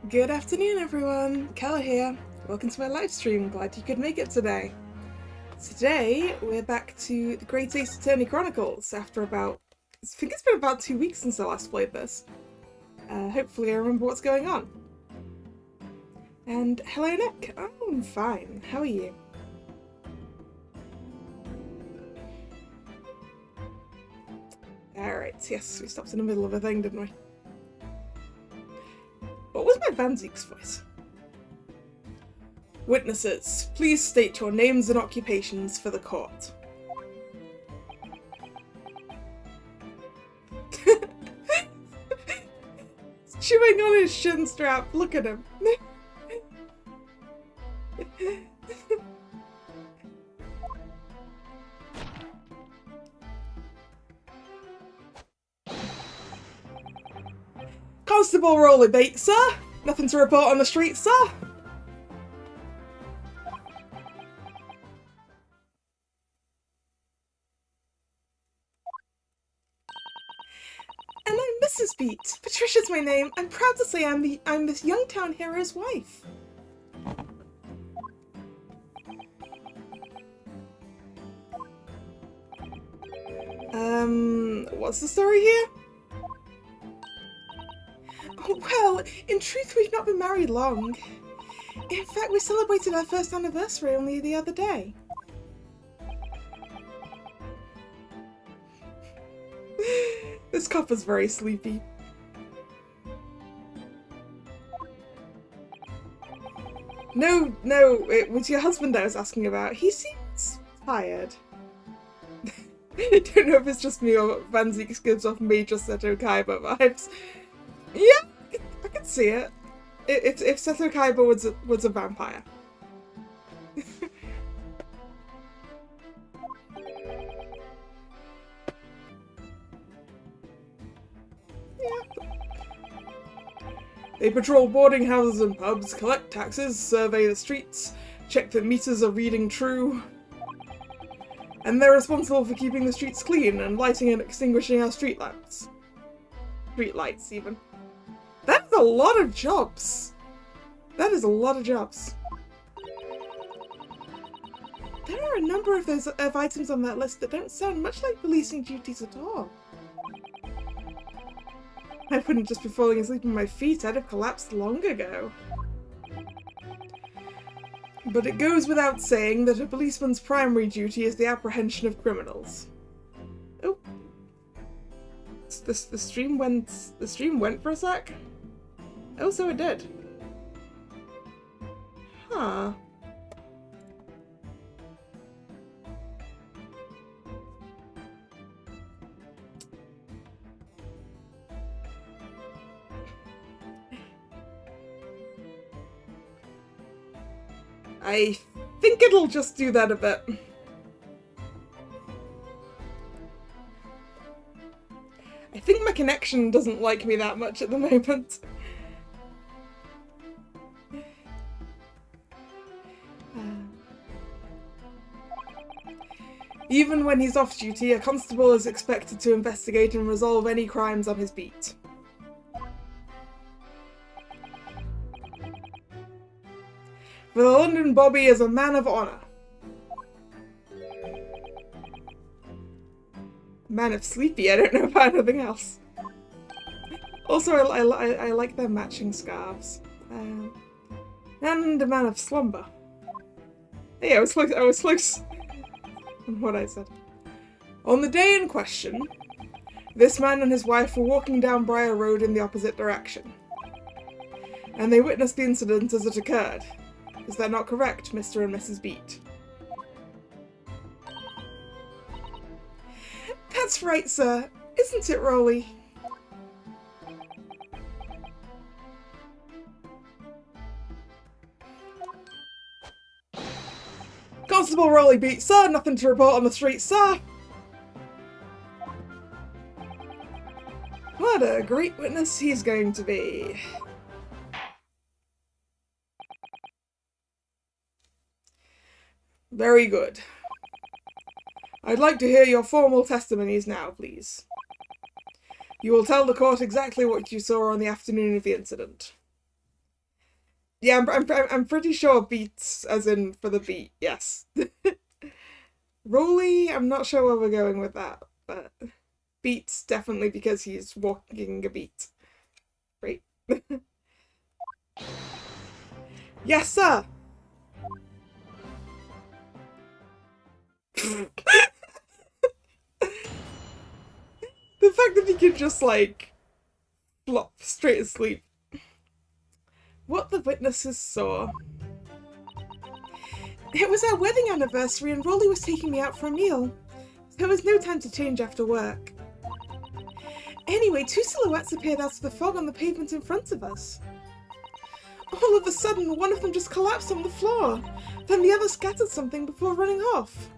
Good afternoon, everyone. Kalla here. Welcome to my live stream. Glad you could make it today. Today, we're back to the Great Ace Attorney Chronicles after I think it's been about 2 weeks since I last played this. Hopefully I remember what's going on. And hello, Nick. I'm fine. How are you? Alright, yes, we stopped in the middle of a thing, didn't we? What was my Van Zeek's voice? Witnesses, please state your names and occupations for the court. Chewing on his shin strap, look at him. Constable Rolly Bait, sir. Nothing to report on the street, sir. And I'm Mrs. Beat. Patricia's my name. I'm proud to say I'm this young town hero's wife. What's the story here? Oh, well, in truth, we've not been married long. In fact, we celebrated our first anniversary only the other day. This cop is very sleepy. No, it was your husband I was asking about. He seems tired. I don't know if it's just me or Van Zeek gives off major Seto Kaiba vibes. Yeah, I can see it. If Seto Kaiba was a vampire. They patrol boarding houses and pubs, collect taxes, survey the streets, check that meters are reading true. And they're responsible for keeping the streets clean and lighting and extinguishing our street lamps. Street lights, even. That's a lot of jobs! That is a lot of jobs. There are a number of items on that list that don't sound much like policing duties at all. I wouldn't just be falling asleep on my feet, I'd have collapsed long ago. But it goes without saying that a policeman's primary duty is the apprehension of criminals. Oh. The stream went for a sec? Oh, so it did. Huh. I think it'll just do that a bit. I think my connection doesn't like me that much at the moment. Even when he's off duty, a constable is expected to investigate and resolve any crimes on his beat. For the London Bobby is a man of honour. Man of sleepy, I don't know about anything else. Also, I like their matching scarves. And a man of slumber. Hey, I was close on what I said. On the day in question, this man and his wife were walking down Briar Road in the opposite direction. And they witnessed the incident as it occurred. Is that not correct, Mr. and Mrs. Beat? That's right, sir. Isn't it, Rolly? Constable Rolly Beat, sir. Nothing to report on the street, sir. What a great witness he's going to be. Very good. I'd like to hear your formal testimonies now, please. You will tell the court exactly what you saw on the afternoon of the incident. Yeah, I'm pretty sure beats as in for the beat, yes. Rolly, I'm not sure where we're going with that, but beats definitely because he's walking a beat. Great. Yes, sir! The fact that he could just, like, flop straight asleep. What the witnesses saw. It was our wedding anniversary and Rolly was taking me out for a meal. There was no time to change after work. Anyway, two silhouettes appeared out of the fog on the pavement in front of us. All of a sudden, one of them just collapsed on the floor. Then the other scattered something before running off.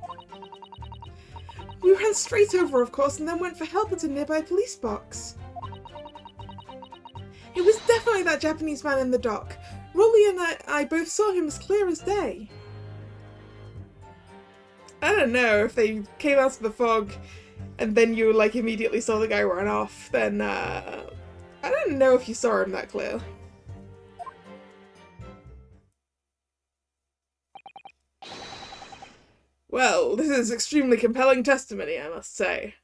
We ran straight over, of course, and then went for help at a nearby police box. It was definitely that Japanese man in the dock. Rolly and I both saw him as clear as day. I don't know, if they came out of the fog and then you, like, immediately saw the guy run off, then, I don't know if you saw him that clear. Well, this is extremely compelling testimony, I must say.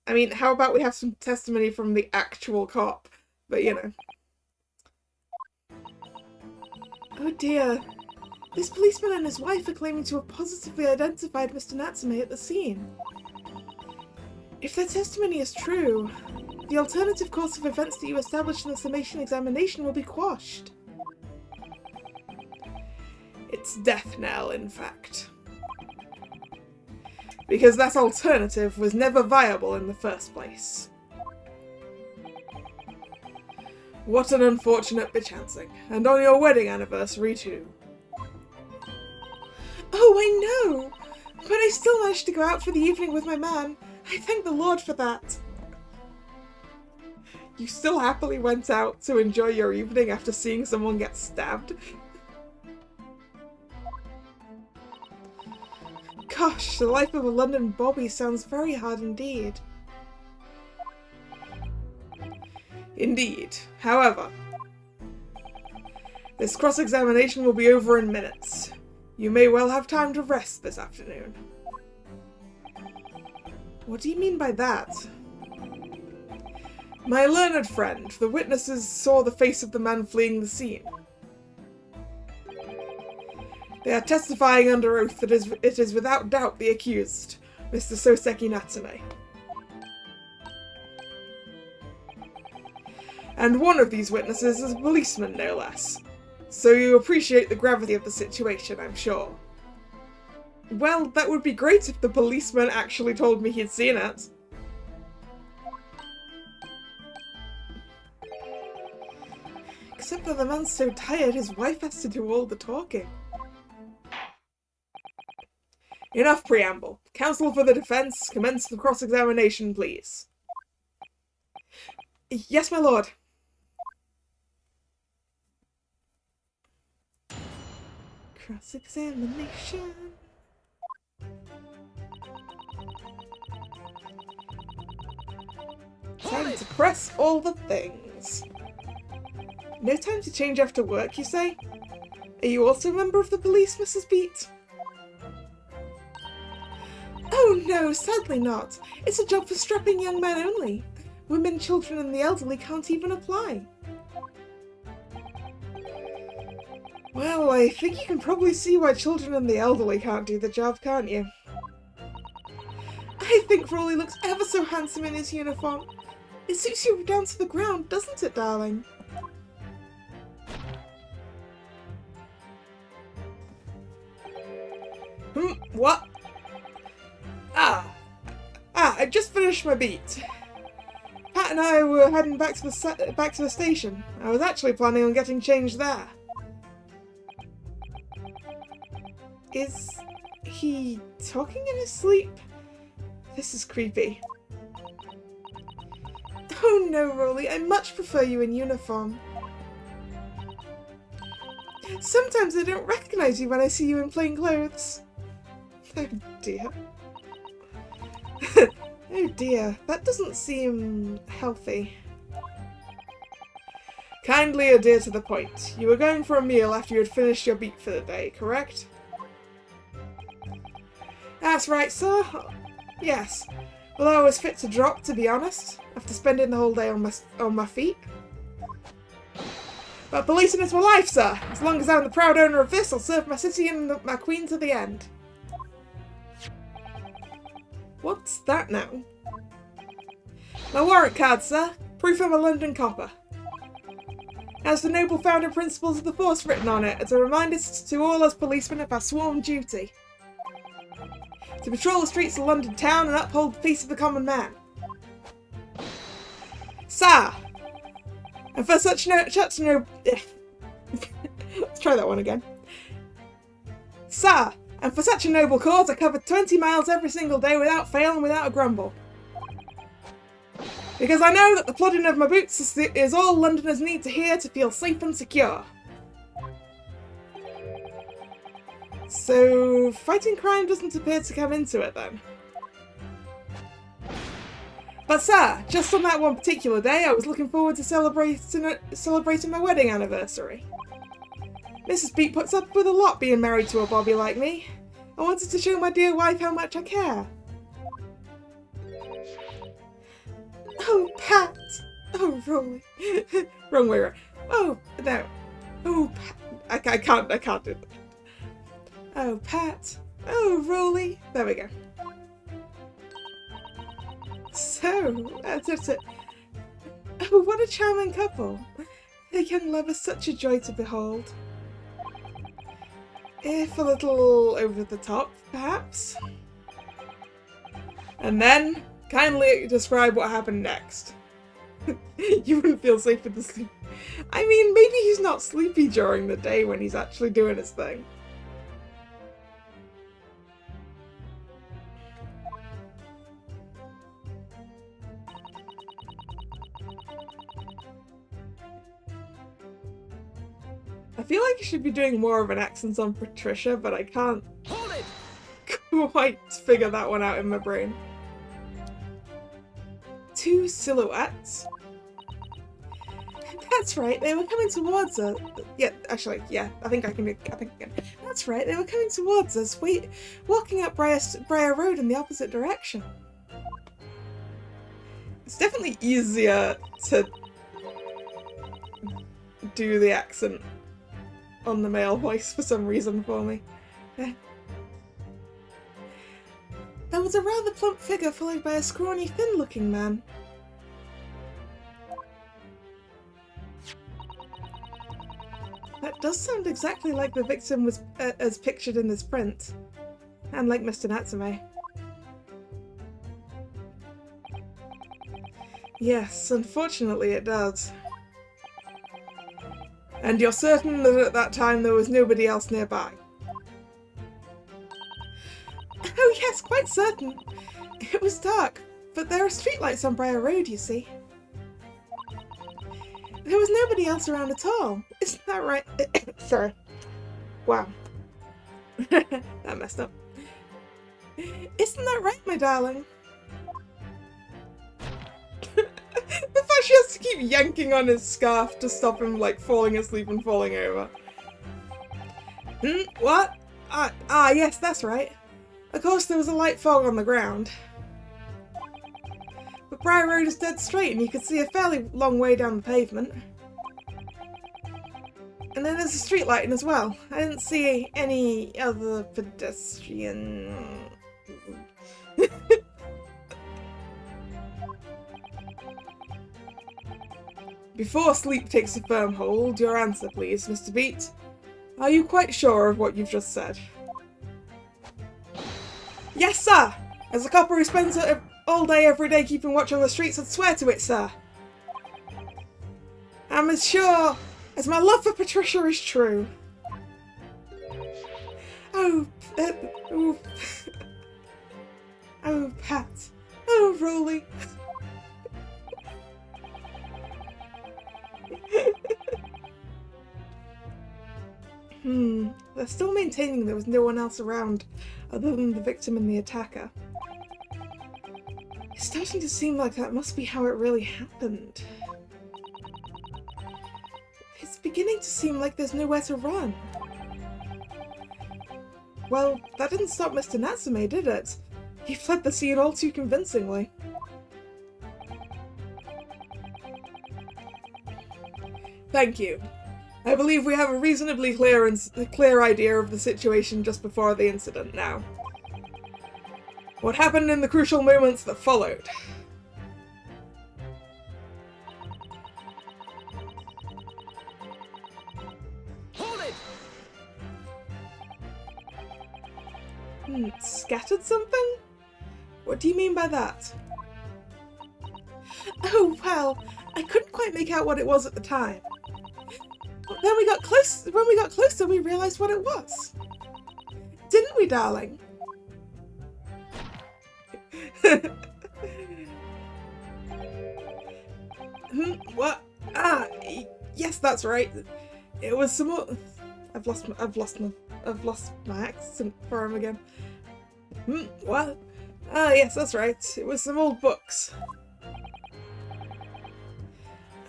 I mean, how about we have some testimony from the actual cop? But, you know. Oh dear. This policeman and his wife are claiming to have positively identified Mr. Natsume at the scene. If their testimony is true, the alternative course of events that you established in the summation examination will be quashed. It's death knell, in fact. Because that alternative was never viable in the first place. What an unfortunate bechancing, and on your wedding anniversary too. Oh, I know! But I still managed to go out for the evening with my man. I thank the Lord for that. You still happily went out to enjoy your evening after seeing someone get stabbed? Gosh, the life of a London bobby sounds very hard indeed. Indeed. However, this cross-examination will be over in minutes. You may well have time to rest this afternoon. What do you mean by that? My learned friend, the witnesses saw the face of the man fleeing the scene. They are testifying under oath that it is without doubt the accused, Mr. Soseki Natsume. And one of these witnesses is a policeman, no less. So you appreciate the gravity of the situation, I'm sure. Well, that would be great if the policeman actually told me he'd seen it. Except that the man's so tired, his wife has to do all the talking. Enough preamble. Counsel for the defense, commence the cross-examination, please. Yes, my lord. Cross-examination. Time to press all the things. No time to change after work, you say? Are you also a member of the police, Mrs. Beat? Oh no, sadly not. It's a job for strapping young men only. Women, children and the elderly can't even apply. Well, I think you can probably see why children and the elderly can't do the job, can't you? I think Rolly looks ever so handsome in his uniform. It suits you down to the ground, doesn't it, darling? What? I just finished my beat. Pat and I were heading back to the station. I was actually planning on getting changed there. Is he talking in his sleep? This is creepy. Oh no, Rolly, I much prefer you in uniform. Sometimes I don't recognize you when I see you in plain clothes. Oh dear. Oh dear, that doesn't seem healthy. Kindly adhere to the point. You were going for a meal after you had finished your beat for the day, correct? That's right, sir. Yes. Although I was fit to drop, to be honest, after spending the whole day on my feet. But policing is my life, sir. As long as I'm the proud owner of this, I'll serve my city and my queen to the end. What's that now? My warrant card, sir. Proof I'm a London copper. Has the noble founding principles of the force written on it as a reminder to all us policemen of our sworn duty. To patrol the streets of London town and uphold the peace of the common man. Sir! And for such no... Let's try that one again. Sir! And for such a noble cause, I cover 20 miles every single day without fail and without a grumble. Because I know that the plodding of my boots is all Londoners need to hear to feel safe and secure. So, fighting crime doesn't appear to come into it then. But sir, just on that one particular day, I was looking forward to celebrating my wedding anniversary. Mrs. Beat puts up with a lot being married to a bobby like me. I wanted to show my dear wife how much I care. Oh, Pat! Oh, Rolly. Wrong way around. Oh, no. Oh, Pat. I can't do that. Oh, Pat. Oh, Rolly. There we go. So, that's it. Oh, what a charming couple. Their young love is such a joy to behold. If a little over the top, perhaps. And then, kindly describe what happened next. You wouldn't feel safe with the sleep. I mean, maybe he's not sleepy during the day when he's actually doing his thing. I feel like I should be doing more of an accent on Patricia, but I can't quite figure that one out in my brain. Two silhouettes? That's right, they were coming towards us. Yeah, actually, yeah, I think I can. That's right, they were coming towards us, walking up Briar Road in the opposite direction. It's definitely easier to do the accent on the male voice for some reason for me. There was a rather plump figure followed by a scrawny, thin-looking man. That does sound exactly like the victim was as pictured in this print, and like Mr. Natsume. Yes, unfortunately it does. And you're certain that at that time there was nobody else nearby? Oh yes, quite certain. It was dark, but there are streetlights on Briar Road, you see. There was nobody else around at all. Isn't that right? Sorry. Wow. That messed up. Isn't that right, my darling? The fact she has to keep yanking on his scarf to stop him, like, falling asleep and falling over. What? Yes, that's right. Of course there was a light fog on the ground. But Briar Road is dead straight and you could see a fairly long way down the pavement. And then there's a street lighting as well. I didn't see any other pedestrian... Before sleep takes a firm hold, your answer please, Mr. Beat. Are you quite sure of what you've just said? Yes, sir! As a copper who spends all day every day keeping watch on the streets, I'd swear to it, sir. I'm as sure as my love for Patricia is true. Oh, oh, Pat. Oh, Rolly. They're still maintaining there was no one else around other than the victim and the attacker. It's starting to seem like that must be how it really happened. beginning to seem like there's nowhere to run. Well, that didn't stop Mr. Natsume, did it? He fled the scene all too convincingly. Thank you. I believe we have a reasonably clear idea of the situation just before the incident now. What happened in the crucial moments that followed? Hold it! Scattered something? What do you mean by that? Oh, well, I couldn't quite make out what it was at the time. But then when we got closer, we realized what it was. Didn't we, darling? What? Yes, that's right. It was some more... I've lost my accent for him again. What? Yes, that's right. It was some old books.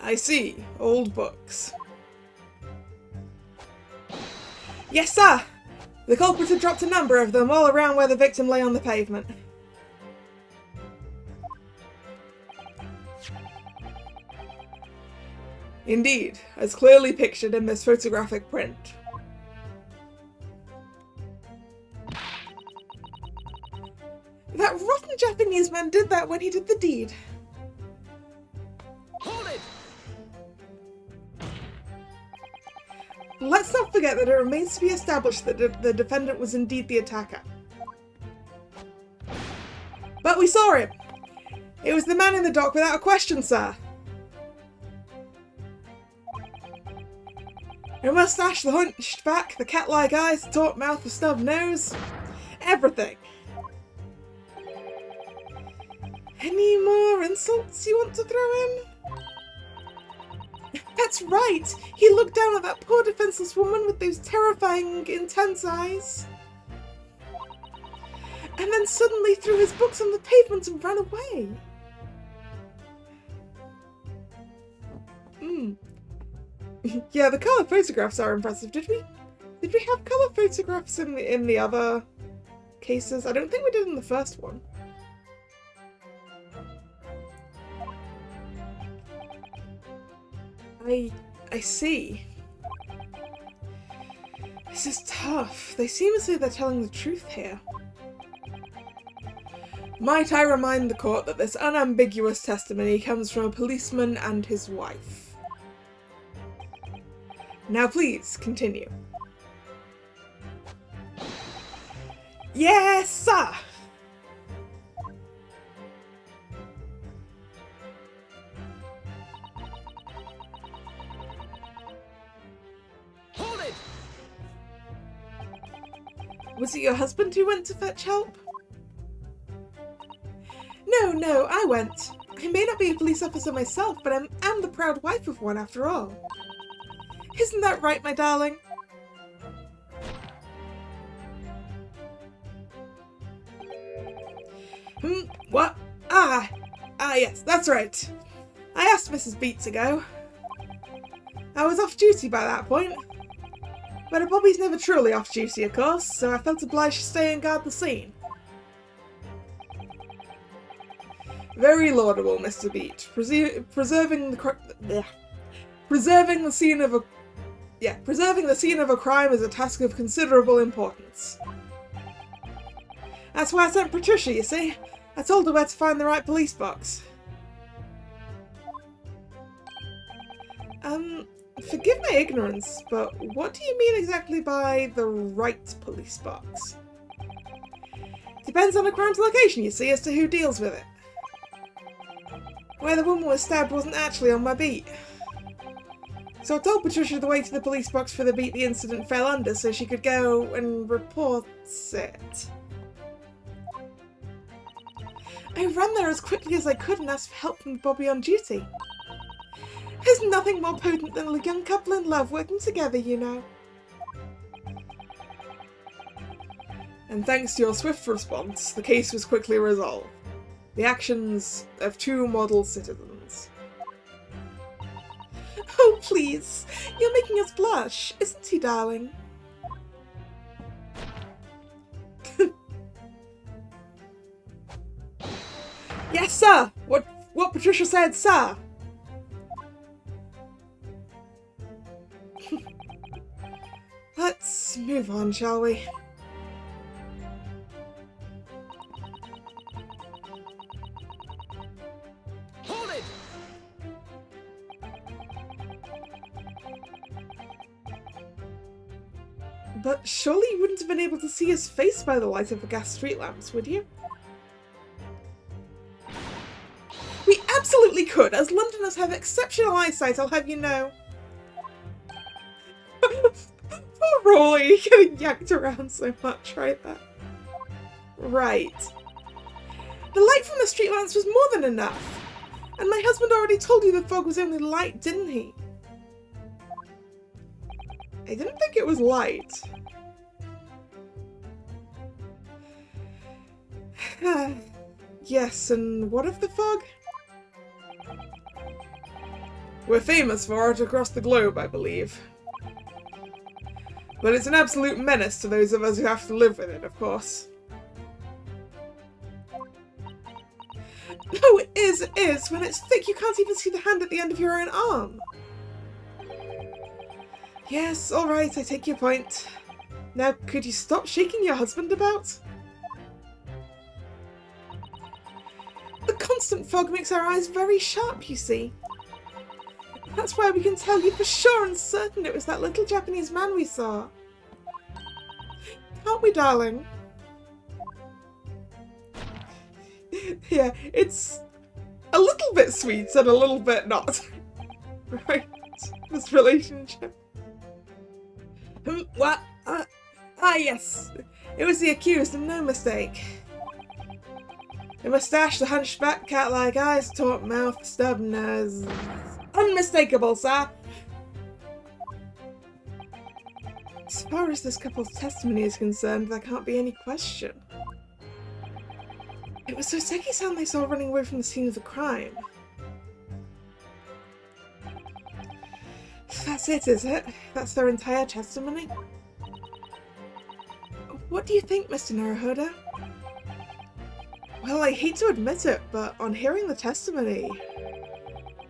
I see. Old books. Yes, sir! The culprit had dropped a number of them all around where the victim lay on the pavement. Indeed, as clearly pictured in this photographic print. That rotten Japanese man did that when he did the deed. Hold it! Let's not forget that it remains to be established that the defendant was indeed the attacker. But we saw him! It was the man in the dock without a question, sir! Her moustache, the hunched back, the cat-like eyes, the taut mouth, the stubbed nose. Everything. Any more insults you want to throw in? That's right! He looked down at that poor defenseless woman with those terrifying, intense eyes. And then suddenly threw his books on the pavement and ran away. Yeah, the colour photographs are impressive. Did we have colour photographs in the other cases? I don't think we did in the first one. I see. This is tough. They seem as though they're telling the truth here. Might I remind the court that this unambiguous testimony comes from a policeman and his wife. Now please, continue. Yes, sir! Hold it! Was it your husband who went to fetch help? No, I went. I may not be a police officer myself, but I'm the proud wife of one after all. Isn't that right, my darling? What? Yes, that's right. I asked Mrs. Beat to go. I was off duty by that point. But a Bobby's never truly off duty, of course, so I felt obliged to stay and guard the scene. Very laudable, Mr. Beat. Preserving the scene of a crime is a task of considerable importance. That's why I sent Patricia, you see. I told her where to find the right police box. Forgive my ignorance, but what do you mean exactly by the right police box? Depends on the crime's location, you see, as to who deals with it. Where the woman was stabbed wasn't actually on my beat. So I told Patricia the way to the police box for the beat the incident fell under so she could go and report it. I ran there as quickly as I could and asked for help from Bobby on duty. There's nothing more potent than a young couple in love working together, you know. And thanks to your swift response, the case was quickly resolved. The actions of two model citizens. Oh, please! You're making lush, isn't he, darling? Yes, sir! What Patricia said, sir! Let's move on, shall we? Hold it! But surely you wouldn't have been able to see his face by the light of the gas street lamps, would you? We absolutely could, as Londoners have exceptional eyesight, I'll have you know. Poor Rolly, getting yanked around so much right there. Right. The light from the street lamps was more than enough. And my husband already told you the fog was only light, didn't he? I didn't think it was light. Yes, and what of the fog? We're famous for it across the globe, I believe. But it's an absolute menace to those of us who have to live with it, of course. No, it is. When it's thick, you can't even see the hand at the end of your own arm. Yes, alright, I take your point. Now, could you stop shaking your husband about? The constant fog makes our eyes very sharp, you see. That's why we can tell you for sure and certain it was that little Japanese man we saw. Can't we, darling? Yeah, it's a little bit sweet and a little bit not. Right? This relationship. What? Yes. It was the accused and no mistake. The moustache, the hunchback, cat-like eyes, taut mouth, stubborn nose. Unmistakable, sir! As far as this couple's testimony is concerned, there can't be any question. It was Soseki-san they saw running away from the scene of the crime. That's it, is it? That's their entire testimony? What do you think, Mr. Naruhodo? Well, I hate to admit it, but on hearing the testimony,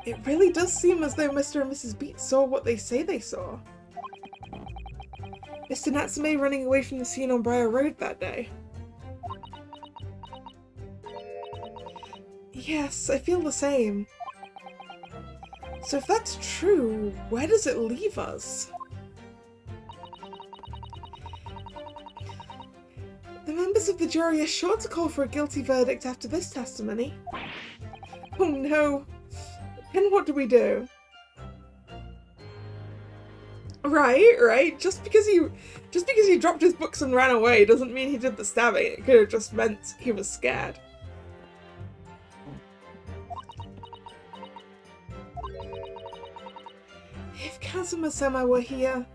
it really does seem as though Mr. and Mrs. Beat saw what they say they saw. Mr. Natsume running away from the scene on Briar Road that day. Yes, I feel the same. So if that's true, where does it leave us? The members of the jury are sure to call for a guilty verdict after this testimony. Oh no. Then what do we do? Right. Just because he dropped his books and ran away doesn't mean he did the stabbing. It could have just meant he was scared. If Kazuma-sama were here...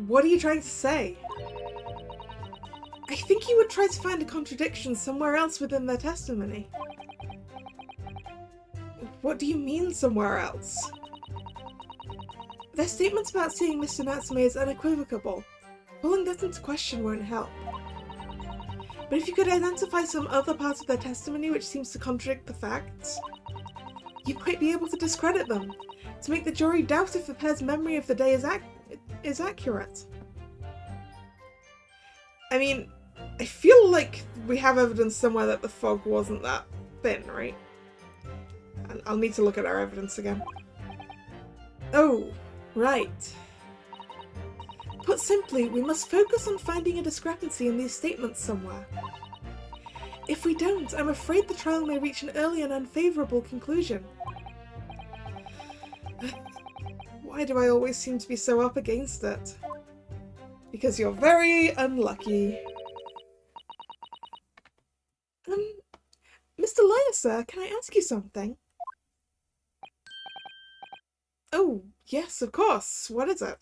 What are you trying to say? I think he would try to find a contradiction somewhere else within their testimony. What do you mean, somewhere else? Their statements about seeing Mr. Natsume is unequivocal. Pulling that into question won't help. But if you could identify some other part of their testimony which seems to contradict the facts, you might be able to discredit them, to make the jury doubt if the pair's memory of the day is accurate. I mean, I feel like we have evidence somewhere that the fog wasn't that thin, right? And I'll need to look at our evidence again. Oh, right. Put simply, we must focus on finding a discrepancy in these statements somewhere. If we don't, I'm afraid the trial may reach an early and unfavourable conclusion. Why do I always seem to be so up against it? Because you're very unlucky. Mr. Lawyer, sir, can I ask you something? Oh, yes, of course. What is it?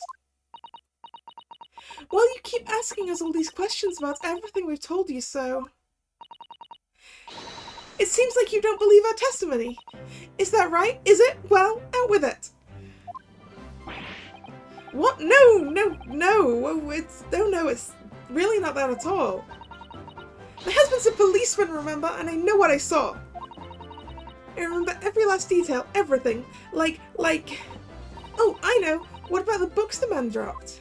Well, you keep asking us all these questions about everything we've told you, so... It seems like you don't believe our testimony. Is that right? Is it? Well, out with it. What? No, no, no. It's really not that at all. My husband's a policeman, remember? And I know what I saw. I remember every last detail, everything. Like... Oh, I know. What about the books the man dropped?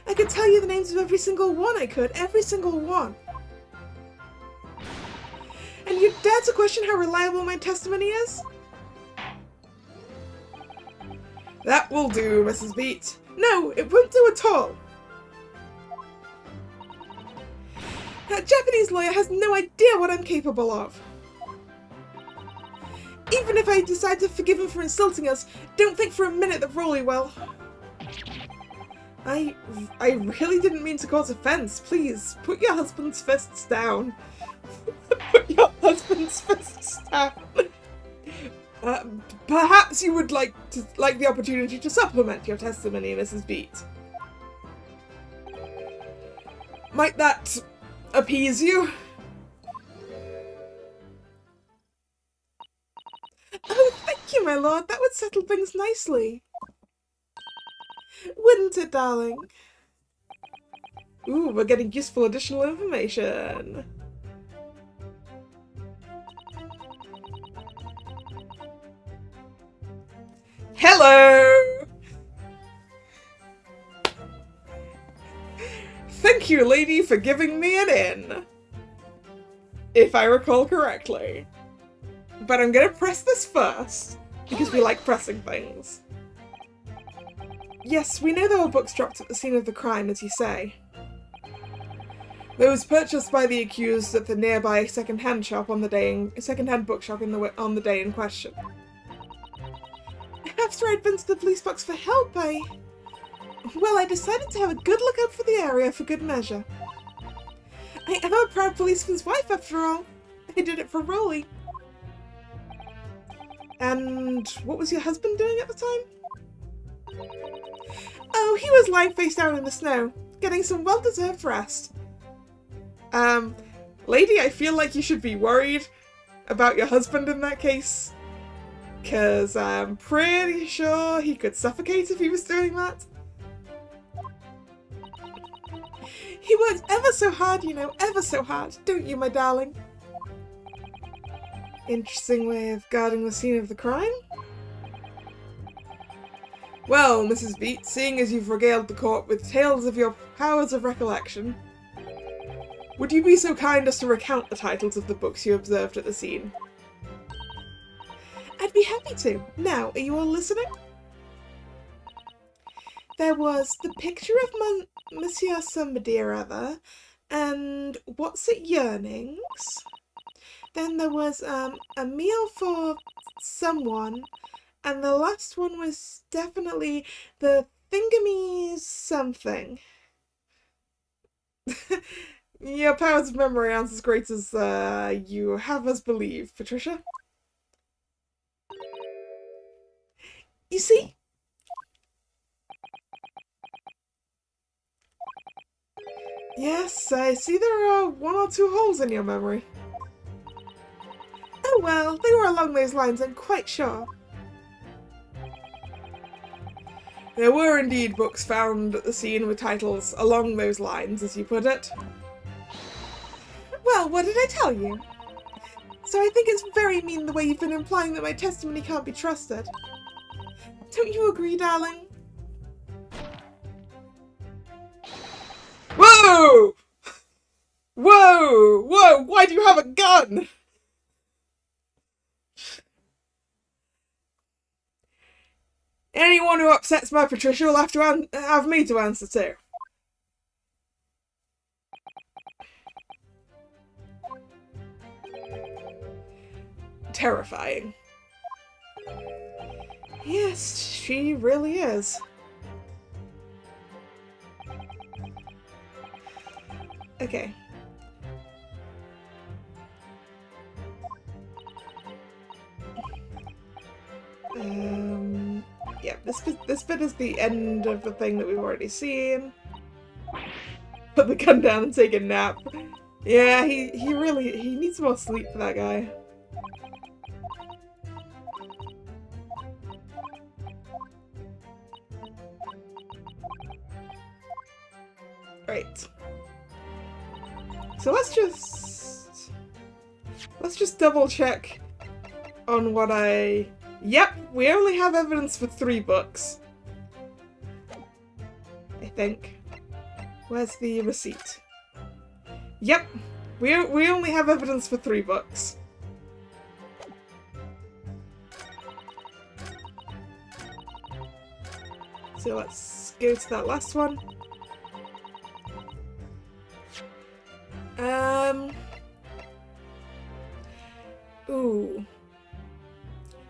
I could tell you the names of every single one I could. Every single one. And you dare to question how reliable my testimony is? That will do, Mrs. Beat. No, it won't do at all. That Japanese lawyer has no idea what I'm capable of. Even if I decide to forgive him for insulting us, don't think for a minute that Rolly will. I really didn't mean to cause offense. Please, put your husband's fists down. Put your husband's fists down. Perhaps you would like the opportunity to supplement your testimony, Mrs. Beat. Might that appease you? Oh, thank you, my lord. That would settle things nicely. Wouldn't it, darling? Ooh, we're getting useful additional information. Hello! Thank you, lady, for giving me an in. If I recall correctly. But I'm gonna press this first, because we like pressing things. Yes, we know there were books dropped at the scene of the crime, as you say. Those purchased by the accused at the nearby second-hand shop on the second-hand bookshop on the day in question. After I'd been to the police box for help, I decided to have a good look out for the area for good measure. I am a proud policeman's wife, after all. I did it for Rolly. And what was your husband doing at the time? Oh, he was lying face down in the snow, getting some well-deserved rest. Lady, I feel like you should be worried about your husband in that case. 'Cause I'm pretty sure he could suffocate if he was doing that. He works ever so hard, you know, ever so hard, don't you, my darling? Interesting way of guarding the scene of the crime. Well, Mrs. Beat, seeing as you've regaled the court with tales of your powers of recollection, would you be so kind as to recount the titles of the books you observed at the scene? I'd be happy to. Now, are you all listening? There was The Picture of Monsieur Somebody or Other, and What's It Yearnings? Then there was A Meal for Someone, and the last one was definitely The Thingamy's Something. Your powers of memory aren't as great as you have us believe, Patricia. You see? Yes, I see there are one or two holes in your memory. Oh well, they were along those lines, I'm quite sure. There were indeed books found at the scene with titles along those lines, as you put it. Well, what did I tell you? So I think it's very mean the way you've been implying that my testimony can't be trusted. Don't you agree, darling? Whoa! Whoa! Whoa! Why do you have a gun? Anyone who upsets my Patricia will have to have me to answer to. Terrifying. Yes, she really is. Okay. Yeah, this bit is the end of the thing that we've already seen. Put the gun down and take a nap. Yeah, he needs more sleep for that guy. Right. So let's just double check on what I... Yep, we only have evidence for 3 books. I think. Where's the receipt? Yep, we only have evidence for 3 books. So let's go to that last one. Ooh.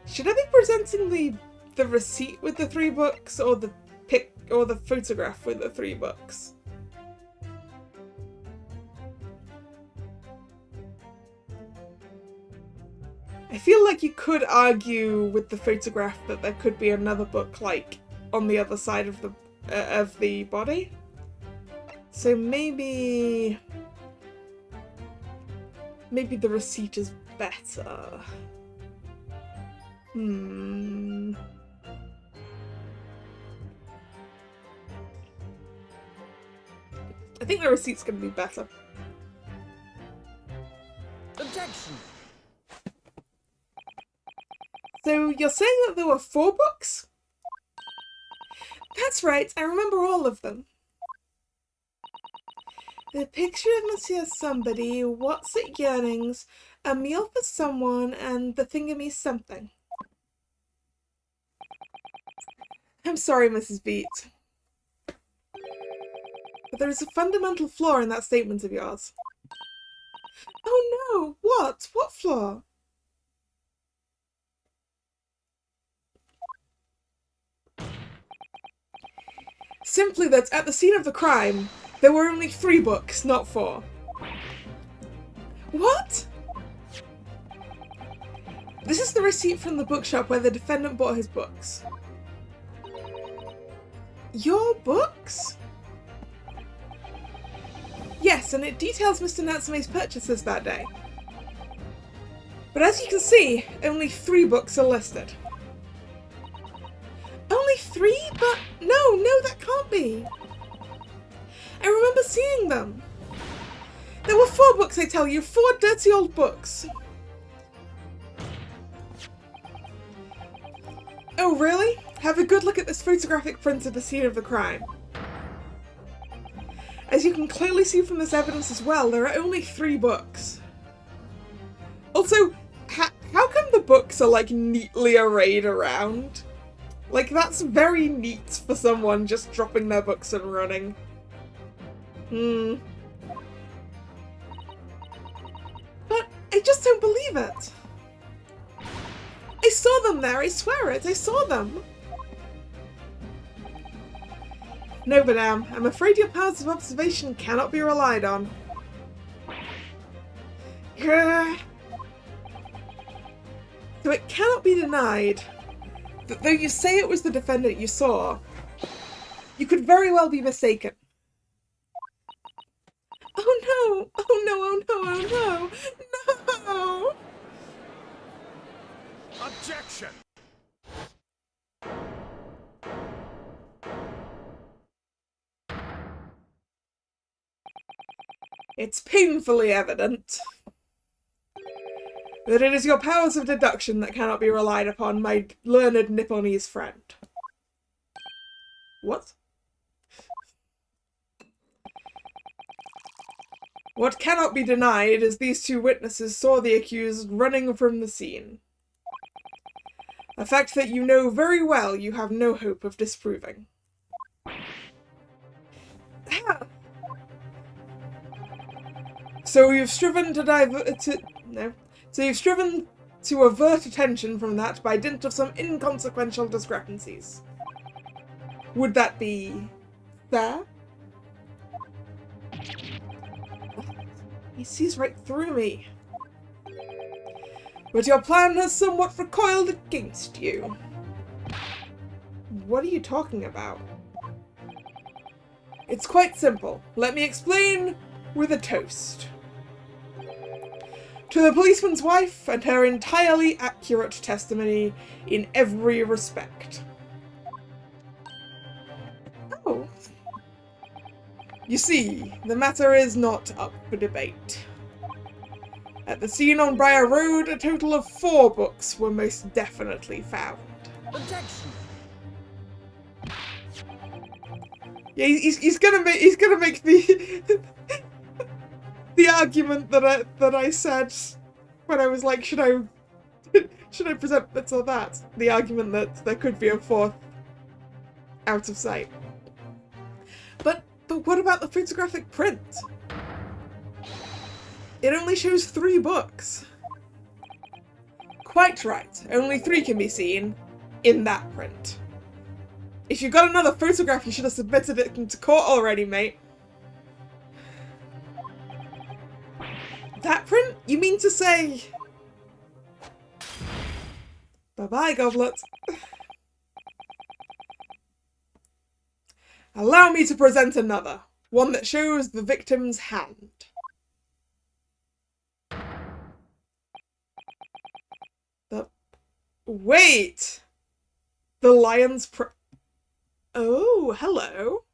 Should I be presenting the receipt with the 3 books, or the photograph with the 3 books? I feel like you could argue with the photograph that there could be another book, like, on the other side of the body. So maybe the receipt is better. I think the receipt's gonna be better. Objection. So you're saying that there were 4 books? That's right, I remember all of them. The picture of Monsieur Somebody, What's It Yearnings, A Meal for Someone, and The Thingamy Something. I'm sorry, Mrs. Beat. But there is a fundamental flaw in that statement of yours. Oh no! What? What flaw? Simply that at the scene of the crime, there were only 3 books, not 4. What? This is the receipt from the bookshop where the defendant bought his books. Your books? Yes, and it details Mr. Natsume's purchases that day. But as you can see, only 3 books are listed. Only 3? But no, that can't be. I remember seeing them. There were 4 books, I tell you, 4 dirty old books. Oh, really? Have a good look at this photographic print of the scene of the crime. As you can clearly see from this evidence as well, there are only 3 books. Also, how come the books are, like, neatly arrayed around? Like, that's very neat for someone just dropping their books and running. But I just don't believe it. I saw them there, I swear it, I saw them. No, madame, I'm afraid your powers of observation cannot be relied on. So it cannot be denied that though you say it was the defendant you saw, you could very well be mistaken. Oh no! Oh no, oh no, oh no! No! Objection. It's painfully evident that it is your powers of deduction that cannot be relied upon, my learned Nipponese friend. What? What cannot be denied is these 2 witnesses saw the accused running from the scene. A fact that you know very well you have no hope of disproving. So you've striven to avert attention from that by dint of some inconsequential discrepancies. Would that be fair? He sees right through me. But your plan has somewhat recoiled against you. What are you talking about? It's quite simple. Let me explain with a toast. To the policeman's wife and her entirely accurate testimony in every respect. Oh. You see, the matter is not up for debate. At the scene on Briar Road, a total of 4 books were most definitely found. Objection. Yeah, he's gonna make the the argument that I said when I was like, should I present this or that? The argument that there could be a 4th out of sight. But what about the photographic print? It only shows 3 books. Quite right. Only 3 can be seen in that print. If you've got another photograph, you should have submitted it into court already, mate. That print? You mean to say... Bye-bye, Goblet. Allow me to present another. One that shows the victim's hand. Wait! The lion's Oh, hello.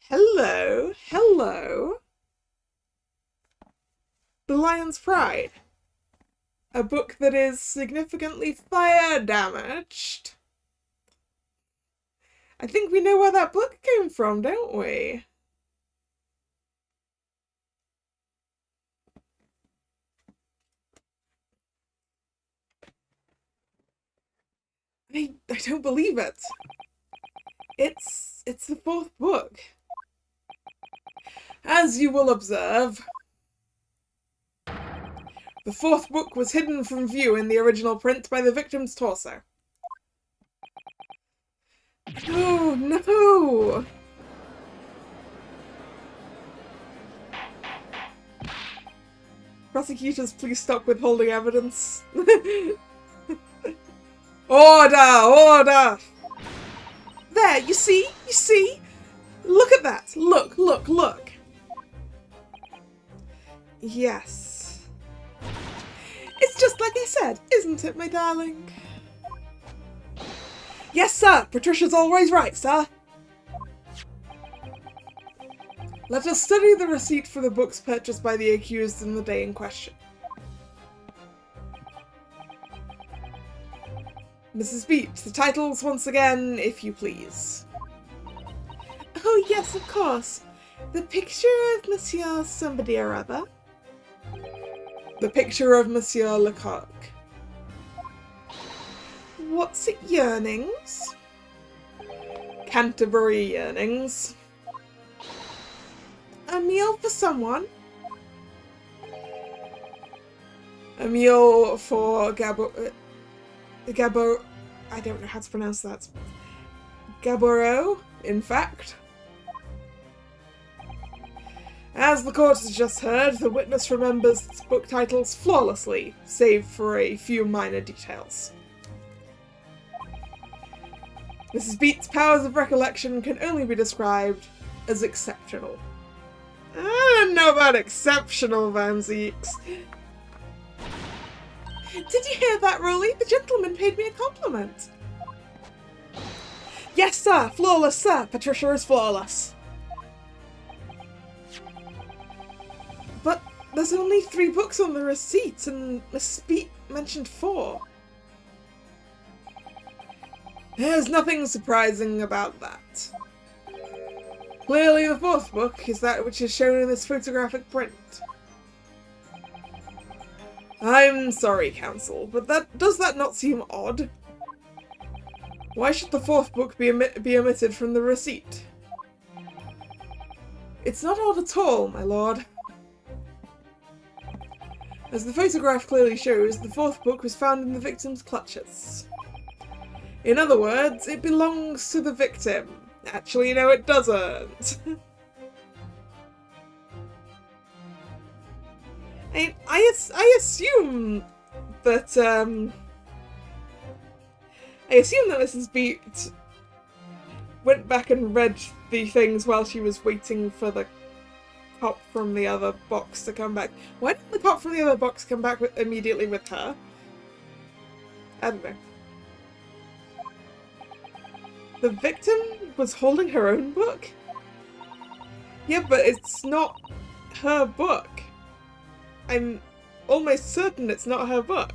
Hello. Hello. The Lion's Pride. A book that is significantly fire damaged. I think we know where that book came from, don't we? I don't believe it. It's the 4th book. As you will observe, the 4th book was hidden from view in the original print by the victim's torso. Oh, no! Prosecutors, please stop withholding evidence. Order! Order! There, you see? You see? Look at that! Look, look, look! Yes. It's just like I said, isn't it, my darling? Yes, sir! Patricia's always right, sir! Let us study the receipt for the books purchased by the accused in the day in question. Mrs. Beach, the titles once again, if you please. Oh yes, of course. The picture of Monsieur somebody or other. The picture of Monsieur Lecoq. What's it, yearnings? Canterbury yearnings. A meal for someone. A meal for Gabo... I don't know how to pronounce that. Gaboreau, in fact. As the court has just heard, the witness remembers its book titles flawlessly, save for a few minor details. Mrs. Beat's powers of recollection can only be described as exceptional. I don't know about exceptional, Van Zeeks. Did you hear that, Rolly? The gentleman paid me a compliment. Yes, sir. Flawless, sir. Patricia is flawless. But there's only 3 books on the receipt, and Mrs. Beat mentioned 4. There's nothing surprising about that. Clearly the 4th book is that which is shown in this photographic print. I'm sorry, Counsel, but does that not seem odd? Why should the 4th book be omitted from the receipt? It's not odd at all, my lord. As the photograph clearly shows, the 4th book was found in the victim's clutches. In other words, it belongs to the victim. Actually, no, it doesn't. I assume that Mrs. Beat went back and read the things while she was waiting for the cop from the other box to come back. Why didn't the cop from the other box come back immediately with her? I don't know. The victim was holding her own book? Yeah, but it's not her book. I'm almost certain it's not her book.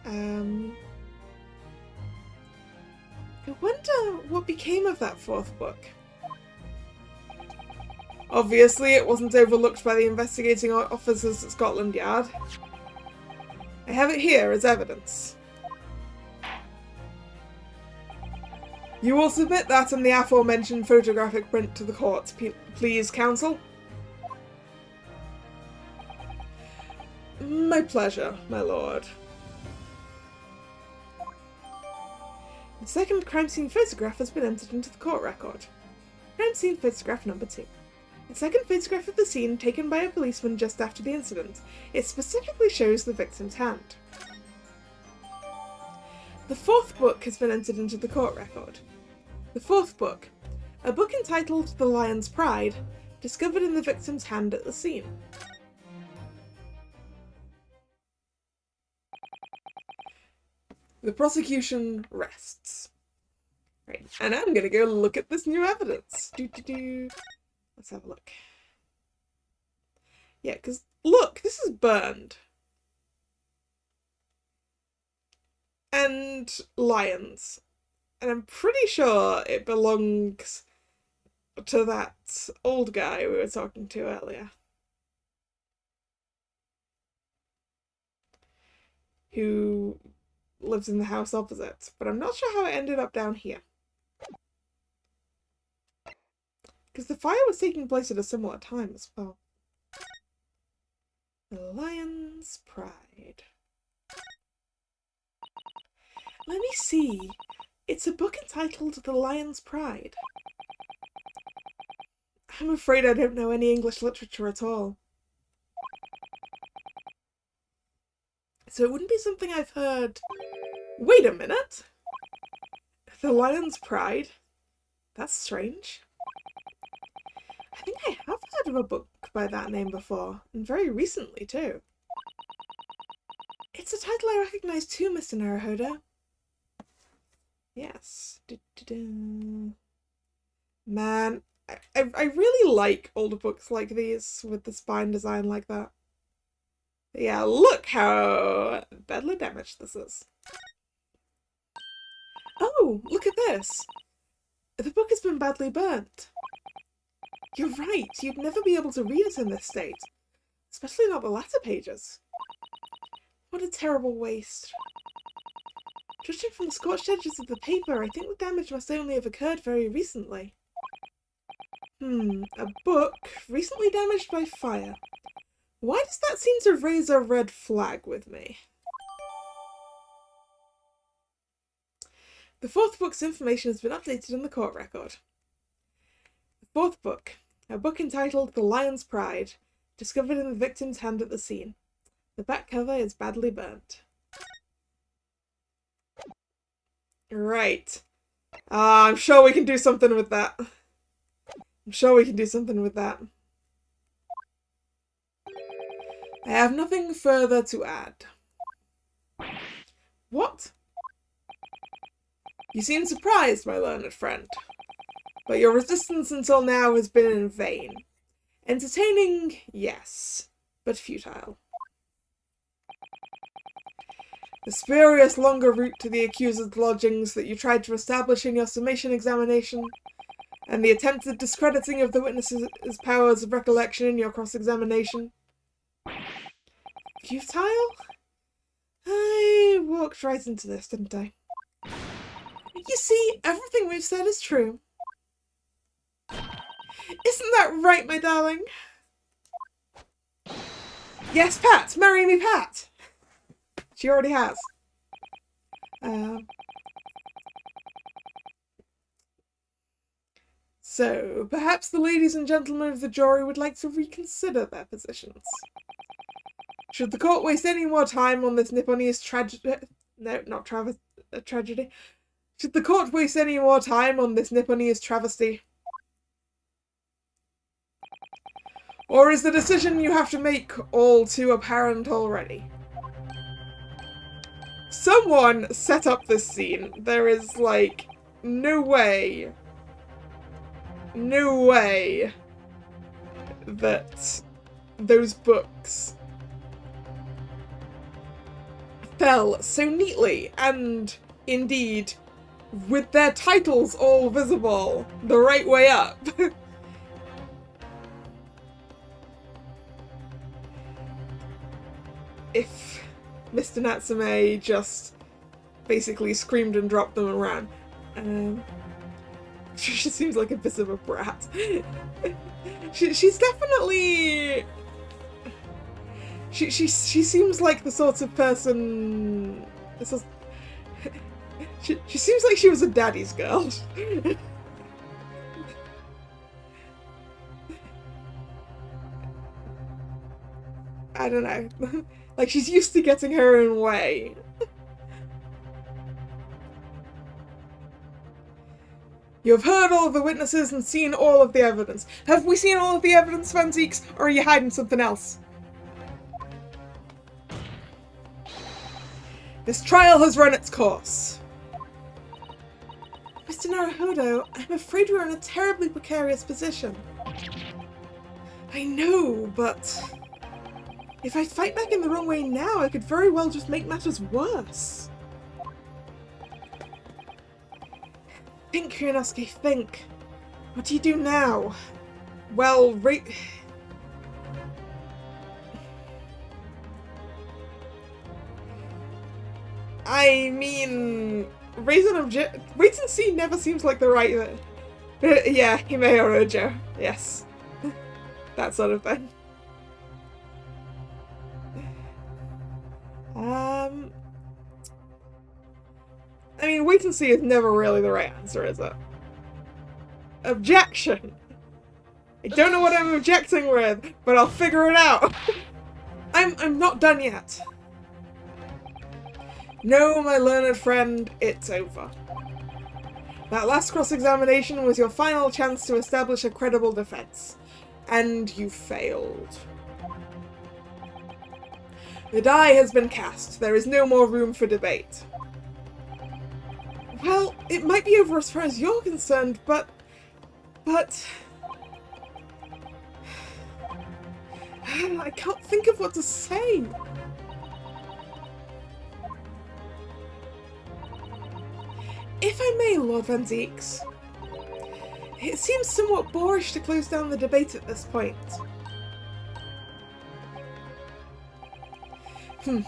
I wonder what became of that fourth book. Obviously, it wasn't overlooked by the investigating officers at Scotland Yard. I have it here as evidence. You will submit that and the aforementioned photographic print to the court, please, counsel? My pleasure, my lord. The second crime scene photograph has been entered into the court record. Crime scene photograph number 2. A second photograph of the scene taken by a policeman just after the incident. It specifically shows the victim's hand. The fourth book has been entered into the court record. The fourth book, a book entitled The Lion's Pride, discovered in the victim's hand at the scene. The prosecution rests. Right, and I'm gonna go look at this new evidence. Let's have a look. Yeah, because look, this is burned. And lions. And I'm pretty sure it belongs to that old guy we were talking to earlier. Who lives in the house opposite. But I'm not sure how it ended up down here. Because the fire was taking place at a similar time as well. The Lion's Pride. Let me see. It's a book entitled The Lion's Pride. I'm afraid I don't know any English literature at all. So it wouldn't be something I've heard. Wait a minute! The Lion's Pride? That's strange. I think I have heard of a book by that name before, and very recently too. It's a title I recognise too, Mr. Naruhodo. Yes. Man, I really like older books like these with the spine design like that. Yeah, look how badly damaged this is. Oh, look at this. The book has been badly burnt. You're right, you'd never be able to read it in this state. Especially not the latter pages. What a terrible waste. Judging from the scorched edges of the paper, I think the damage must only have occurred very recently. A book recently damaged by fire. Why does that seem to raise a red flag with me? The fourth book's information has been updated in the court record. The fourth book, a book entitled The Lion's Pride, discovered in the victim's hand at the scene. The back cover is badly burnt. Right. I'm sure we can do something with that. I'm sure we can do something with that. I have nothing further to add. What? You seem surprised, my learned friend. But your resistance until now has been in vain. Entertaining, yes, but futile. The spurious longer route to the accuser's lodgings that you tried to establish in your summation examination, and the attempted discrediting of the witness's powers of recollection in your cross-examination. Futile? I walked right into this, didn't I? You see, everything we've said is true. Isn't that right, my darling? Yes, Pat! Marry me, Pat! She already has. So, perhaps the ladies and gentlemen of the jury would like to reconsider their positions. Should the court waste any more time on this Nipponese tragedy... No, not tragedy. Should the court waste any more time on this Nipponese travesty? Or is the decision you have to make all too apparent already? Someone set up this scene. There is, like, no way no way that those books fell so neatly and, indeed, with their titles all visible the right way up. If Mr. Natsume just basically screamed and dropped them around. She seems like a bit of a brat. She's definitely... She seems like the sort of person... She seems like she was a daddy's girl. I don't know. Like, she's used to getting her own way. You have heard all of the witnesses and seen all of the evidence. Have we seen all of the evidence, Van Zieks, or are you hiding something else? This trial has run its course. Mr. Naruhodo, I'm afraid we're in a terribly precarious position. I know, but if I fight back in the wrong way now, I could very well just make matters worse. Think, Ryunosuke, think. What do you do now? Well, I mean, wait and see never seems like the right... yeah, Hime Orojo. Yes. That sort of thing. I mean, wait and see is never really the right answer, is it? Objection! I don't know what I'm objecting with, but I'll figure it out! I'm not done yet. No, my learned friend, it's over. That last cross-examination was your final chance to establish a credible defense. And you failed. The die has been cast. There is no more room for debate. Well, it might be over as far as you're concerned, but... I can't think of what to say. If I may, Lord Van Zieks, it seems somewhat boorish to close down the debate at this point.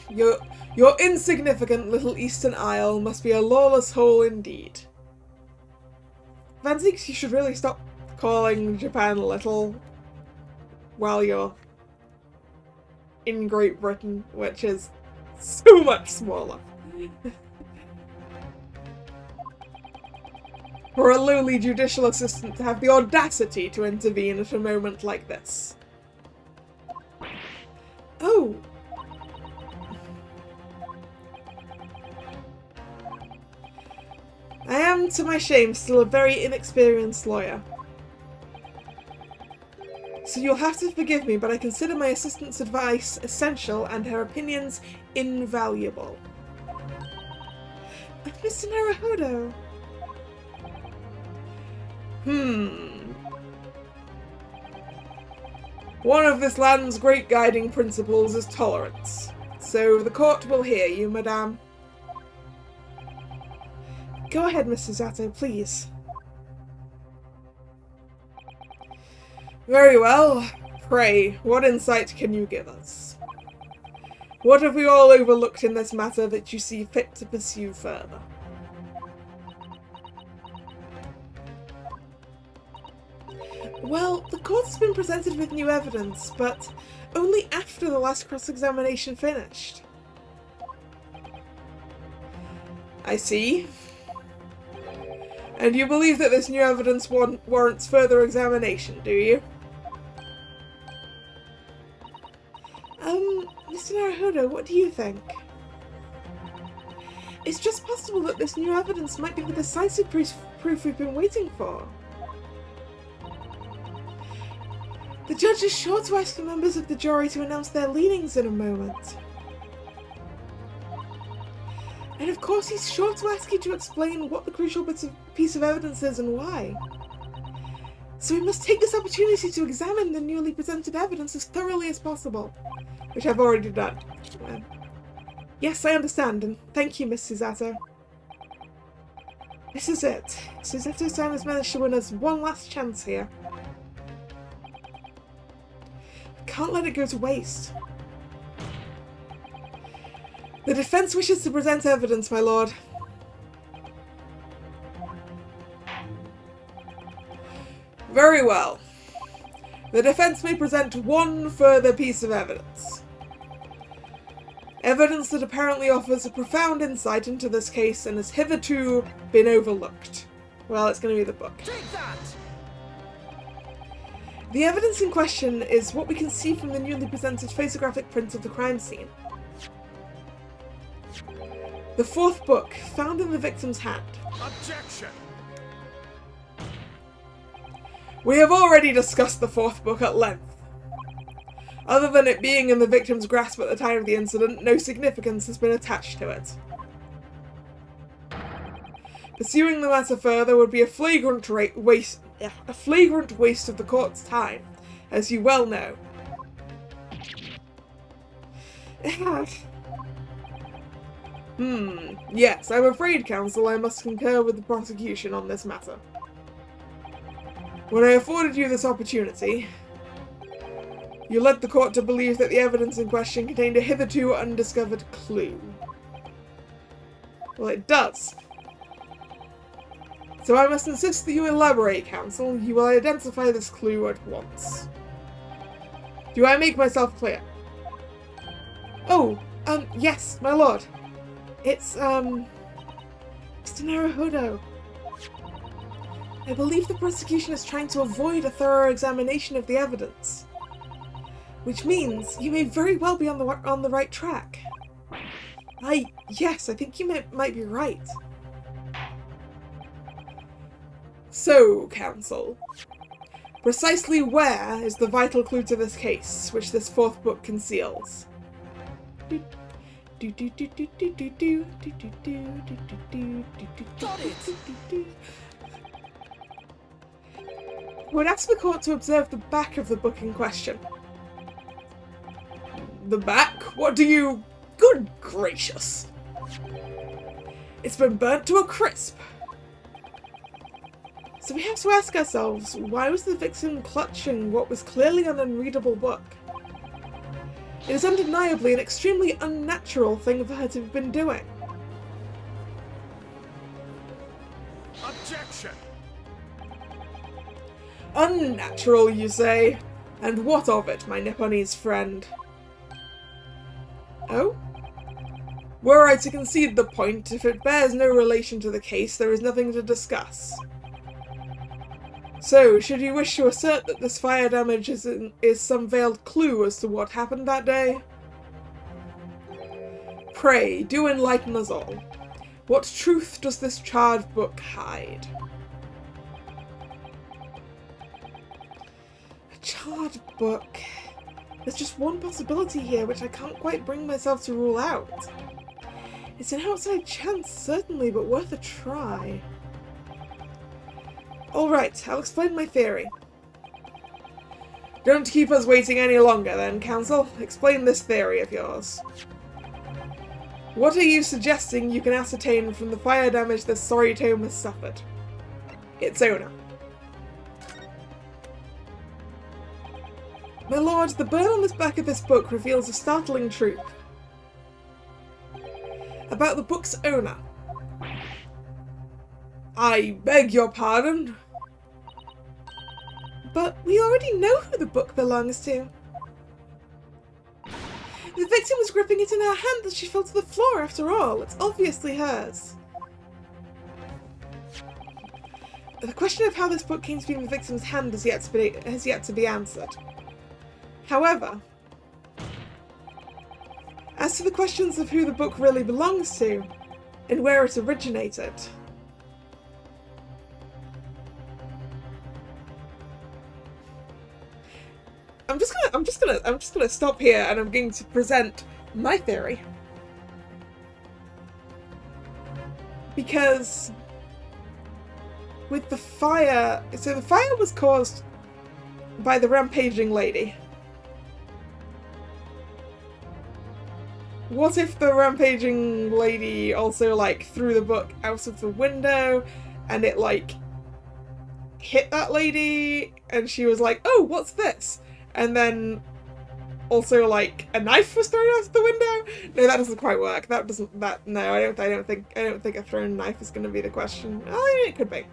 Your insignificant little Eastern Isle must be a lawless hole indeed. Van Zieks, you should really stop calling Japan little while you're in Great Britain, which is so much smaller. For a lowly judicial assistant to have the audacity to intervene at a moment like this. Oh! I am, to my shame, still a very inexperienced lawyer. So you'll have to forgive me, but I consider my assistant's advice essential and her opinions invaluable. Mr. Naruhodo. One of this land's great guiding principles is tolerance. So the court will hear you, madame. Go ahead, Mr. Zato, please. Very well. Pray, what insight can you give us? What have we all overlooked in this matter that you see fit to pursue further? Well, the court's been presented with new evidence, but only after the last cross-examination finished. I see. And you believe that this new evidence warrants further examination, do you? Mr. Naruhodo, what do you think? It's just possible that this new evidence might be the decisive proof we've been waiting for. The judge is sure to ask the members of the jury to announce their leanings in a moment. And of course he's sure to ask you to explain what the crucial piece of evidence is and why. So we must take this opportunity to examine the newly presented evidence as thoroughly as possible, which I've already done. Yes, I understand, and thank you, Miss Susato. This is it. Susato-san has managed to win us one last chance here. I can't let it go to waste. The defense wishes to present evidence, my lord. Very well. The defense may present one further piece of evidence. Evidence that apparently offers a profound insight into this case and has hitherto been overlooked. Well, it's going to be the book. Take that! The evidence in question is what we can see from the newly presented photographic print of the crime scene. The fourth book, found in the victim's hand. Objection! We have already discussed the fourth book at length. Other than it being in the victim's grasp at the time of the incident, no significance has been attached to it. Pursuing the matter further would be a flagrant waste of the court's time, as you well know. Yes, I'm afraid, counsel, I must concur with the prosecution on this matter. When I afforded you this opportunity, you led the court to believe that the evidence in question contained a hitherto undiscovered clue. Well, it does. So I must insist that you elaborate, counsel. You will identify this clue at once. Do I make myself clear? Oh, yes, my lord. It's, Mr. Naruhodo. I believe the prosecution is trying to avoid a thorough examination of the evidence. Which means you may very well be on the right track. Yes, I think you might be right. So, counsel, precisely where is the vital clue to this case, which this fourth book conceals? Got it! I would ask the court to observe the back of the book in question. The back? What do you... Good gracious! It's been burnt to a crisp. So we have to ask ourselves, why was the victim clutching what was clearly an unreadable book? It is undeniably an extremely unnatural thing for her to have been doing. Objection! Unnatural, you say? And what of it, my Nipponese friend? Oh? Were I to concede the point, if it bears no relation to the case, there is nothing to discuss. So, should you wish to assert that this fire damage is some veiled clue as to what happened that day? Pray, do enlighten us all. What truth does this charred book hide? A charred book. There's just one possibility here which I can't quite bring myself to rule out. It's an outside chance, certainly, but worth a try. Alright, I'll explain my theory. Don't keep us waiting any longer then, counsel. Explain this theory of yours. What are you suggesting you can ascertain from the fire damage this sorry tome has suffered? Its owner. My lord, the burn on the back of this book reveals a startling truth. About the book's owner. I beg your pardon? But we already know who the book belongs to. The victim was gripping it in her hand as she fell to the floor after all. It's obviously hers. The question of how this book came to be in the victim's hand has yet to be answered. However, as to the questions of who the book really belongs to, and where it originated, I'm just gonna stop here and I'm going to present my theory. Because with the fire... So the fire was caused by the rampaging lady. What if the rampaging lady also, like, threw the book out of the window and it, like, hit that lady and she was like, oh, what's this? And then also, like, a knife was thrown out of the window? No, that doesn't quite work. No, I don't think a thrown knife is going to be the question. Oh, it could be.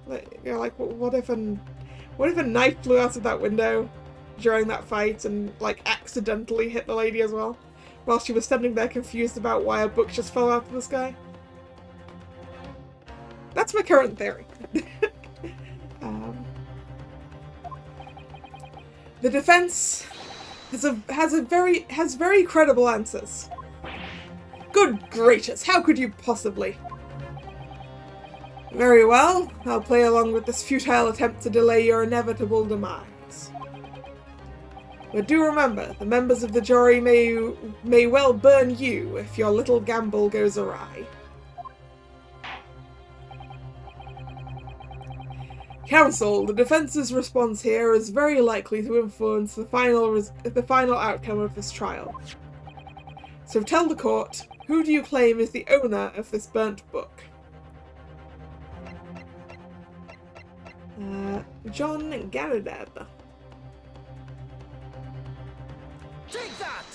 Like, you know, like, what if a knife flew out of that window during that fight and, like, accidentally hit the lady as well, while she was standing there confused about why a book just fell out of the sky? That's my current theory. The defense has very credible answers. Good gracious, how could you possibly? Very well, I'll play along with this futile attempt to delay your inevitable demise. But do remember, the members of the jury may well burn you if your little gamble goes awry. Counsel, the defence's response here is very likely to influence the final outcome of this trial. So tell the court, who do you claim is the owner of this burnt book? John Garadeb. Take that!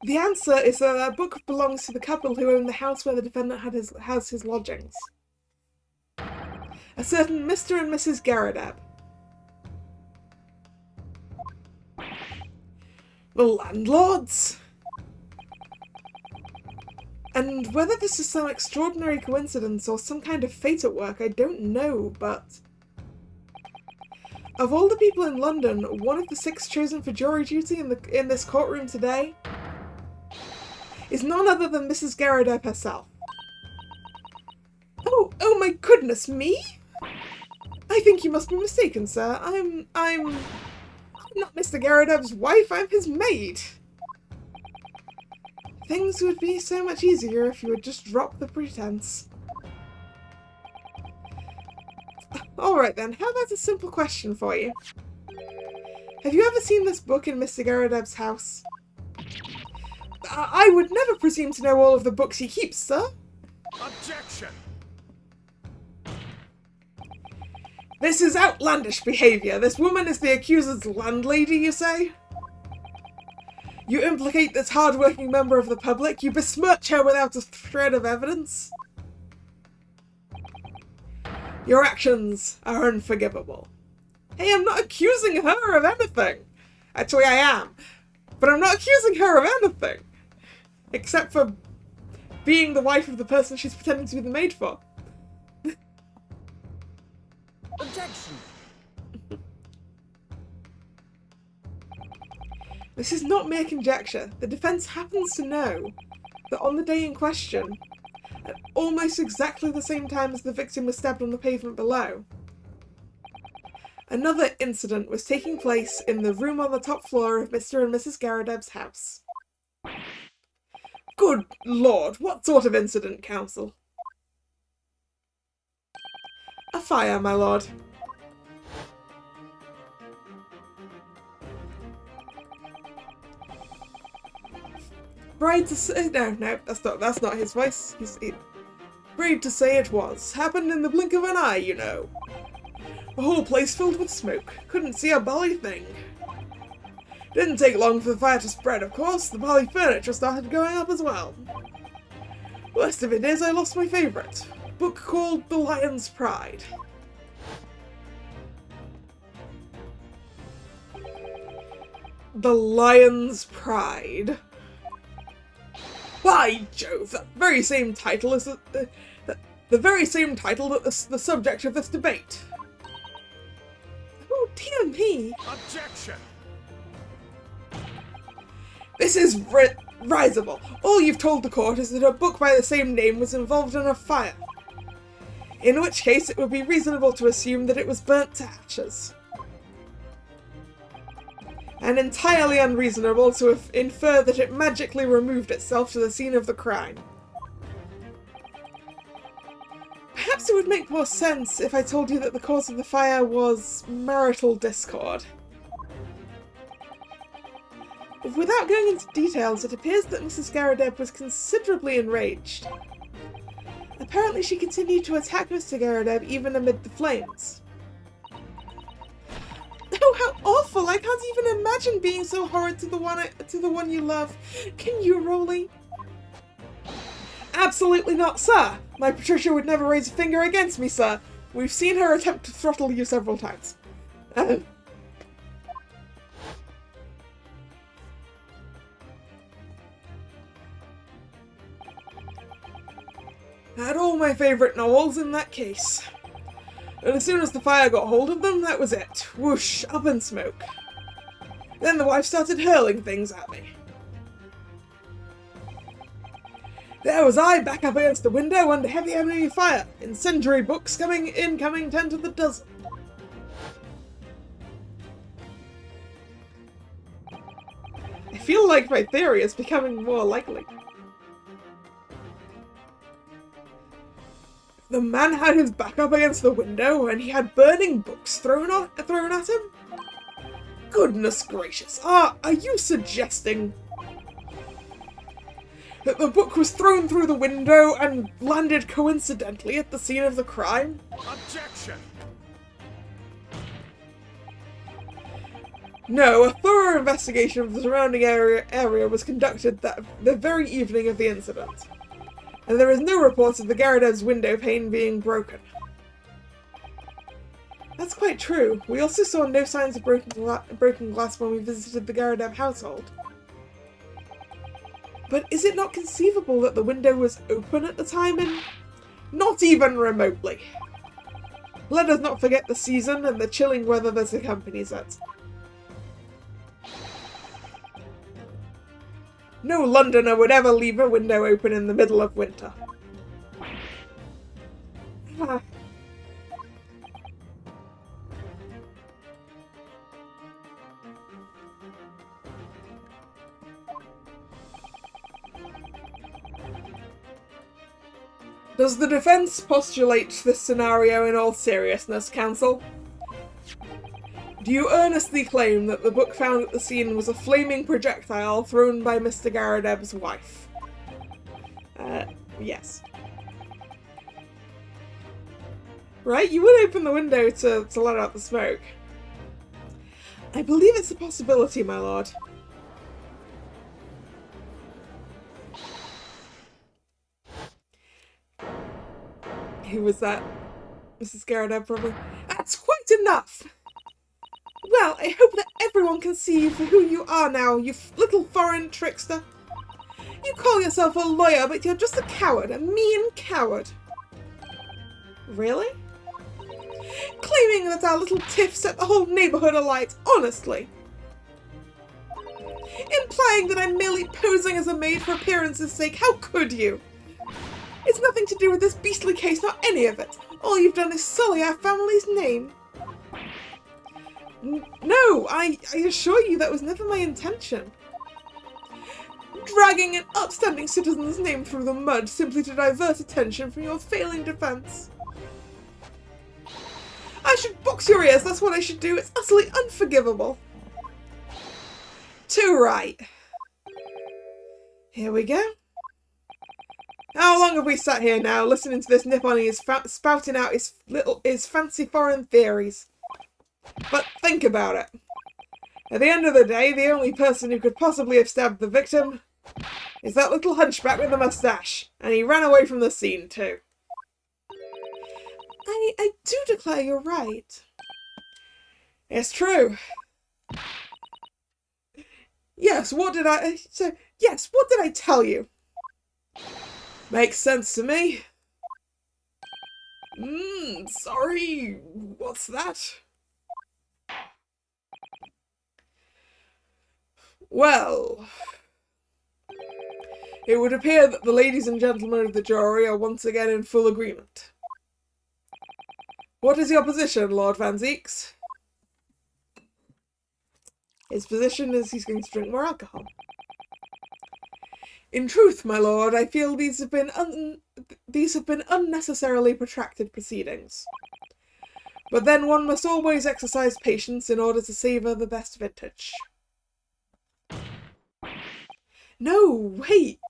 The answer is that that book belongs to the couple who own the house where the defendant has his lodgings. A certain Mr. and Mrs. Garadeb. The landlords? And whether this is some extraordinary coincidence or some kind of fate at work, I don't know, but... Of all the people in London, one of the 6 chosen for jury duty in this courtroom today is none other than Mrs. Garadeb herself. Oh my goodness, me? I think you must be mistaken, sir. I'm not Mr. Garadeb's wife, I'm his maid. Things would be so much easier if you would just drop the pretense. Alright then, how about a simple question for you? Have you ever seen this book in Mr. Garadeb's house? I would never presume to know all of the books he keeps, sir. Objection! This is outlandish behaviour. This woman is the accuser's landlady, you say? You implicate this hard-working member of the public. You besmirch her without a shred of evidence. Your actions are unforgivable. Hey, I'm not accusing her of anything. Actually, I am. But I'm not accusing her of anything. Except for being the wife of the person she's pretending to be the maid for. Objection! This is not mere conjecture. The defense happens to know that on the day in question, at almost exactly the same time as the victim was stabbed on the pavement below, another incident was taking place in the room on the top floor of Mr. and Mrs. Garadeb's house. Good lord, what sort of incident, counsel? A fire, my lord. Bride to say... No, that's not his voice. Bride to say it was. Happened in the blink of an eye, you know. The whole place filled with smoke. Couldn't see a bally thing. Didn't take long for the fire to spread, of course. The bally furniture started going up as well. Worst of it is, I lost my favourite. Book called The Lion's Pride. The Lion's Pride. By Jove, that very same title is the very same title that the subject of this debate. Oh dear me! Objection! This is risible. All you've told the court is that a book by the same name was involved in a fire. In which case, it would be reasonable to assume that it was burnt to ashes. And entirely unreasonable to infer that it magically removed itself to the scene of the crime. Perhaps it would make more sense if I told you that the cause of the fire was marital discord. Without going into details, it appears that Mrs. Garradeb was considerably enraged. Apparently she continued to attack Mr. Garradeb even amid the flames. Oh, how awful! I can't even imagine being so horrid to the one you love. Can you, Rolly? Absolutely not, sir! My Patricia would never raise a finger against me, sir. We've seen her attempt to throttle you several times. Had all my favourite novels in that case. And as soon as the fire got hold of them, that was it. Whoosh, up in smoke. Then the wife started hurling things at me. There was I, back up against the window under heavy enemy fire. Incendiary books coming 10 to the dozen. I feel like my theory is becoming more likely. The man had his back up against the window, and he had burning books thrown at him? Goodness gracious, are you suggesting that the book was thrown through the window and landed coincidentally at the scene of the crime? Objection! No, a thorough investigation of the surrounding area was conducted the very evening of the incident. And there is no report of the Garradeb's window pane being broken. That's quite true. We also saw no signs of broken glass when we visited the Garradeb household. But is it not conceivable that the window was open at the time and... Not even remotely. Let us not forget the season and the chilling weather that accompanies it. No Londoner would ever leave a window open in the middle of winter. Does the defense postulate this scenario in all seriousness, counsel? Do you earnestly claim that the book found at the scene was a flaming projectile thrown by Mr. Garradeb's wife? Yes. Right? You would open the window to let out the smoke. I believe it's a possibility, my lord. Who was that? Mrs. Garradeb, probably. That's quite enough! Well, I hope that everyone can see you for who you are now, you little foreign trickster. You call yourself a lawyer, but you're just a coward, a mean coward. Really? Claiming that our little tiff set the whole neighbourhood alight, honestly. Implying that I'm merely posing as a maid for appearance's sake, how could you? It's nothing to do with this beastly case, not any of it. All you've done is sully our family's name. No, I assure you that was never my intention. Dragging an upstanding citizen's name through the mud simply to divert attention from your failing defense. I should box your ears, that's what I should do. It's utterly unforgivable. Too right. Here we go. How long have we sat here now, listening to this Nippon spouting out his fancy foreign theories? But think about it. At the end of the day, the only person who could possibly have stabbed the victim is that little hunchback with the moustache, and he ran away from the scene too. I do declare you're right. It's true. Yes, what did I tell you? Makes sense to me. Sorry, what's that? Well, it would appear that the ladies and gentlemen of the jury are once again in full agreement. What is your position, Lord Van Zeeks? His position is he's going to drink more alcohol. In truth, my lord, I feel these have been unnecessarily protracted proceedings. But then one must always exercise patience in order to savour the best vintage. No, wait!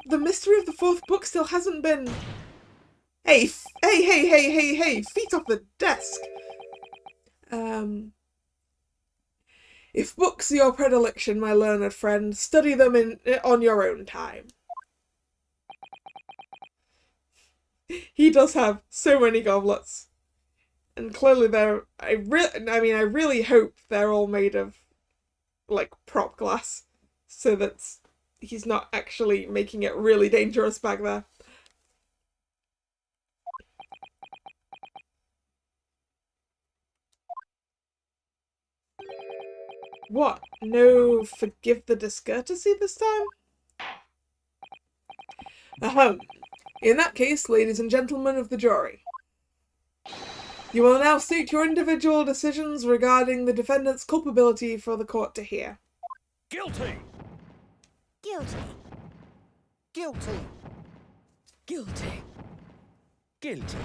The mystery of the fourth book still hasn't been... Hey, feet off the desk! If books are your predilection, my learned friend, study them on your own time. He does have so many goblets. And clearly I really hope they're all made of, like, prop glass. So that he's not actually making it really dangerous back there. What? No forgive the discourtesy this time? Ahem. In that case, ladies and gentlemen of the jury, you will now state your individual decisions regarding the defendant's culpability for the court to hear. Guilty! Guilty. Guilty! Guilty. Guilty!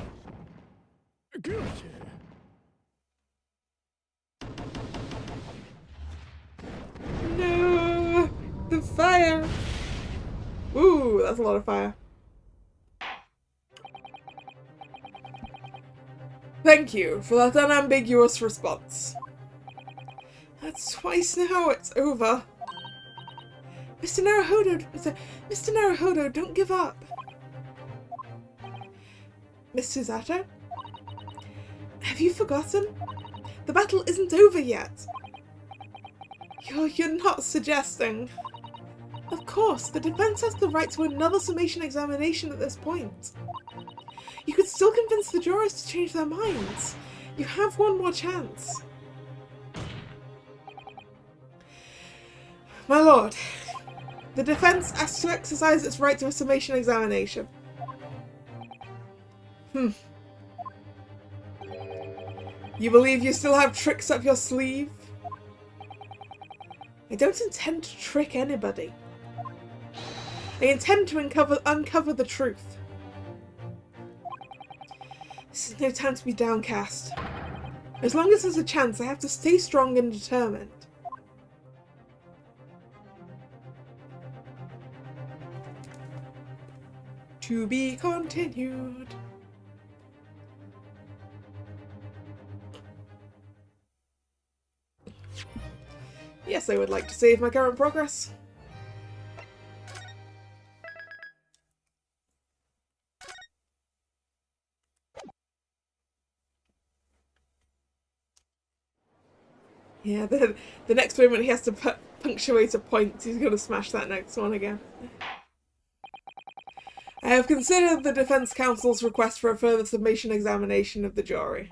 Guilty! No! The fire! Ooh, that's a lot of fire. Thank you for that unambiguous response. That's twice now it's over. Mr. Naruhodo, don't give up. Miss Susato? Have you forgotten? The battle isn't over yet. You're not suggesting... Of course, the defense has the right to another summation examination at this point. You could still convince the jurors to change their minds. You have one more chance. My lord, the defense has to exercise its right to a summation examination. You believe you still have tricks up your sleeve? I don't intend to trick anybody. I intend to uncover the truth. This is no time to be downcast. As long as there's a chance, I have to stay strong and determined. To be continued. Yes, I would like to save my current progress. Yeah, the next moment he has to punctuate a point, he's going to smash that next one again. I have considered the defense counsel's request for a further summation examination of the jury.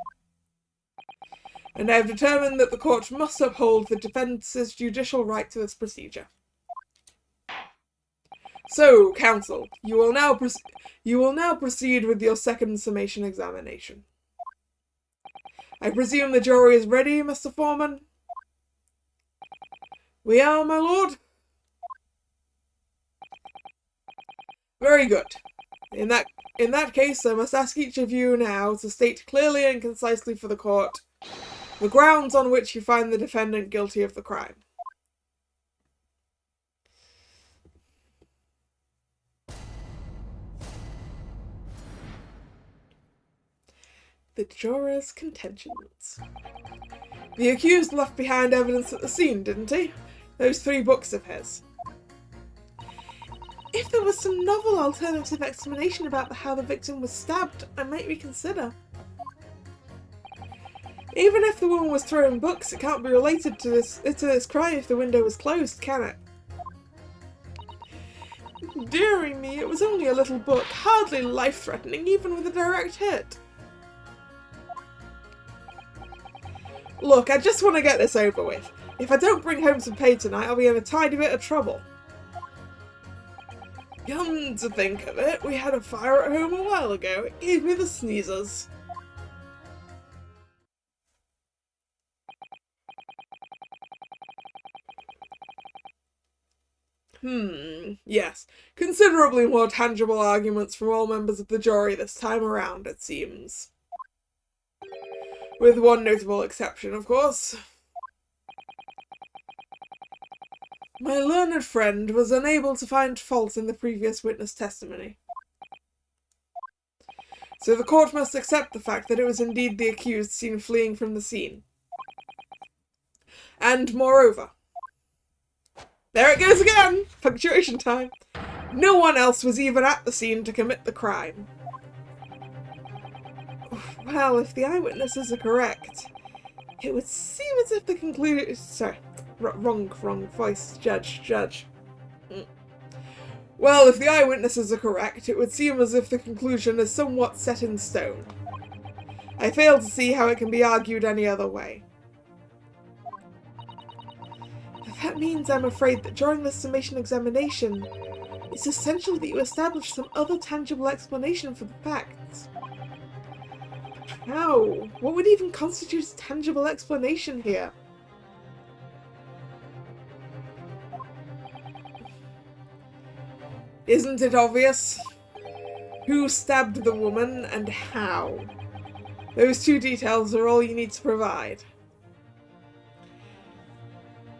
And I have determined that the court must uphold the defense's judicial right to this procedure. So, counsel, you will now proceed with your second summation examination. I presume the jury is ready, Mr. Foreman? We are, my lord? Very good. In that case, I must ask each of you now to state clearly and concisely for the court the grounds on which you find the defendant guilty of the crime. The juror's contentions. The accused left behind evidence at the scene, didn't he? Those 3 books of his. If there was some novel alternative explanation about how the victim was stabbed, I might reconsider. Even if the woman was throwing books, it can't be related to this crime if the window was closed, can it? Dearie me, it was only a little book, hardly life-threatening, even with a direct hit. Look, I just want to get this over with. If I don't bring home some pay tonight, I'll be in a tiny bit of trouble. Come to think of it, we had a fire at home a while ago. It gave me the sneezers. Yes, considerably more tangible arguments from all members of the jury this time around, it seems. With one notable exception, of course. My learned friend was unable to find fault in the previous witness testimony. So the court must accept the fact that it was indeed the accused seen fleeing from the scene. And moreover, there it goes again! Punctuation time! No one else was even at the scene to commit the crime. Well, if the eyewitnesses are correct, it would seem as if the conclusion... Sorry, wrong voice. Judge. Well, if the eyewitnesses are correct, it would seem as if the conclusion is somewhat set in stone. I fail to see how it can be argued any other way. That means, I'm afraid, that during this summation examination, it's essential that you establish some other tangible explanation for the facts. How? What would even constitute a tangible explanation here? Isn't it obvious? Who stabbed the woman and how? Those two details are all you need to provide.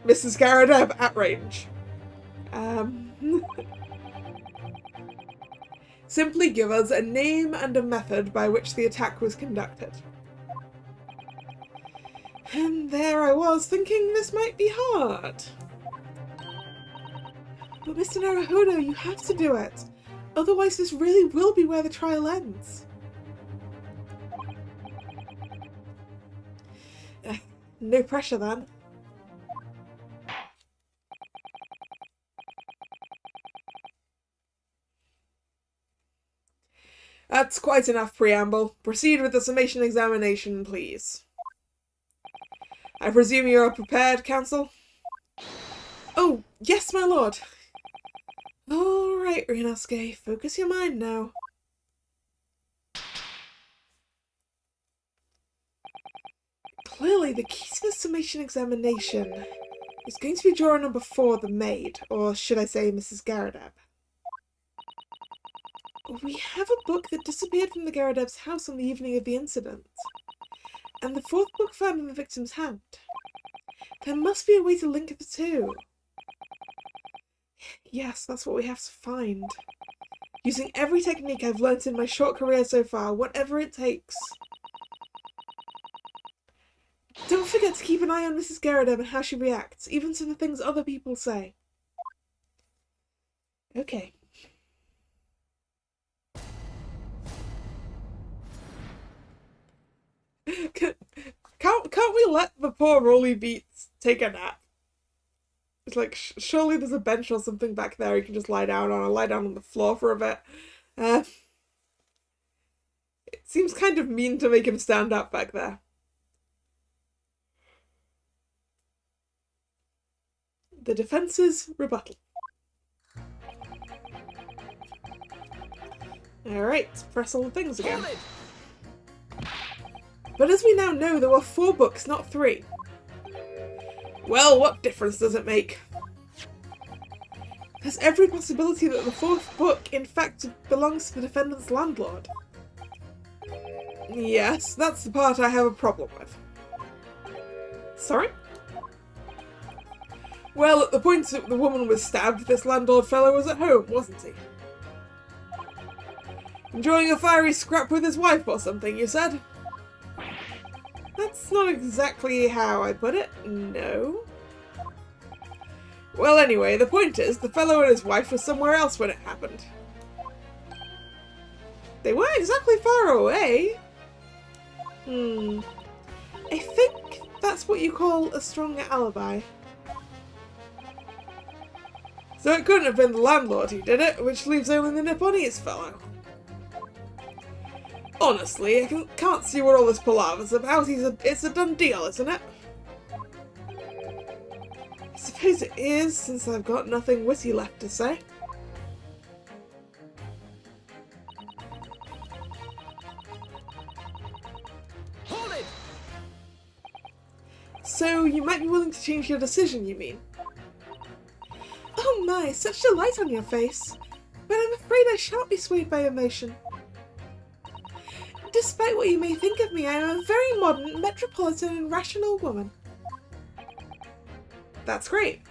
Mrs. Garadeb at range. Simply give us a name and a method by which the attack was conducted. And there I was, thinking this might be hard. But Mr. Naruhodo, you have to do it. Otherwise this really will be where the trial ends. No pressure then. That's quite enough preamble. Proceed with the summation examination, please. I presume you are prepared, counsel? Oh, yes, my lord. All right, Ryunosuke, focus your mind now. Clearly, the key to the summation examination is going to be juror number 4, the maid, or should I say Mrs. Garadeb. We have a book that disappeared from the Garadeb's house on the evening of the incident, and the 4th book found in the victim's hand. There must be a way to link the two. Yes, that's what we have to find. Using every technique I've learnt in my short career so far, whatever it takes. Don't forget to keep an eye on Mrs. Garadeb and how she reacts, even to the things other people say. Okay. Can't we let the poor Rolly Beats take a nap? It's like, surely there's a bench or something back there you can just lie down on, or lie down on the floor for a bit. It seems kind of mean to make him stand up back there. The defense's rebuttal. Alright, press all the things again. But as we now know, there were 4 books, not 3. Well, what difference does it make? There's every possibility that the 4th book, in fact, belongs to the defendant's landlord. Yes, that's the part I have a problem with. Sorry? Well, at the point that the woman was stabbed, this landlord fellow was at home, wasn't he? Enjoying a fiery scrap with his wife or something, you said? That's not exactly how I put it, no. Well, anyway, the point is, the fellow and his wife were somewhere else when it happened. They weren't exactly far away. I think that's what you call a strong alibi. So it couldn't have been the landlord who did it, which leaves only the Nipponi's fellow. Honestly, I can't see what all this palaver's about. It's a done deal, isn't it? I suppose it is, since I've got nothing witty left to say. Hold it! So, you might be willing to change your decision, you mean? Oh, my, such delight on your face. But I'm afraid I shan't be swayed by emotion. Despite what you may think of me, I am a very modern, metropolitan and rational woman. That's great.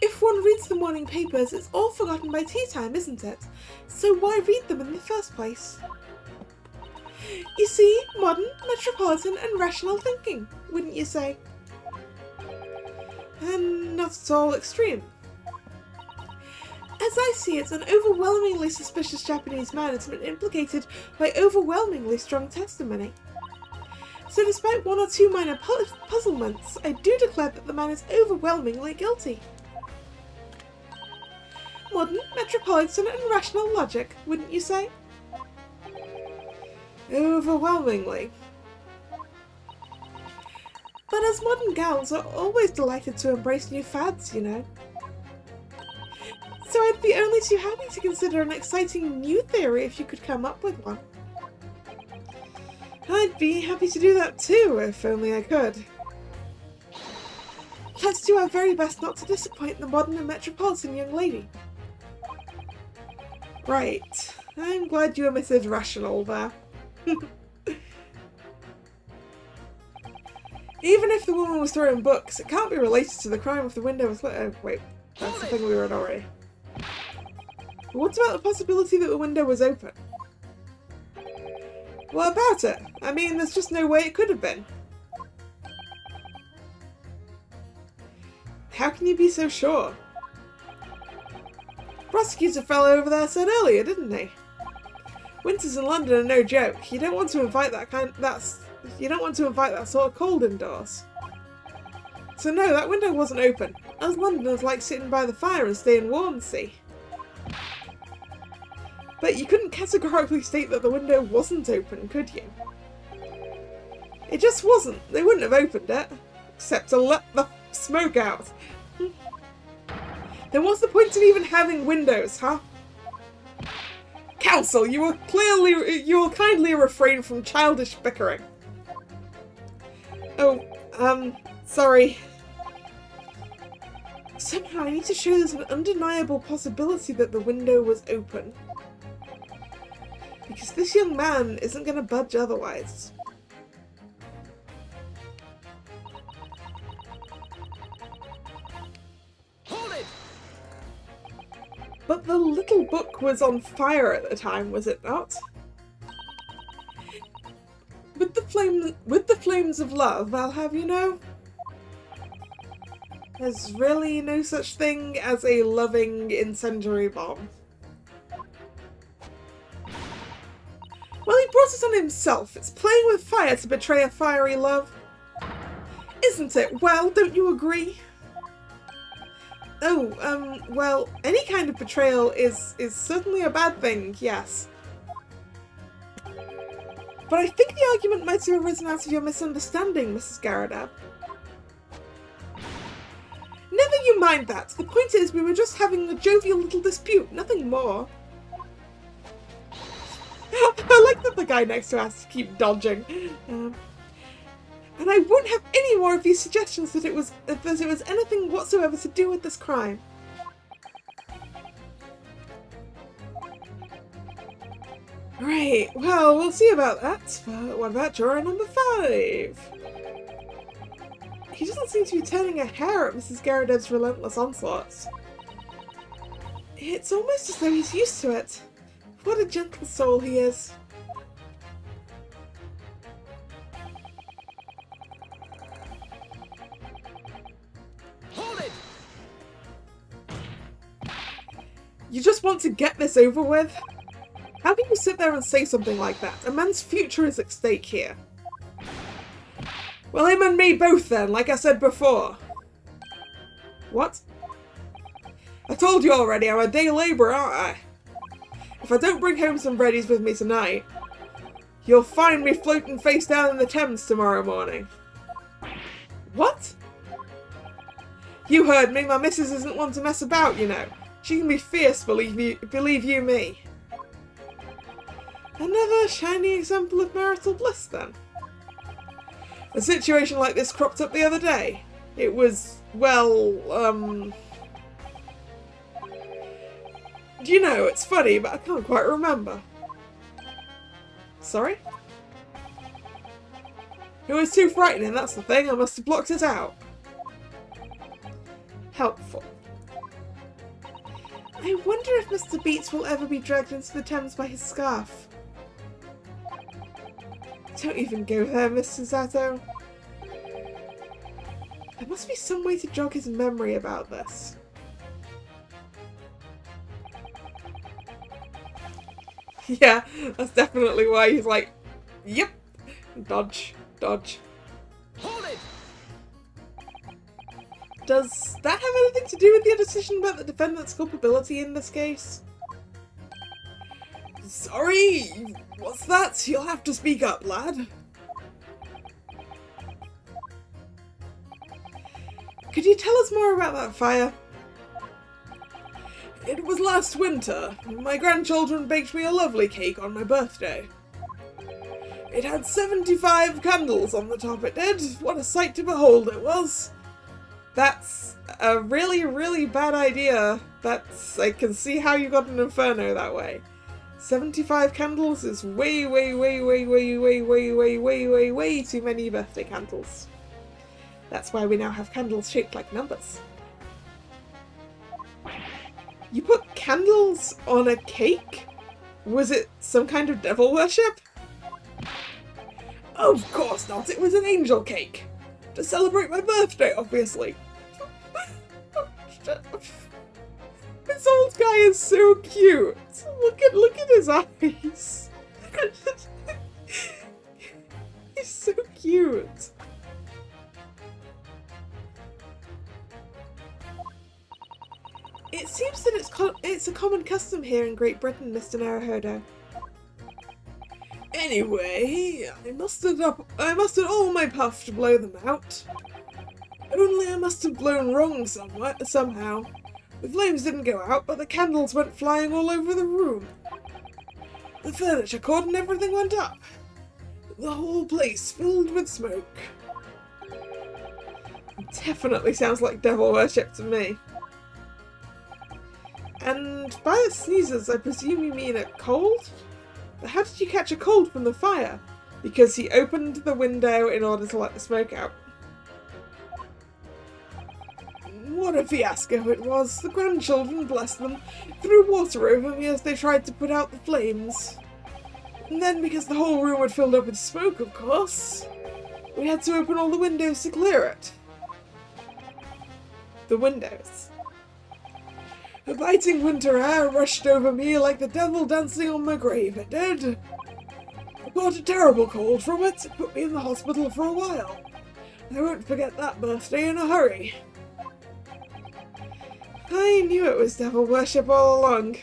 If one reads the morning papers, it's all forgotten by tea time, isn't it? So why read them in the first place? You see, modern, metropolitan and rational thinking, wouldn't you say? And not at all extreme. As I see it, an overwhelmingly suspicious Japanese man has been implicated by overwhelmingly strong testimony. So despite one or two minor puzzlements, I do declare that the man is overwhelmingly guilty. Modern, metropolitan and rational logic, wouldn't you say? Overwhelmingly. But as modern gals are always delighted to embrace new fads, you know. So I'd be only too happy to consider an exciting new theory if you could come up with one. I'd be happy to do that too, if only I could. Let's do our very best not to disappoint the modern and metropolitan young lady. Right. I'm glad you omitted rational there. Even if the woman was throwing books, it can't be related to the crime if the window was lit. Oh, wait. That's the thing we read already. What about the possibility that the window was open? What about it? I mean, there's just no way it could have been. How can you be so sure? Prosecutor fellow over there said earlier, didn't he? Winters in London are no joke. You don't want to invite that sort of cold indoors. So no, that window wasn't open. Us Londoners like sitting by the fire and staying warm, see? But you couldn't categorically state that the window wasn't open, could you? It just wasn't. They wouldn't have opened it. Except to let the smoke out. Then what's the point of even having windows, huh? Counsel, you will kindly refrain from childish bickering. Oh, sorry. Somehow I need to show there's an undeniable possibility that the window was open. Because this young man isn't going to budge otherwise. Hold it! But the little book was on fire at the time, was it not? With the flames of love, I'll have you know. There's really no such thing as a loving incendiary bomb. Well, he brought it on himself. It's playing with fire to betray a fiery love. Isn't it? Well, don't you agree? Oh, well, any kind of betrayal is certainly a bad thing, yes. But I think the argument might have arisen out of your misunderstanding, Mrs. Garradab. Never you mind that. The point is we were just having a jovial little dispute, nothing more. I like that the guy next to us has to keep dodging. And I won't have any more of these suggestions that it was anything whatsoever to do with this crime. Right, well, we'll see about that. But what about juror number 5? He doesn't seem to be turning a hair at Mrs. Garradab's relentless onslaughts. It's almost as though he's used to it. What a gentle soul he is. Hold it! You just want to get this over with? How can you sit there and say something like that? A man's future is at stake here. Well, him and me both then, like I said before. What? I told you already, I'm a day labourer, aren't I? If I don't bring home some breadies with me tonight, you'll find me floating face down in the Thames tomorrow morning. What? You heard me, my missus isn't one to mess about, you know. She can be fierce, believe you me. Another shiny example of marital bliss, then. A situation like this cropped up the other day. It was, well, Do you know, it's funny, but I can't quite remember. Sorry? It was too frightening, that's the thing. I must have blocked it out. Helpful. I wonder if Mr. Beats will ever be dragged into the Thames by his scarf. Don't even go there, Mr. Sato. There must be some way to jog his memory about this. Yeah, that's definitely why he's like, yep, dodge, dodge. Hold it! Does that have anything to do with your decision about the defendant's culpability in this case? Sorry, what's that? You'll have to speak up, lad. Could you tell us more about that fire? It was last winter. My grandchildren baked me a lovely cake on my birthday. It had 75 candles on the top, it did. What a sight to behold it was. That's a really, really bad idea. I can see how you got an inferno that way. 75 candles is way too many birthday candles. That's why we now have candles shaped like numbers. You put candles on a cake? Was it some kind of devil worship? Of course not, it was an angel cake. To celebrate my birthday, obviously. This old guy is so cute. Look at his eyes. He's so cute. It seems that it's a common custom here in Great Britain, Mr. Naruhodo. Anyway, I mustered all my puff to blow them out. Only I must have blown wrong somehow. The flames didn't go out, but the candles went flying all over the room. The furniture caught and everything went up. The whole place filled with smoke. Definitely sounds like devil worship to me. And by the sneezes, I presume you mean a cold? But how did you catch a cold from the fire? Because he opened the window in order to let the smoke out. What a fiasco it was. The grandchildren, bless them, threw water over me as they tried to put out the flames. And then, because the whole room had filled up with smoke, of course, we had to open all the windows to clear it. The windows. A biting winter air rushed over me like the devil dancing on my grave, it did. I got a terrible cold from it. It put me in the hospital for a while. I won't forget that birthday in a hurry. I knew it was devil worship all along.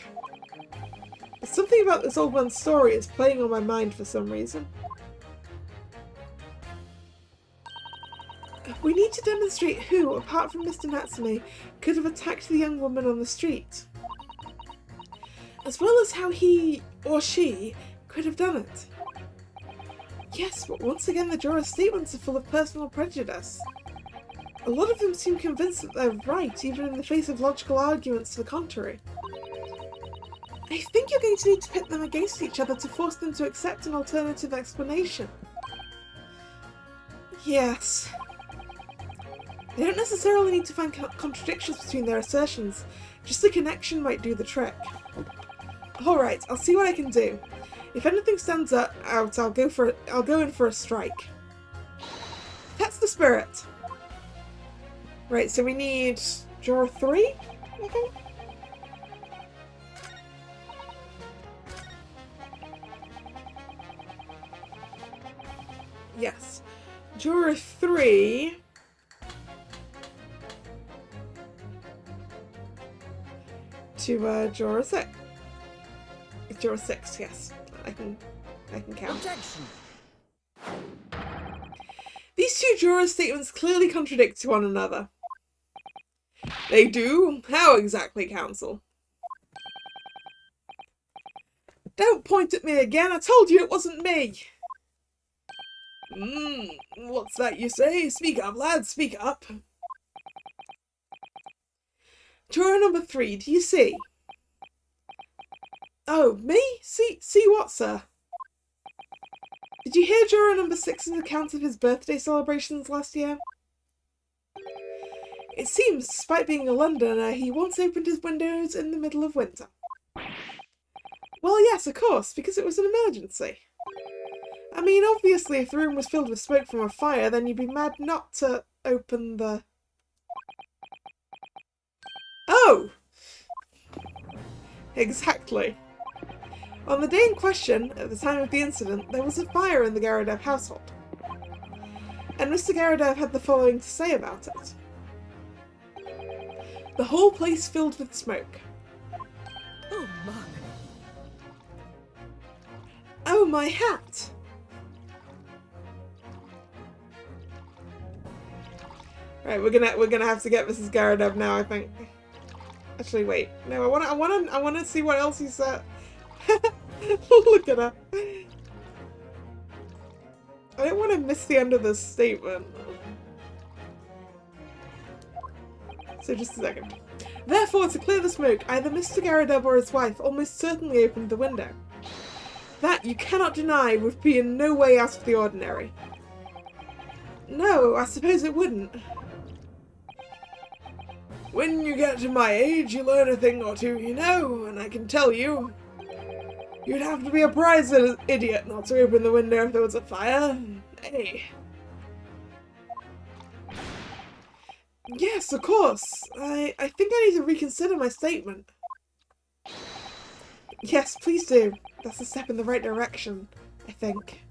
But something about this old man's story is playing on my mind for some reason. We need to demonstrate who, apart from Mr. Natsume, could have attacked the young woman on the street. As well as how he, or she, could have done it. Yes, but once again the jurors' statements are full of personal prejudice. A lot of them seem convinced that they're right, even in the face of logical arguments to the contrary. I think you're going to need to pit them against each other to force them to accept an alternative explanation. Yes. They don't necessarily need to find contradictions between their assertions, just a connection might do the trick. Alright, I'll see what I can do. If anything stands out, I'll go in for a strike. That's the spirit. Right, so we need juror 3, I think? Yes. Juror 3... to juror 6. Juror 6, yes. I can count. Objection! These two jurors' statements clearly contradict one another. They do? How exactly, counsel? Don't point at me again, I told you it wasn't me! What's that you say? Speak up, lad, speak up. Juror number 3, do you see? Oh, me? See what, sir? Did you hear Juror number 6's account of his birthday celebrations last year? It seems, despite being a Londoner, he once opened his windows in the middle of winter. Well, yes, of course, because it was an emergency. I mean, obviously, if the room was filled with smoke from a fire, then you'd be mad not to open the... Oh! Exactly. On the day in question, at the time of the incident, there was a fire in the Garadev household. And Mr. Garadev had the following to say about it. The whole place filled with smoke. Oh my. Oh, my hat! Right, we're gonna have to get Mrs. Garadev now, I think. Actually, wait. No, I wanna see what else he said. Look at her. I don't want to miss the end of this statement. So just a second. Therefore, to clear the smoke, either Mr. Garadev or his wife almost certainly opened the window. That, you cannot deny, would be in no way out of the ordinary. No, I suppose it wouldn't. When you get to my age, you learn a thing or two, you know, and I can tell you, you'd have to be a prize idiot not to open the window if there was a fire. Hey. Yes, of course. I think I need to reconsider my statement. Yes, please do. That's a step in the right direction, I think.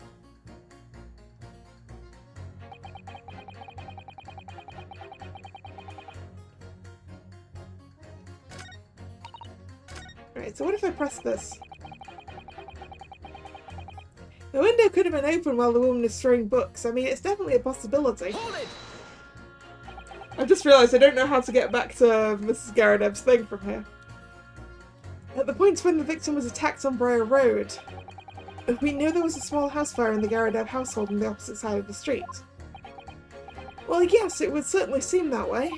Right, so what if I press this? The window could have been open while the woman is throwing books. I mean, it's definitely a possibility. Hold it! I've just realised I don't know how to get back to Mrs. Garadev's thing from here. At the point when the victim was attacked on Briar Road, we knew there was a small house fire in the Garadev household on the opposite side of the street. Well, yes, it would certainly seem that way.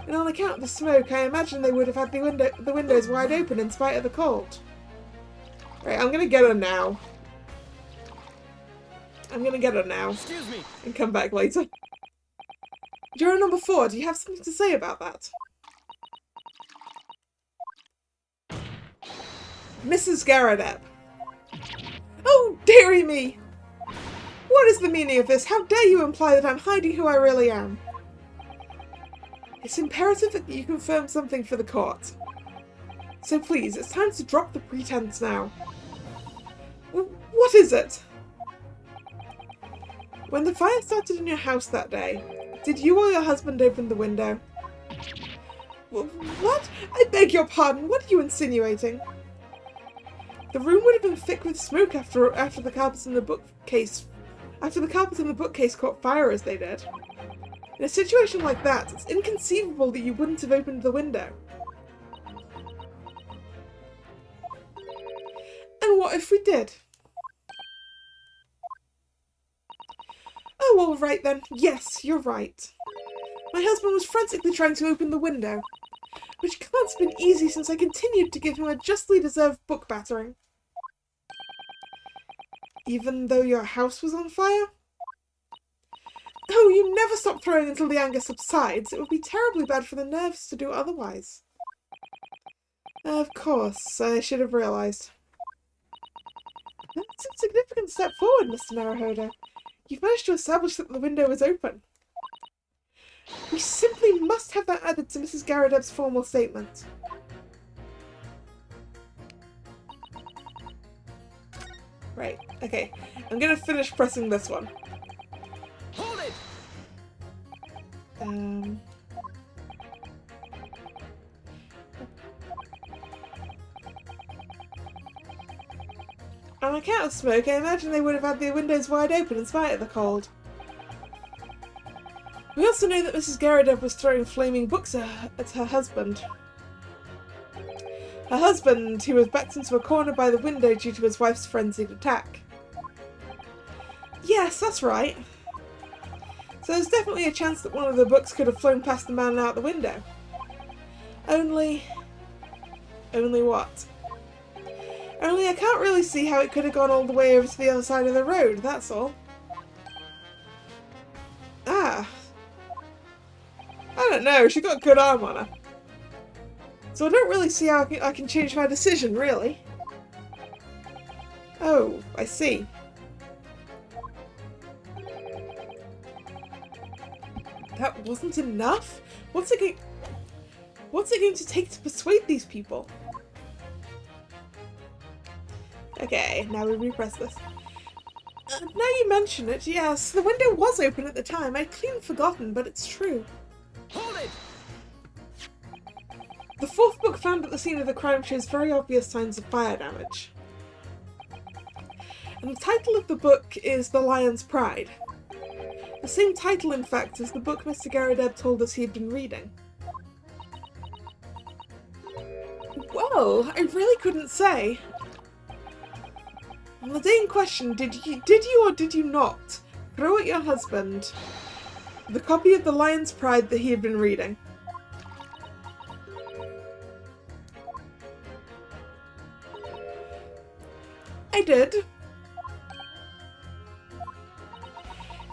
And on account of the smoke, I imagine they would have had the windows wide open in spite of the cold. Right, I'm gonna get her now. I'm gonna get her now. Excuse me. And come back later. Juror number 4, do you have something to say about that? Mrs. Garadev. Oh, dearie me! What is the meaning of this? How dare you imply that I'm hiding who I really am? It's imperative that you confirm something for the court. So please, it's time to drop the pretense now. What is it? When the fire started in your house that day, did you or your husband open the window? What? I beg your pardon, what are you insinuating? The room would have been thick with smoke after the carpets in the bookcase caught fire as they did. In a situation like that, it's inconceivable that you wouldn't have opened the window. And what if we did? Oh, all right then. Yes, you're right. My husband was frantically trying to open the window, which can't have been easy since I continued to give him a justly deserved book battering. Even though your house was on fire? Oh, you never stop throwing until the anger subsides. It would be terribly bad for the nerves to do otherwise. Of course, I should have realised. That's a significant step forward, Mr. Naruhodo. You've managed to establish that the window is open. We simply must have that added to Mrs. Garadev's formal statement. Right, okay. I'm gonna finish pressing this one. Hold it! On account of smoke, I imagine they would have had their windows wide open in spite of the cold. We also know that Mrs. Garadev was throwing flaming books at her husband. Her husband, who was backed into a corner by the window due to his wife's frenzied attack. Yes, that's right. So there's definitely a chance that one of the books could have flown past the man out the window. Only what? Only I can't really see how it could have gone all the way over to the other side of the road, that's all. Ah. I don't know, she got good arm on her. So I don't really see how I can change my decision, really. Oh, I see. That wasn't enough? What's it going to take to persuade these people? Okay, now we repress this. Now you mention it, yes, the window was open at the time. I'd clean forgotten, but it's true. Hold it! The fourth book found at the scene of the crime shows very obvious signs of fire damage. And the title of the book is The Lion's Pride. The same title, in fact, as the book Mr. Garrideb told us he had been reading. Well, I really couldn't say. On the day in question, did you or did you not throw at your husband the copy of The Lion's Pride that he had been reading? I did.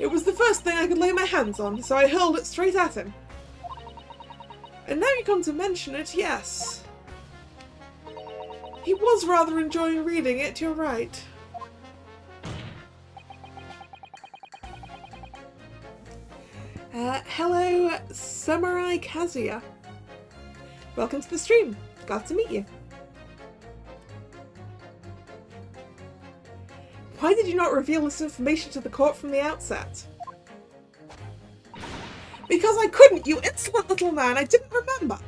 It was the first thing I could lay my hands on, so I hurled it straight at him. And now you come to mention it, yes. He was rather enjoying reading it, you're right. Hello, Samurai Kazuya. Welcome to the stream. Glad to meet you. Why did you not reveal this information to the court from the outset? Because I couldn't, you insolent little man! I didn't remember!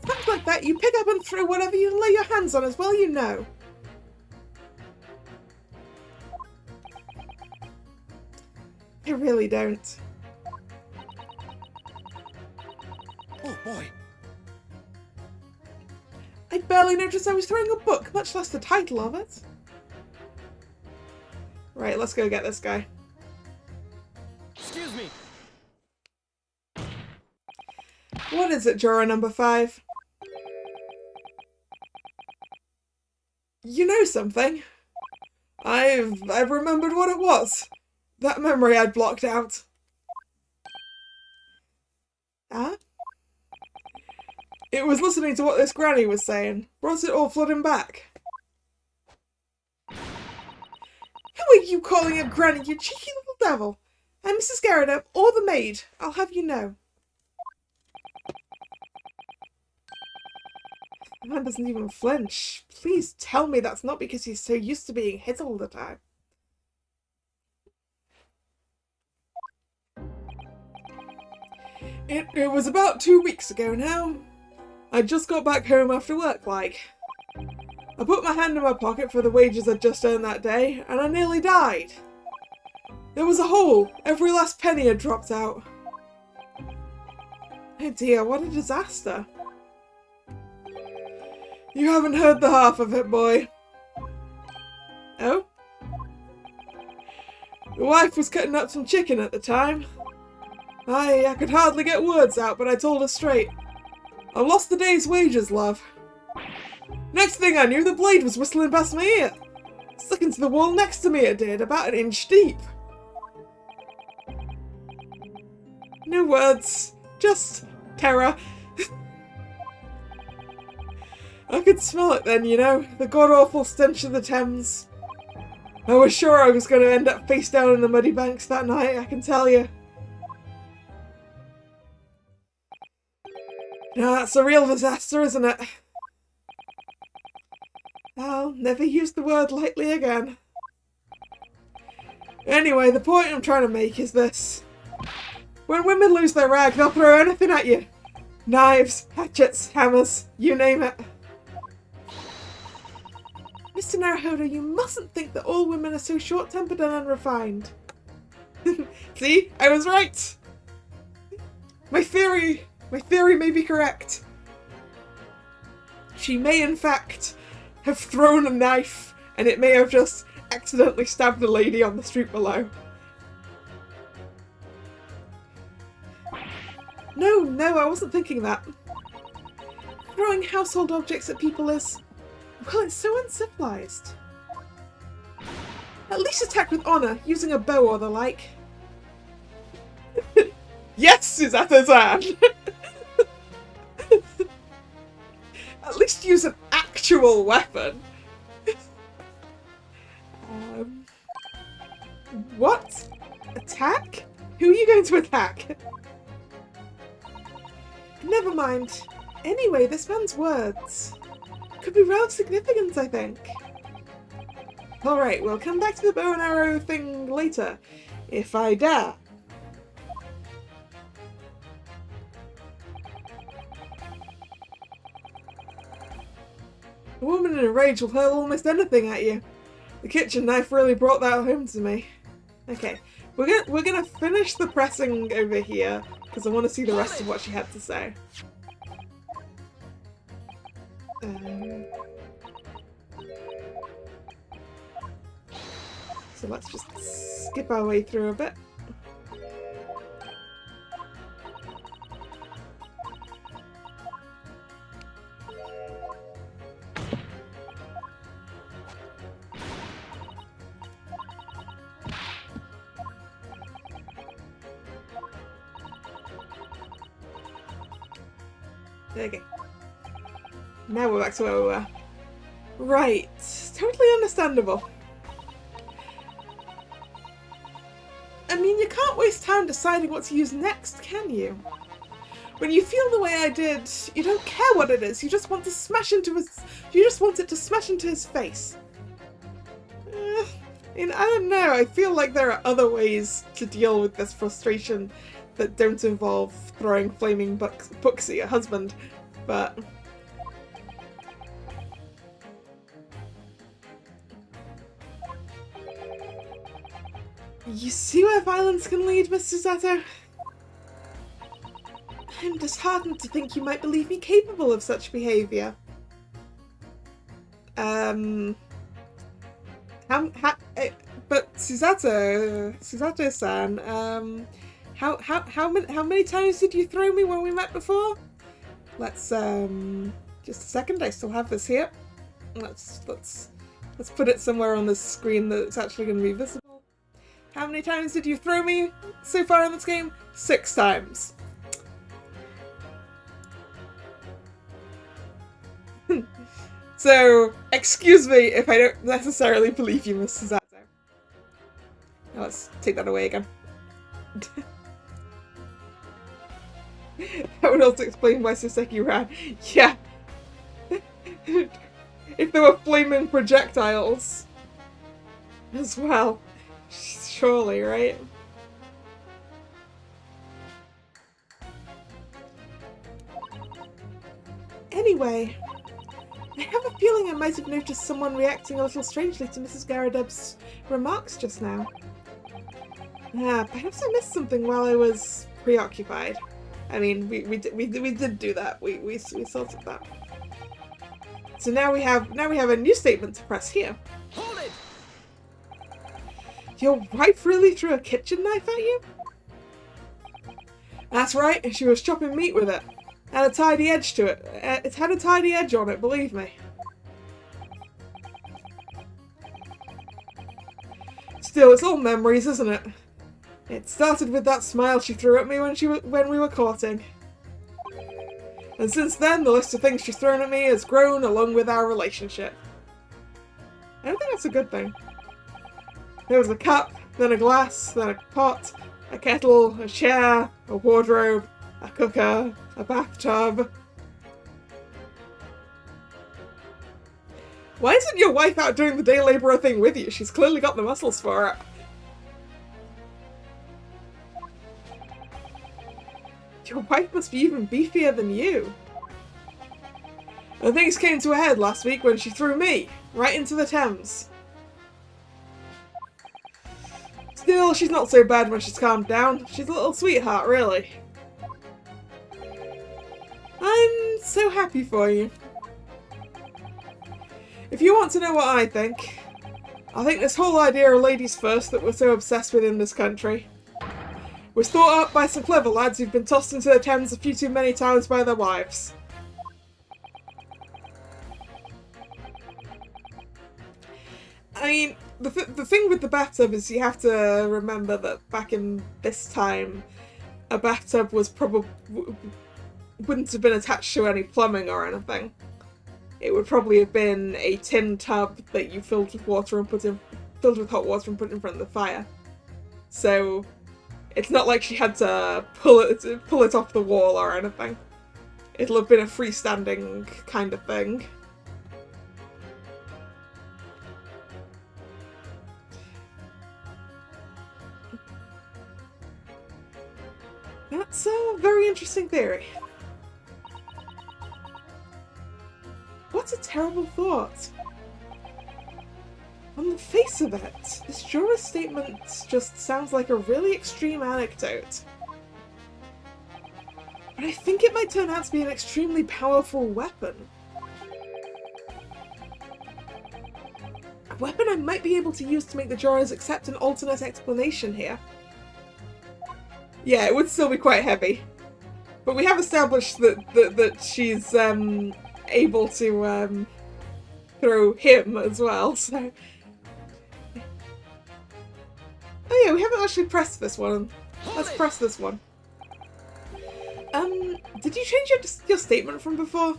Things like that, you pick up and throw whatever you lay your hands on as well you know. I really don't. Oh boy. I barely noticed I was throwing a book, much less the title of it. Right, let's go get this guy. Excuse me. What is it, juror number 5? You know something? I've remembered what it was. That memory I'd blocked out. Huh? It was listening to what this granny was saying. Brought it all flooding back. Who are you calling a granny, you cheeky little devil? I'm Mrs. Garrideb, or the maid, I'll have you know. The man doesn't even flinch. Please tell me that's not because he's so used to being hit all the time. It was about 2 weeks ago now. I just got back home after work, like. I put my hand in my pocket for the wages I'd just earned that day, and I nearly died. There was a hole. Every last penny had dropped out. Oh dear, what a disaster. You haven't heard the half of it, boy. Oh? The wife was cutting up some chicken at the time. I could hardly get words out, but I told her straight. I lost the day's wages, love. Next thing I knew, the blade was whistling past my ear. Stuck into the wall next to me it did, about 1 inch deep. No words, just terror. I could smell it then, you know, the god-awful stench of the Thames. I was sure I was going to end up face down in the muddy banks that night, I can tell you. Now that's a real disaster, isn't it? I'll never use the word lightly again. Anyway, the point I'm trying to make is this. When women lose their rag, they'll throw anything at you. Knives, hatchets, hammers, you name it. Mr. Naruhodo, you mustn't think that all women are so short-tempered and unrefined. See? I was right! My theory may be correct. She may, in fact, have thrown a knife, and it may have just accidentally stabbed a lady on the street below. No, I wasn't thinking that. Throwing household objects at people is... Well, it's so uncivilized. At least attack with honor, using a bow or the like. Yes, Susato-san! At least use an actual weapon. What? Attack? Who are you going to attack? Never mind. Anyway, this man's words could be rather significant, I think. Alright, we'll come back to the bow and arrow thing later, if I dare. A woman in a rage will hurl almost anything at you. The kitchen knife really brought that home to me. Okay, we're gonna finish the pressing over here because I want to see the rest of what she had to say. So let's just skip our way through a bit. Okay. Now we're back to where we were. Right. Totally understandable. I mean, you can't waste time deciding what to use next, can you? When you feel the way I did, you don't care what it is. You just want to smash into his. You just want it to smash into his face. I don't know. I feel like there are other ways to deal with this frustration that don't involve throwing flaming books at your husband, but. You see where violence can lead, Mr. Sato? I'm disheartened to think you might believe me capable of such behaviour. But Susato-san, how many times did you throw me when we met before? Let's just a second. I still have this here. Let's put it somewhere on the screen that's actually going to be visible. How many times did you throw me so far in this game? 6 times. So, excuse me if I don't necessarily believe you, Mr. Sato. Now let's take that away again. That would also explain why Soseki ran. Yeah. If there were flaming projectiles as well. Surely, right? Anyway, I have a feeling I might have noticed someone reacting a little strangely to Mrs. Garadeb's remarks just now. Perhaps I missed something while I was preoccupied. I mean, we did do that. We sorted that. So now we have a new statement to press here. Hold it! Your wife really threw a kitchen knife at you? That's right, and she was chopping meat with it. Had a tidy edge to it. It had a tidy edge on it, believe me. Still, it's all memories, isn't it? It started with that smile she threw at me when we were courting. And since then, the list of things she's thrown at me has grown along with our relationship. I don't think that's a good thing. There was a cup, then a glass, then a pot, a kettle, a chair, a wardrobe, a cooker, a bathtub. Why isn't your wife out doing the day labourer thing with you? She's clearly got the muscles for it. Your wife must be even beefier than you. And things came to a head last week when she threw me right into the Thames. Still, she's not so bad when she's calmed down. She's a little sweetheart, really. I'm so happy for you. If you want to know what I think this whole idea of ladies first that we're so obsessed with in this country was thought up by some clever lads who've been tossed into the Thames a few too many times by their wives. I mean, the thing with the bathtub is you have to remember that back in this time, a bathtub was probably wouldn't have been attached to any plumbing or anything. It would probably have been a tin tub that you filled with water and filled with hot water and put in front of the fire. So it's not like she had to pull it off the wall or anything. It'll have been a freestanding kind of thing. That's a very interesting theory. What a terrible thought. On the face of it, this juror's statement just sounds like a really extreme anecdote. But I think it might turn out to be an extremely powerful weapon. A weapon I might be able to use to make the jurors accept an alternate explanation here. Yeah, it would still be quite heavy. But we have established that she's able to throw him as well, so... Oh yeah, we haven't actually pressed this one. Let's press this one. Did you change your statement from before?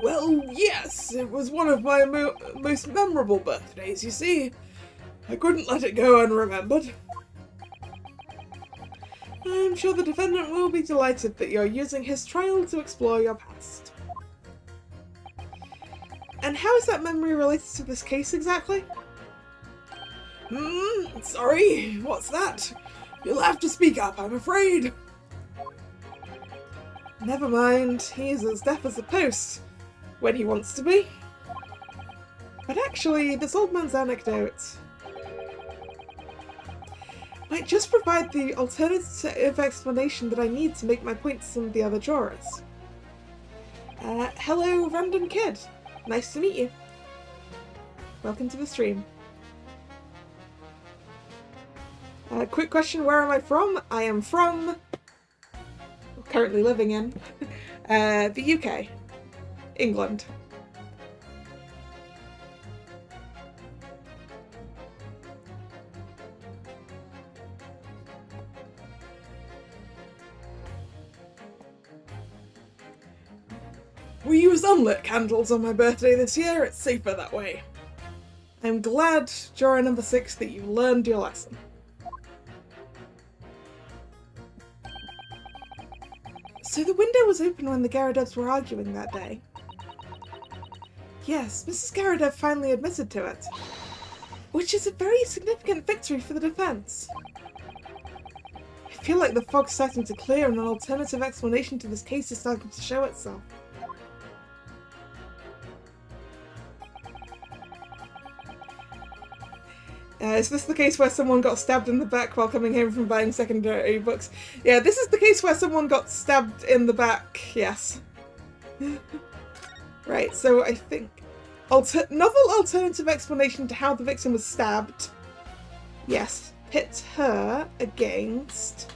Well, yes, it was one of my most memorable birthdays, you see. I couldn't let it go unremembered. I'm sure the defendant will be delighted that you're using his trial to explore your past. And how is that memory related to this case exactly? Sorry, what's that? You'll have to speak up, I'm afraid. Never mind, he's as deaf as a post, when he wants to be. But actually, this old man's anecdote might just provide the alternative explanation that I need to make my point to some of the other jurors. Hello, random kid. Nice to meet you. Welcome to the stream. Quick question, where am I from? I am from... currently living in... the UK. England. We used unlit candles on my birthday this year, it's safer that way. I'm glad, juror number 6, that you learned your lesson. So the window was open when the Garadevs were arguing that day. Yes, Mrs. Garadev finally admitted to it. Which is a very significant victory for the defense. I feel like the fog's starting to clear and an alternative explanation to this case is starting to show itself. Is this the case where someone got stabbed in the back while coming home from buying secondary books? Yeah, this is the case where someone got stabbed in the back, yes. Right, so I think... novel alternative explanation to how the victim was stabbed. Yes, pit her against...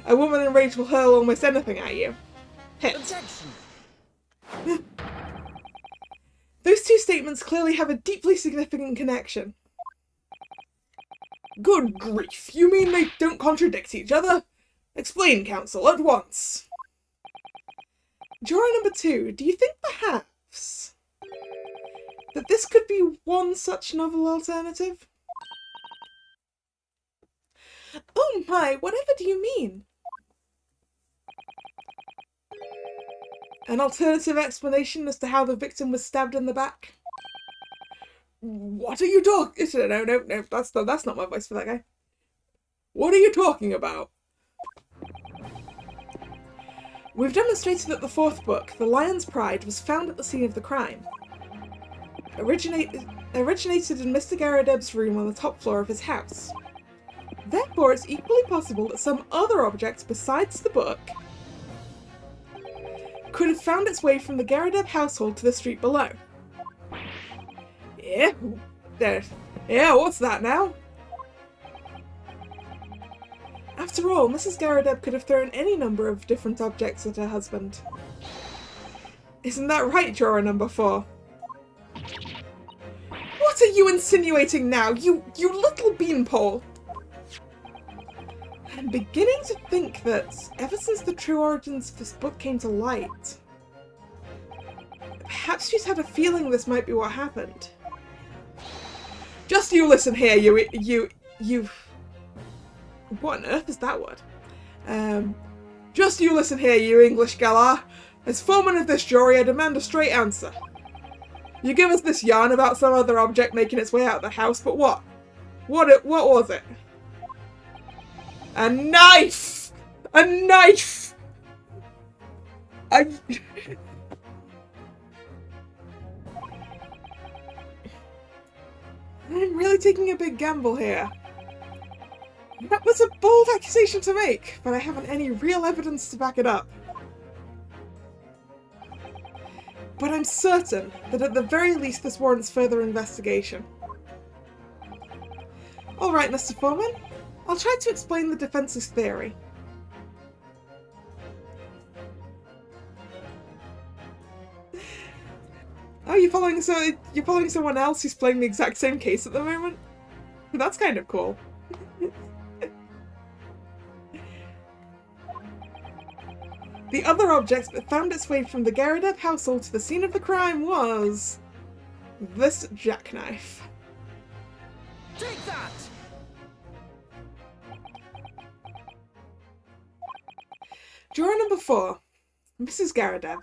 A woman in rage will hurl almost anything at you. Hit. Objection. Those two statements clearly have a deeply significant connection. Good grief, you mean they don't contradict each other? Explain, counsel, at once. Juror number 2, do you think perhaps that this could be one such novel alternative? Oh my, whatever do you mean? An alternative explanation as to how the victim was stabbed in the back? What are you talking? No, that's not my voice for that guy. What are you talking about? We've demonstrated that the 4th book, The Lion's Pride, was found at the scene of the crime. Originated in Mr. Garadeb's room on the top floor of his house. Therefore, it's equally possible that some other object besides the book could have found its way from the Garadeb household to the street below. Yeah? Yeah, what's that now? After all, Mrs. Garadeb could have thrown any number of different objects at her husband. Isn't that right, juror number 4? are you insinuating now, you little beanpole? I'm beginning to think that ever since the true origins of this book came to light, perhaps she's had a feeling this might be what happened. Just you listen here, you... What on earth is that word? Just you listen here, you English galah. As foreman of this jury, I demand a straight answer. You give us this yarn about some other object making its way out of the house, but what? What was it? A knife! A knife! I'm really taking a big gamble here. That was a bold accusation to make, but I haven't any real evidence to back it up. But I'm certain that at the very least this warrants further investigation. Alright, Mr. Foreman. I'll try to explain the defense's theory. Oh, you're following someone else who's playing the exact same case at the moment? That's kind of cool. The other object that found its way from the Garridev household to the scene of the crime was... this jackknife. Take that! Juror number 4, Mrs. Garridev.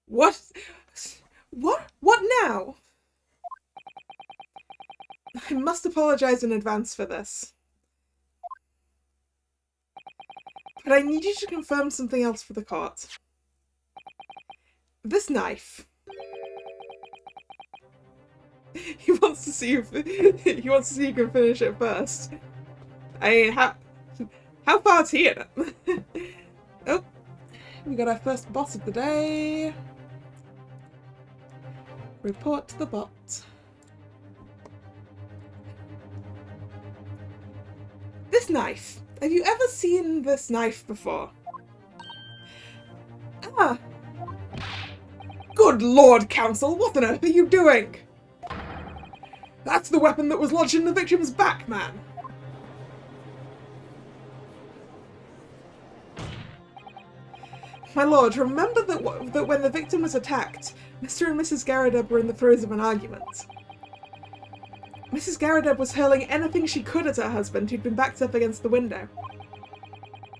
What? What now? I must apologize in advance for this. But I need you to confirm something else for the court. This knife. He wants to see you. He wants to see you can finish it first. I mean, how far's he in it? Oh, we got our first boss of the day. Report to the bot. This knife. Have you ever seen this knife before? Ah. Good Lord, Counsel, what on earth are you doing? That's the weapon that was lodged in the victim's back, man. My lord, remember that when the victim was attacked, Mr. and Mrs. Garridev were in the throes of an argument. Mrs. Garridev was hurling anything she could at her husband, who'd been backed up against the window.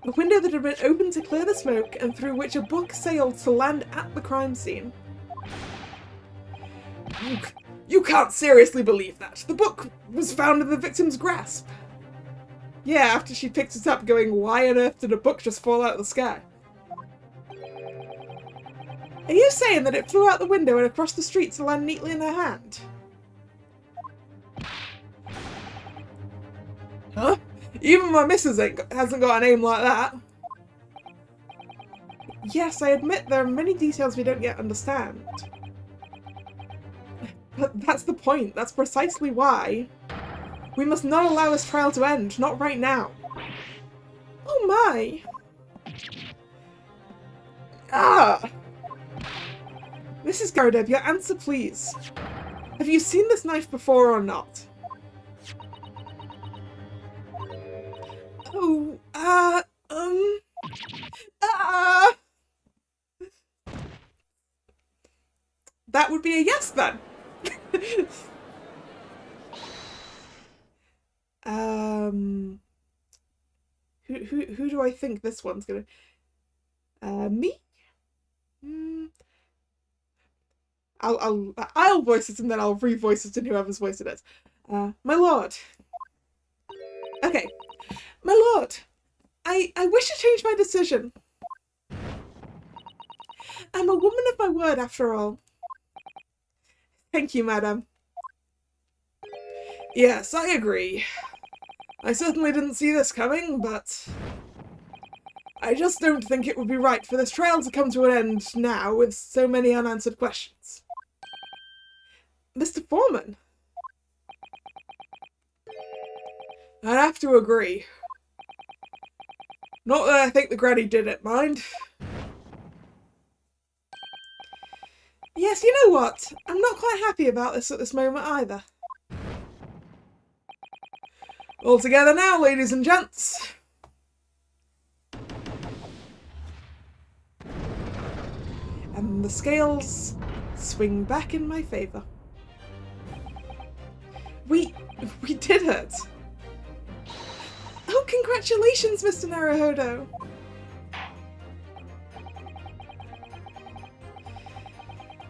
The window that had been opened to clear the smoke and through which a book sailed to land at the crime scene. You can't seriously believe that. The book was found in the victim's grasp. Yeah, after she picked it up going, why on earth did a book just fall out of the sky? Are you saying that it flew out the window and across the street to land neatly in her hand? Huh? Even my missus hasn't got an aim like that. Yes, I admit there are many details we don't yet understand. But that's the point. That's precisely why. We must not allow this trial to end. Not right now. Oh my! Ah! Mrs. Garridev, your answer please. Have you seen this knife before or not? Oh, that would be a yes then. Who do I think this one's gonna? Me? I'll voice it and then I'll revoice it in whoever's voice it is. My lord. Okay. My lord, I wish to change my decision. I'm a woman of my word after all. Thank you, madam. Yes, I agree. I certainly didn't see this coming, but I just don't think it would be right for this trial to come to an end now with so many unanswered questions. Mr. Foreman? I'd have to agree. Not that I think the granny did it, mind. Yes, you know what? I'm not quite happy about this at this moment either. All together now, ladies and gents. And the scales swing back in my favour. We did it! Oh, congratulations, Mr. Naruhodo!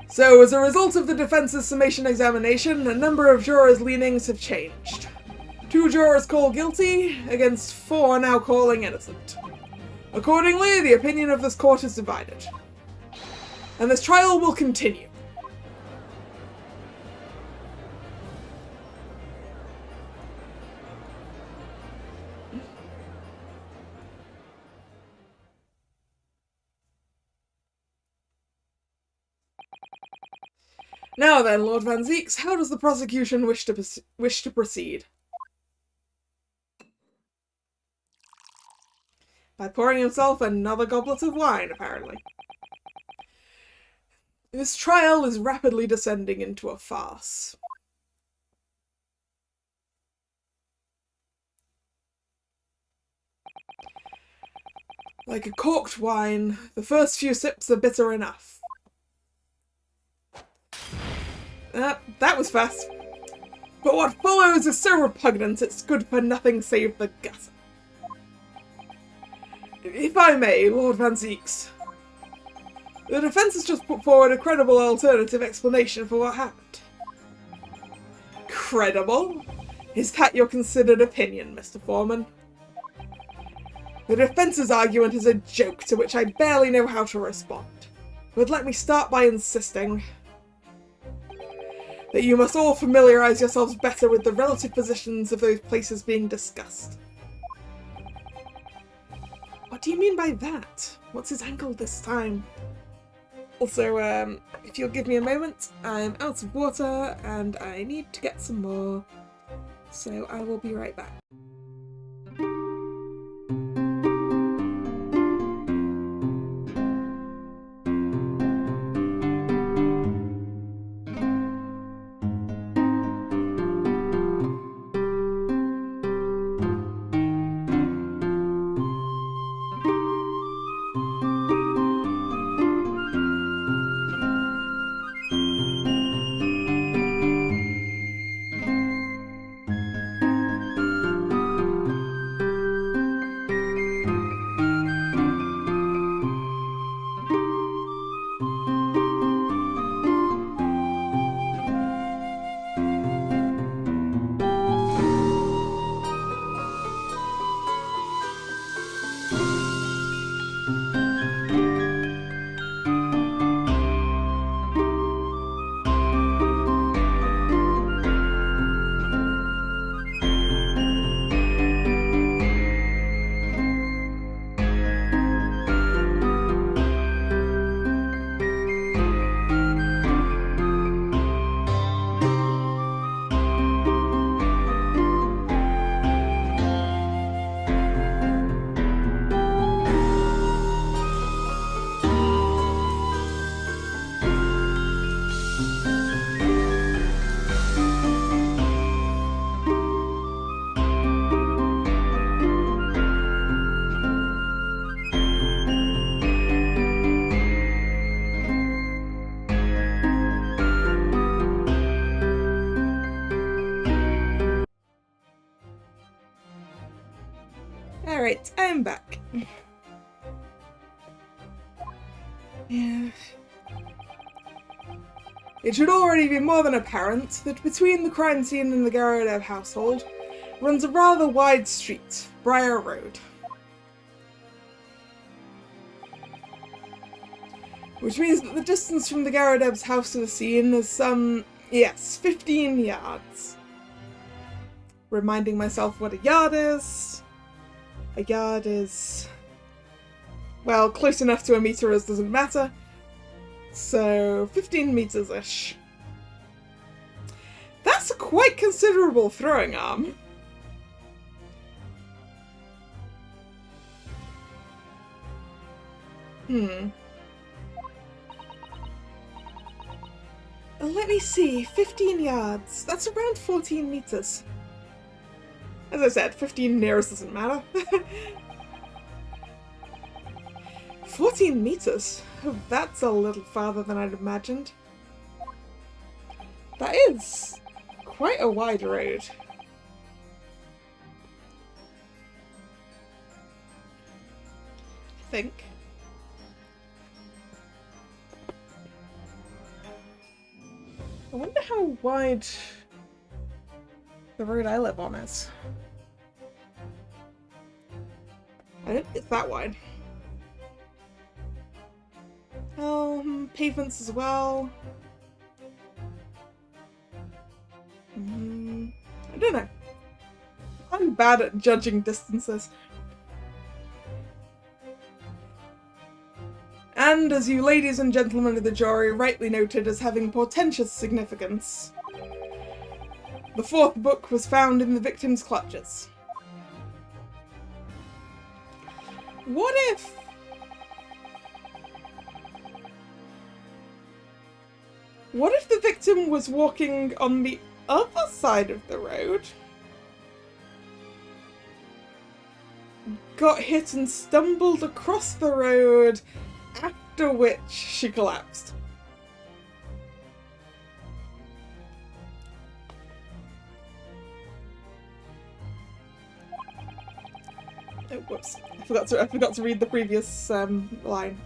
So, as a result of the defense's summation examination, a number of jurors' leanings have changed. 2 jurors call guilty, against 4 now calling innocent. Accordingly, the opinion of this court is divided. And this trial will continue. Now then, Lord Van Zeeks, how does the prosecution wish to proceed? By pouring himself another goblet of wine, apparently. This trial is rapidly descending into a farce. Like a corked wine, the first few sips are bitter enough. That was fast. But what follows is so repugnant it's good for nothing save the gutter. If I may, Lord Van Zeeks, the defence has just put forward a credible alternative explanation for what happened. Credible? Is that your considered opinion, Mr. Foreman? The defence's argument is a joke to which I barely know how to respond. But let me start by insisting that you must all familiarise yourselves better with the relative positions of those places being discussed. What do you mean by that? What's his angle this time? Also, if you'll give me a moment, I'm out of water and I need to get some more. So I will be right back. Alright, I'm back. Yeah. It should already be more than apparent that between the crime scene and the Garadev household runs a rather wide street, Briar Road. Which means that the distance from the Garadev's house to the scene is some, 15 yards. Reminding myself what a yard is. A yard is, well, close enough to a meter as doesn't matter. So, 15 meters-ish. That's a quite considerable throwing arm. Let me see, 15 yards. That's around 14 meters. As I said, 15 nearest doesn't matter. 14 meters? Oh, that's a little farther than I'd imagined. That is quite a wide road. I think. I wonder how wide the road I live on is. I don't think it's that wide. Pavements as well. I don't know. I'm bad at judging distances. And as you ladies and gentlemen of the jury rightly noted as having portentous significance, the fourth book was found in the victim's clutches. What if... What if the victim was walking on the other side of the road, got hit and stumbled across the road, after which she collapsed? Oh, whoops. I forgot to read the previous line.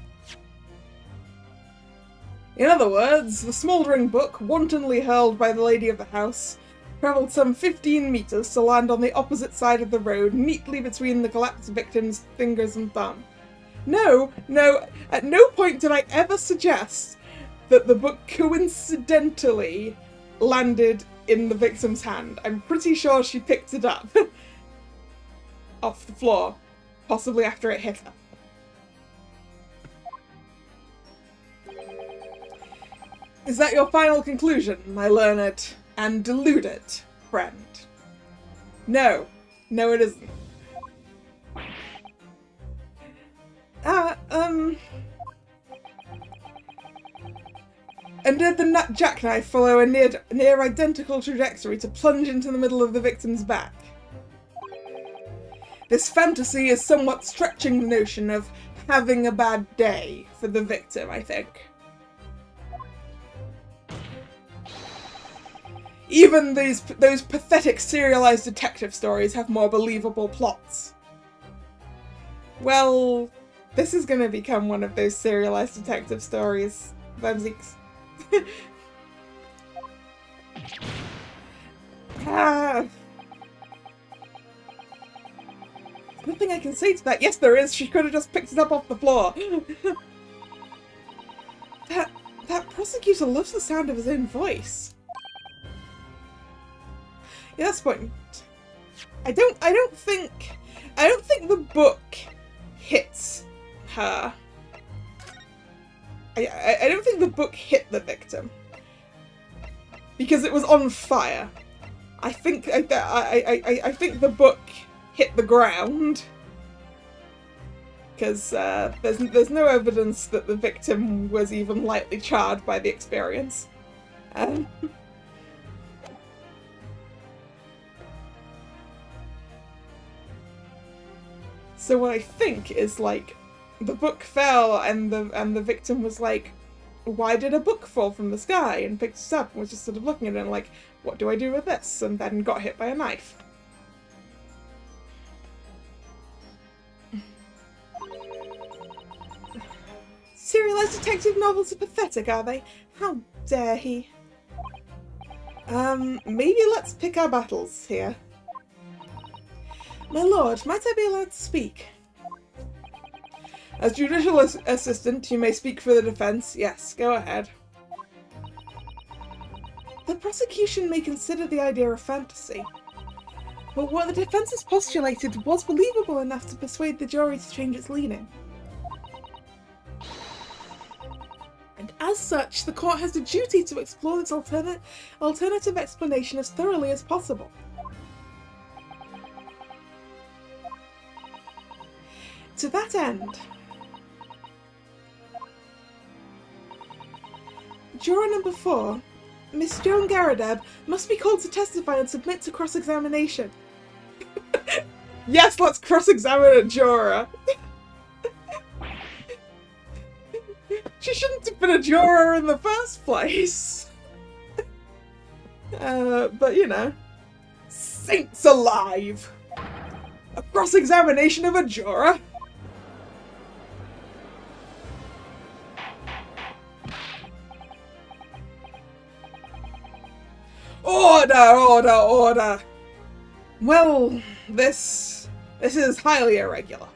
In other words, the smouldering book, wantonly hurled by the lady of the house, travelled some 15 meters to land on the opposite side of the road, neatly between the collapsed victim's fingers and thumb. No, at no point did I ever suggest that the book coincidentally landed in the victim's hand. I'm pretty sure she picked it up off the floor, possibly after it hit her. Is that your final conclusion, my learned and deluded friend? No. No, it isn't. And did the jackknife follow a near identical trajectory to plunge into the middle of the victim's back? This fantasy is somewhat stretching the notion of having a bad day for the victim, I think. Even those pathetic serialized detective stories have more believable plots. Well, this is going to become one of those serialized detective stories. Bumsies. Nothing I can say to that. Yes, there is. She could have just picked it up off the floor. That prosecutor loves the sound of his own voice. Yeah, that's the point. I don't think the book hits her. I don't think the book hit the victim because it was on fire. I think the book hit the ground because there's no evidence that the victim was even lightly charred by the experience. So what I think is, like, the book fell and the victim was like, why did a book fall from the sky? And picked it up and was just sort of looking at it and like, what do I do with this? And then got hit by a knife. Serialized detective novels are pathetic, are they? How dare he? Maybe let's pick our battles here. My lord, might I be allowed to speak? As judicial assistant, you may speak for the defense. Yes, go ahead. The prosecution may consider the idea a fantasy, but what the defense has postulated was believable enough to persuade the jury to change its leaning. And as such, the court has a duty to explore its alternative explanation as thoroughly as possible. To that end, juror number 4, Miss Joan Garadeb must be called to testify and submit to cross-examination. Yes, let's cross-examine a juror. She shouldn't have been a juror in the first place. But you know. Saints alive! A cross-examination of a juror? Order, order, order! Well, this is highly irregular.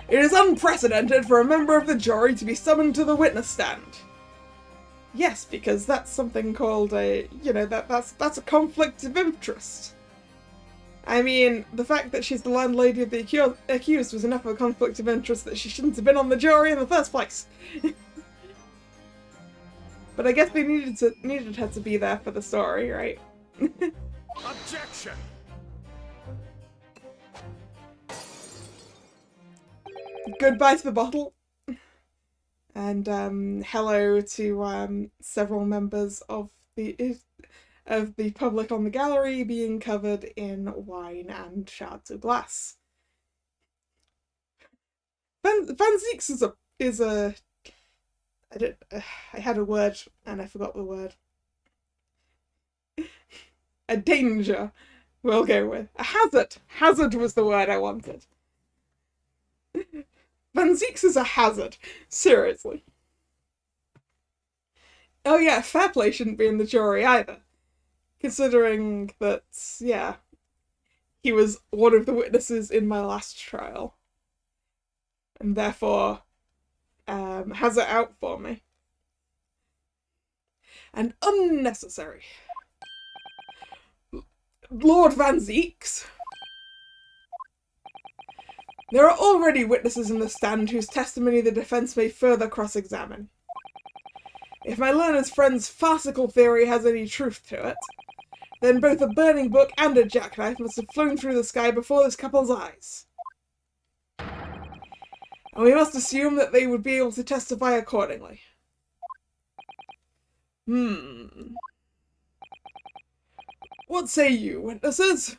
It is unprecedented for a member of the jury to be summoned to the witness stand. Yes, because that's something called a, you know, that's a conflict of interest. I mean, the fact that she's the landlady of the accused was enough of a conflict of interest that she shouldn't have been on the jury in the first place. But I guess they needed her to be there for the story, right? Objection! Goodbye to the bottle. And hello to several members of the public on the gallery being covered in wine and shards of glass. Van Zieks is a I had a word and I forgot the word. A danger, we'll go with. A hazard. Hazard was the word I wanted. Van Zieks is a hazard. Seriously. Oh yeah, fair play shouldn't be in the jury either. Considering that, yeah, he was one of the witnesses in my last trial. And therefore, has it out for me. And unnecessary. Lord Van Zieks. There are already witnesses in the stand whose testimony the defence may further cross-examine. If my learned friend's farcical theory has any truth to it, then both a burning book and a jackknife must have flown through the sky before this couple's eyes. And we must assume that they would be able to testify accordingly. What say you, witnesses?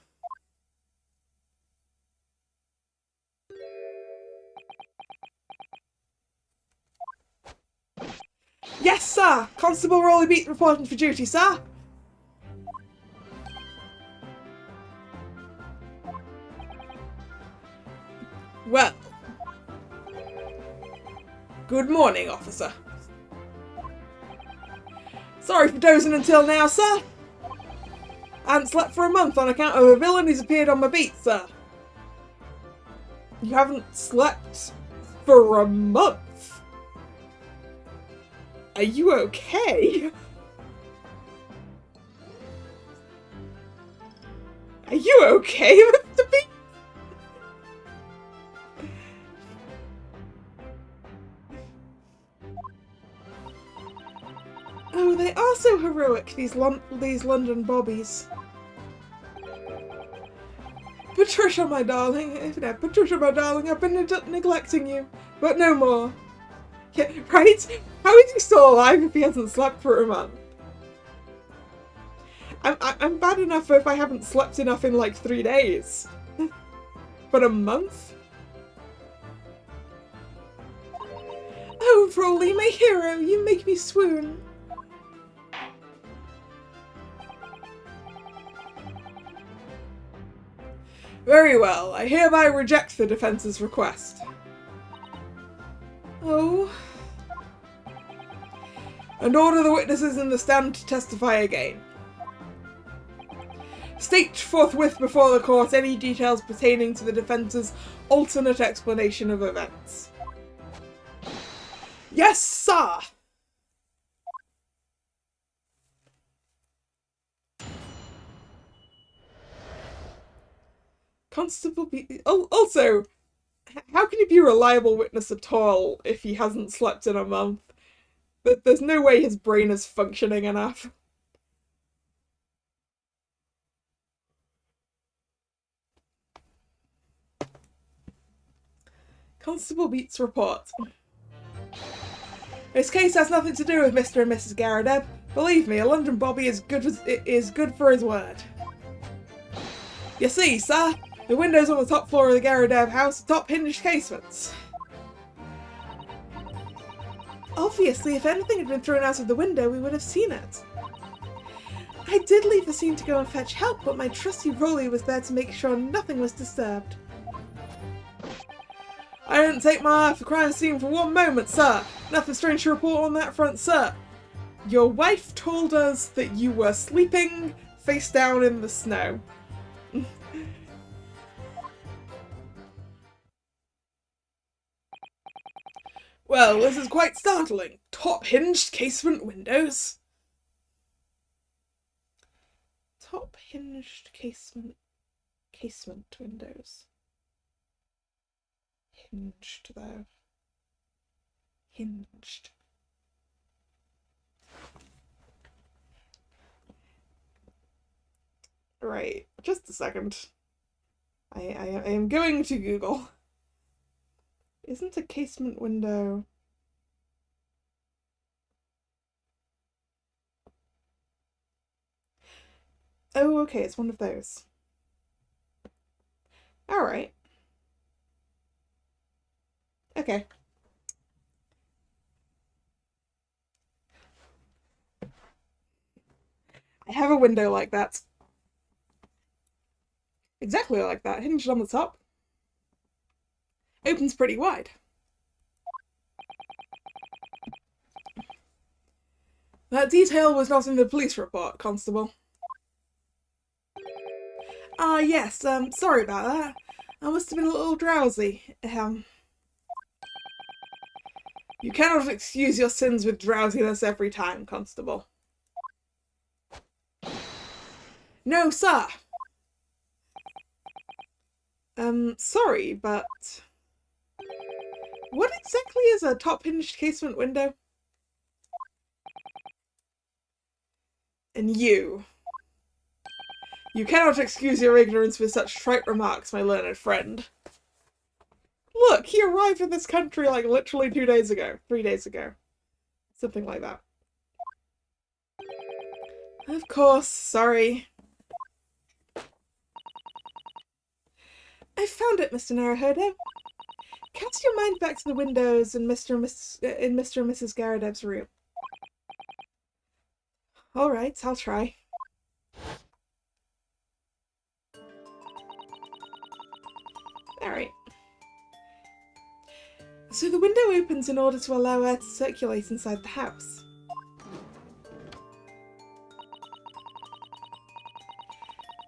Yes, sir! Constable Rolly Beat reporting for duty, sir! Well. Good morning, officer. Sorry for dozing until now, sir. I haven't slept for a month on account of a villain who's appeared on my beat, sir. You haven't slept for a month? Are you okay? Are you okay, Mr. Beat? Oh, they are so heroic, these London bobbies. Patricia, my darling, I've been neglecting you, but no more. Yeah, right? How is he still alive if he hasn't slept for a month? I'm bad enough if I haven't slept enough in like 3 days. But a month? Oh, Rolly, my hero, you make me swoon. Very well, I hereby reject the defence's request. Oh. And order the witnesses in the stand to testify again. State forthwith before the court any details pertaining to the defence's alternate explanation of events. Yes, sir! Constable B. Oh, also, how can he be a reliable witness at all if he hasn't slept in a month? There's no way his brain is functioning enough. Constable Beat's report. This case has nothing to do with Mr. and Mrs. Garrideb. Believe me, a London Bobby is good for his word. You see, sir, the windows on the top floor of the Garrideb house are top hinged casements. Obviously, if anything had been thrown out of the window, we would have seen it. I did leave the scene to go and fetch help, but my trusty Rolly was there to make sure nothing was disturbed. I didn't take my eye off the crime scene for one moment, sir. Nothing strange to report on that front, sir. Your wife told us that you were sleeping face down in the snow. Well, this is quite startling. Top hinged casement windows. Top hinged casement windows. Hinged though. Hinged. Right, just a second. I am going to Google. Isn't a casement window... Oh, okay, it's one of those. Alright. Okay. I have a window like that. Exactly like that, hinged on the top. Opens pretty wide. That detail was not in the police report, Constable. Ah, yes, sorry about that. I must have been a little drowsy. You cannot excuse your sins with drowsiness every time, Constable. No, sir! Sorry, but... What exactly is a top-hinged casement window? And you cannot excuse your ignorance with such trite remarks, my learned friend. Look, he arrived in this country like literally 2 days ago. 3 days ago. Something like that. Of course, sorry. I found it, Mr. Naruhodo. Cast your mind back to the windows in Mr. and Mrs. Garrideb's room. Alright, I'll try. Alright. So the window opens in order to allow air to circulate inside the house.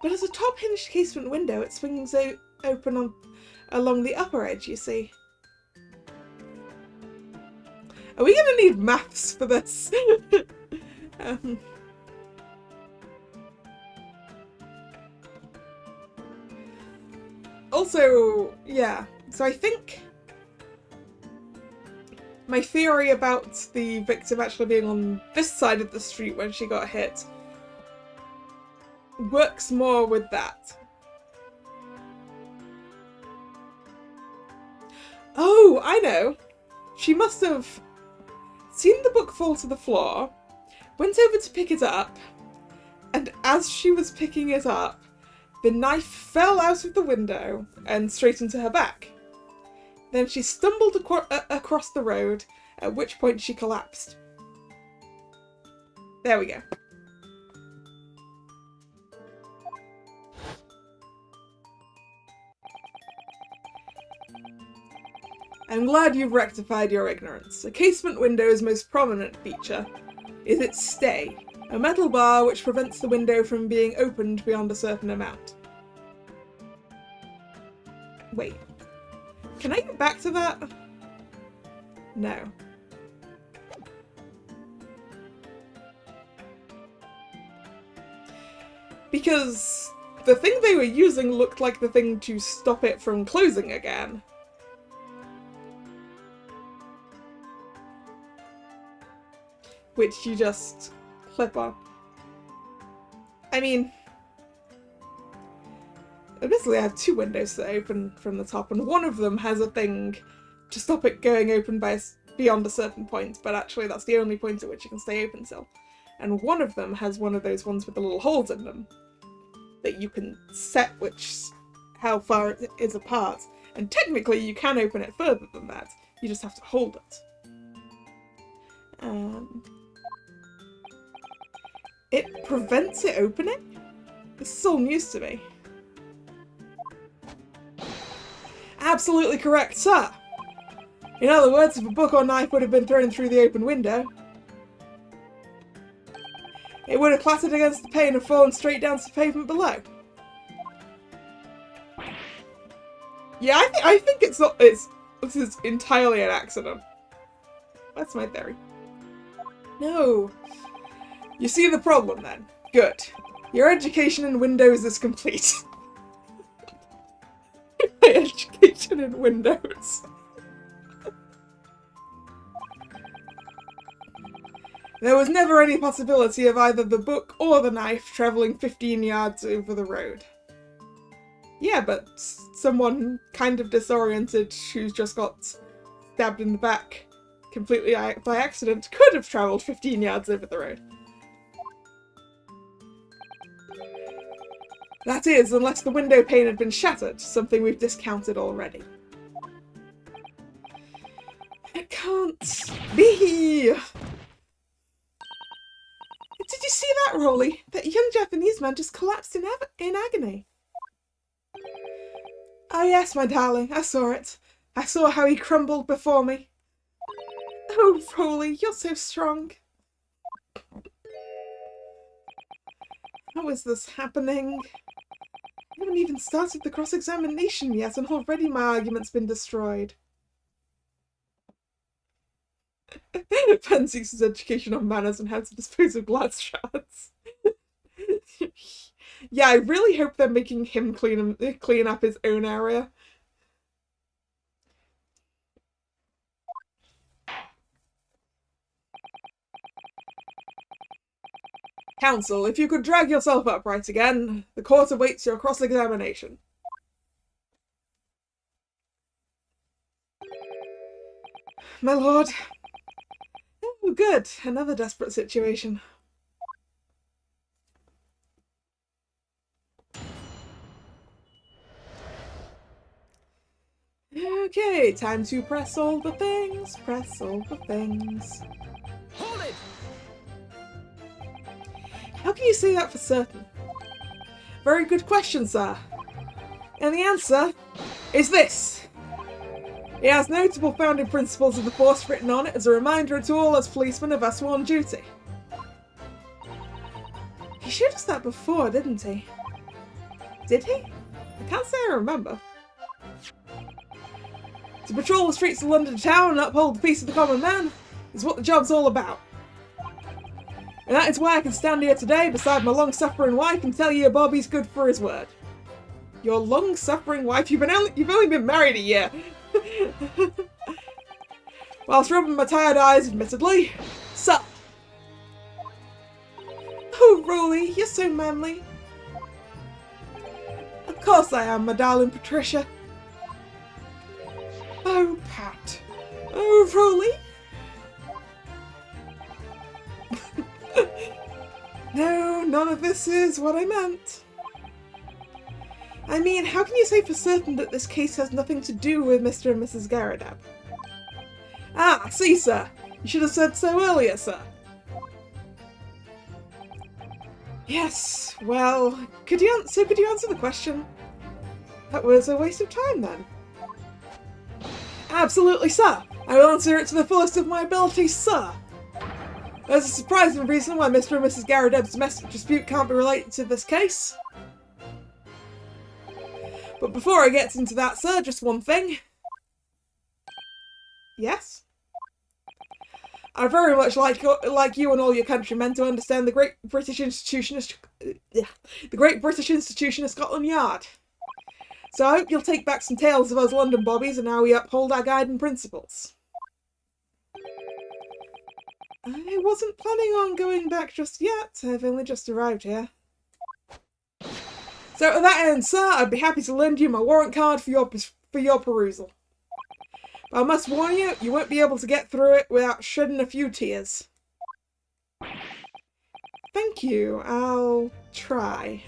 But as a top-hinged casement window, it swings open along the upper edge, you see. Are we gonna need maths for this? Also, yeah, so I think my theory about the victim actually being on this side of the street when she got hit works more with that. Oh, I know. She must have seen the book fall to the floor, went over to pick it up, and as she was picking it up, the knife fell out of the window and straight into her back. Then she stumbled across the road, at which point she collapsed. There we go. I'm glad you've rectified your ignorance. A casement window's most prominent feature is its stay, a metal bar which prevents the window from being opened beyond a certain amount. Wait. Can I get back to that? No. Because the thing they were using looked like the thing to stop it from closing again. Which you just clip on. I mean, admittedly I have 2 windows that open from the top, and one of them has a thing to stop it going open by beyond a certain point, but actually that's the only point at which it can stay open till. And one of them has one of those ones with the little holes in them that you can set how far it is apart. And technically you can open it further than that. You just have to hold it. It prevents it opening? This is all news to me. Absolutely correct, sir! In other words, if a book or knife would have been thrown through the open window, it would have clattered against the pane and fallen straight down to the pavement below. Yeah, I think this is entirely an accident. That's my theory. No. You see the problem then? Good. Your education in Windows is complete. My education in Windows. There was never any possibility of either the book or the knife travelling 15 yards over the road. Yeah, but someone kind of disoriented who's just got stabbed in the back completely by accident could have travelled 15 yards over the road. That is, unless the window pane had been shattered, something we've discounted already. It can't be! Did you see that, Rolly? That young Japanese man just collapsed in agony. Oh yes, my darling, I saw it. I saw how he crumbled before me. Oh, Rolly, you're so strong. How is this happening? I haven't even started the cross-examination yet, and already my argument's been destroyed. Pansy's education on manners and how to dispose of glass shards. Yeah, I really hope they're making him clean up his own area. Counsel, if you could drag yourself upright again, the court awaits your cross-examination. My lord. Oh, good. Another desperate situation. Okay, time to press all the things. Press all the things. Hold it! How can you say that for certain? Very good question, sir. And the answer is this. It has notable founding principles of the force written on it as a reminder to all as policemen of our sworn duty. He showed us that before, didn't he? Did he? I can't say I remember. To patrol the streets of London town and uphold the peace of the common man is what the job's all about. And that is why I can stand here today beside my long-suffering wife and tell you Bobby's good for his word. Your long-suffering wife? You've only been married a year. Whilst rubbing my tired eyes, admittedly. Sir. Oh, Rolly, you're so manly. Of course I am, my darling Patricia. Oh, Pat. Oh, Rolly. No, none of this is what I meant. I mean, how can you say for certain that this case has nothing to do with Mr. and Mrs. Garadab? Ah, see, sir. You should have said so earlier, sir. Yes, well, could you answer the question? That was a waste of time, then. Absolutely, sir. I will answer it to the fullest of my ability, sir. There's a surprising reason why Mr. and Mrs. Garadeb's domestic dispute can't be related to this case. But before I get into that, sir, just one thing. Yes? I very much like you and all your countrymen to understand the Great British Institution of Scotland Yard. So I hope you'll take back some tales of us London bobbies and how we uphold our guiding principles. I wasn't planning on going back just yet. I've only just arrived here. So to that end, sir, I'd be happy to lend you my warrant card for your perusal. But I must warn you, you won't be able to get through it without shedding a few tears. Thank you, I'll try.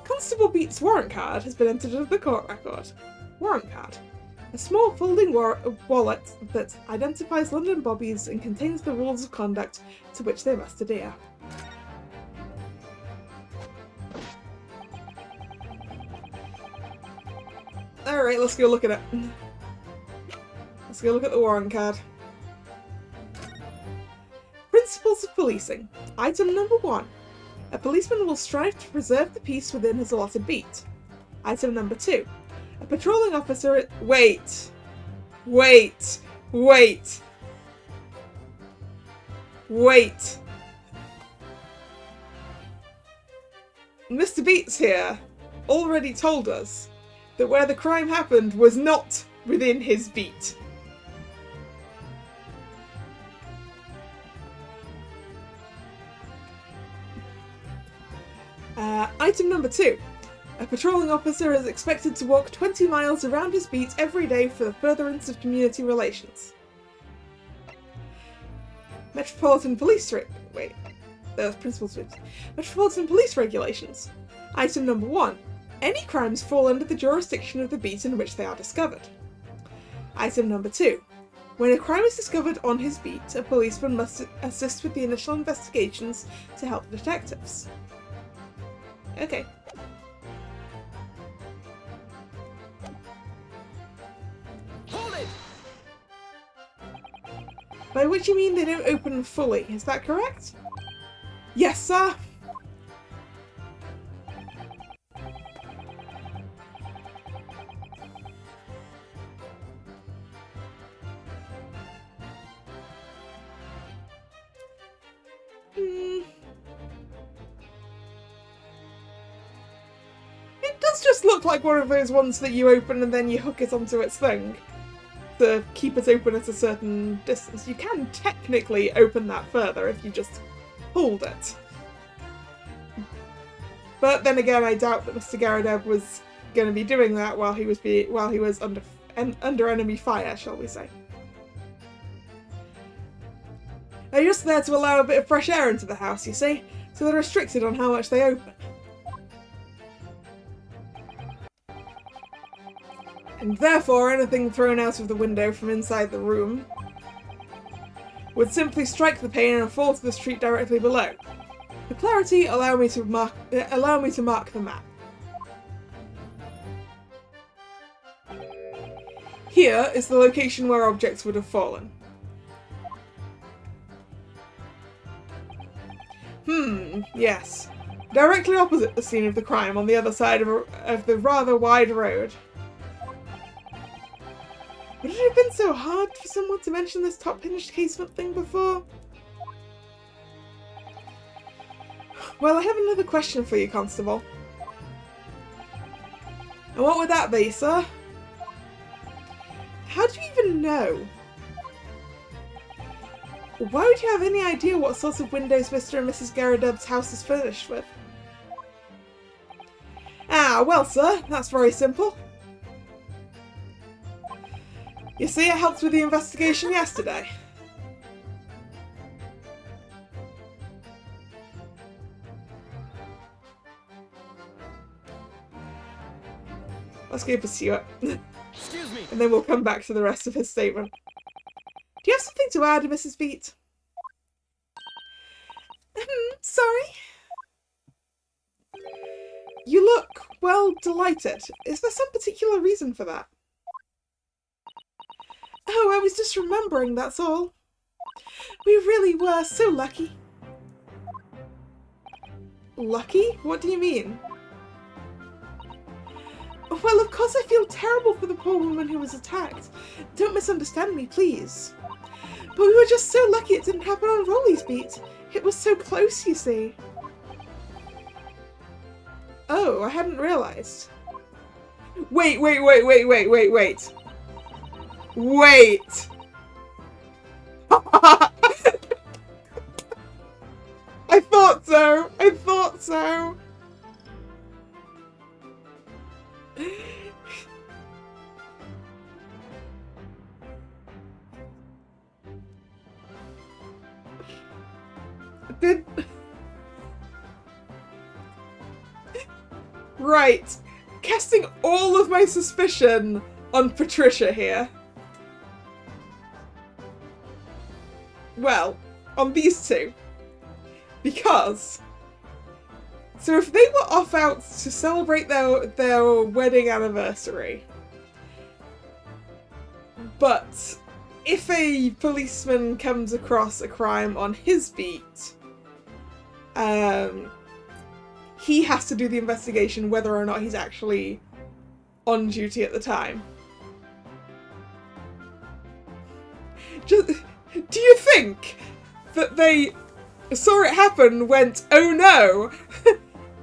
Constable Beat's warrant card has been entered into the court record. Warrant card. A small folding wallet that identifies London bobbies and contains the rules of conduct to which they must adhere. Alright, let's go look at it. Let's go look at the warrant card. Principles of policing. Item number 1. A policeman will strive to preserve the peace within his allotted beat. Item number 2. A patrolling officer... Wait! Mr. Beats here already told us that where the crime happened was not within his beat. Item number 2. A patrolling officer is expected to walk 20 miles around his beat every day for the furtherance of community relations. Metropolitan Police Metropolitan Police Regulations. Item number 1. Any crimes fall under the jurisdiction of the beat in which they are discovered. Item number 2. When a crime is discovered on his beat, a policeman must assist with the initial investigations to help detectives. Okay. Hold it! By which you mean they don't open fully, is that correct? Yes, sir! It does just look like one of those ones that you open and then you hook it onto its thing to keep it open at a certain distance. You can technically open that further if you just hold it. But then again, I doubt that Mr. Garadeb was going to be doing that while he was under enemy fire, shall we say. They're just there to allow a bit of fresh air into the house, you see, so they're restricted on how much they open. And therefore, anything thrown out of the window from inside the room would simply strike the pane and fall to the street directly below. For clarity, allow me to mark the map. Here is the location where objects would have fallen. Yes. Directly opposite the scene of the crime, on the other side of the rather wide road. Would it have been so hard for someone to mention this top-hinged casement thing before? Well, I have another question for you, Constable. And what would that be, sir? How do you even know? Why would you have any idea what sort of windows Mr. and Mrs. Garadeb's house is furnished with? Ah, well, sir, that's very simple. You see, I helped with the investigation yesterday. Let's go pursue it. Excuse me! And then we'll come back to the rest of his statement. Do you have something to add, Mrs. Beat? Sorry? You look, well, delighted. Is there some particular reason for that? Oh, I was just remembering, that's all. We really were so lucky. Lucky? What do you mean? Well, of course I feel terrible for the poor woman who was attacked. Don't misunderstand me, please. But we were just so lucky it didn't happen on Rolly's beat. It was so close, you see. Oh, I hadn't realised. Wait. Wait! I thought so! Did... Right. Casting all of my suspicion on Patricia here. Well, on these two. Because... So if they were off out to celebrate their wedding anniversary, but if a policeman comes across a crime on his beat, he has to do the investigation whether or not he's actually on duty at the time. Do you think that they saw it happen, went, oh no,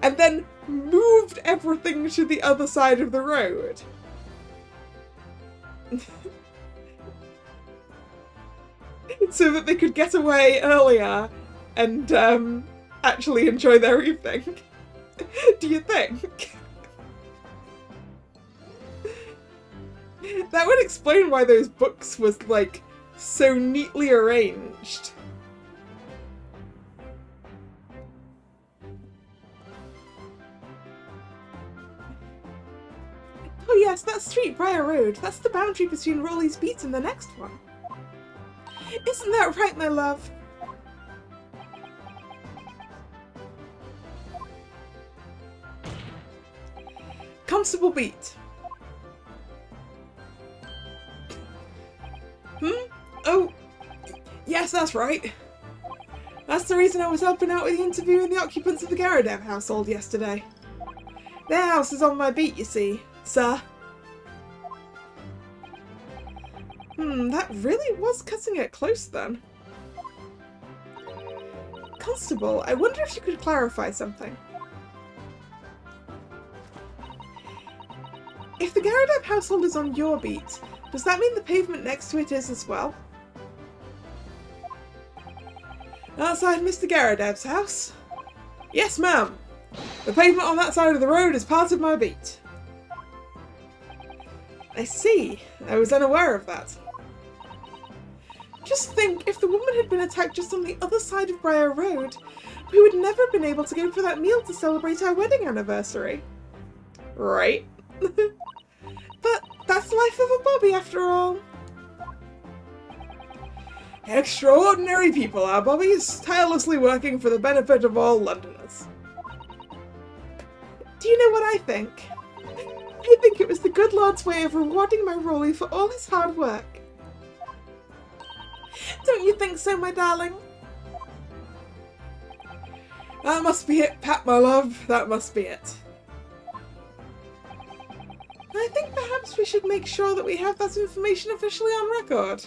and then moved everything to the other side of the road? So that they could get away earlier and actually enjoy their evening? Do you think? That would explain why those books was, like, so neatly arranged. Oh yes, that street, Briar Road. That's the boundary between Rowley's Beat and the next one. Isn't that right, my love? Constable Beat. Oh, yes, that's right. That's the reason I was helping out with interviewing the occupants of the Garradev household yesterday. Their house is on my beat, you see, sir. That really was cutting it close then. Constable, I wonder if you could clarify something. If the Garradev household is on your beat, does that mean the pavement next to it is as well? Outside Mr. Garradev's house? Yes, ma'am. The pavement on that side of the road is part of my beat. I see. I was unaware of that. Just think, if the woman had been attacked just on the other side of Briar Road, we would never have been able to go for that meal to celebrate our wedding anniversary. Right. But that's the life of a bobby after all. Extraordinary people, our bobbies, tirelessly working for the benefit of all Londoners. Do you know what I think? I think it was the good Lord's way of rewarding my Rowley for all his hard work. Don't you think so, my darling? That must be it, Pat, my love. That must be it. I think perhaps we should make sure that we have that information officially on record.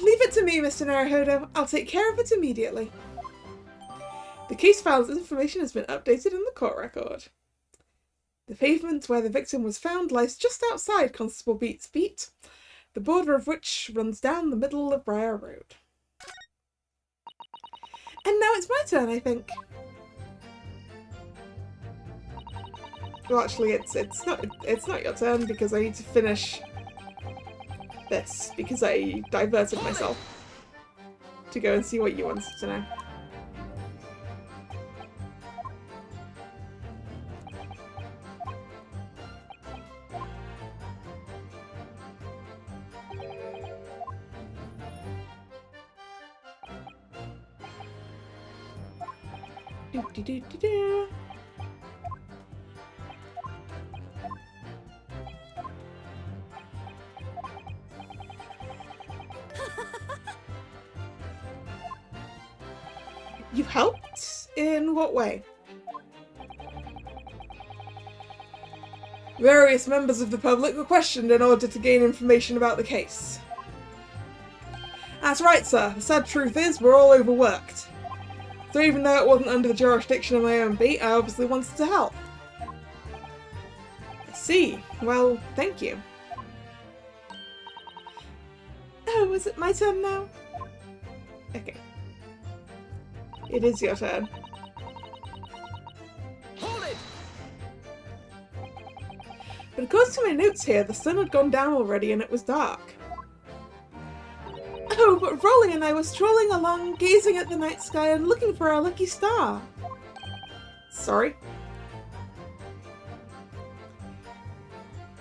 Leave it to me, Mr. Naruhodo. I'll take care of it immediately. The case file's information has been updated in the court record. The pavement where the victim was found lies just outside Constable Beat's beat, the border of which runs down the middle of Briar Road. And now it's my turn, I think. Well, actually, it's not your turn because I need to finish this because I diverted myself to go and see what you wanted to know. Do-do-do-do-do. You helped? In what way? Various members of the public were questioned in order to gain information about the case. That's right, sir. The sad truth is we're all overworked. So even though it wasn't under the jurisdiction of my own beat, I obviously wanted to help. I see. Well, thank you. Oh, is it my turn now? Okay. It is your turn. Hold it! But according to my notes here, the sun had gone down already and it was dark. Oh, but Rolly and I were strolling along, gazing at the night sky and looking for our lucky star. Sorry?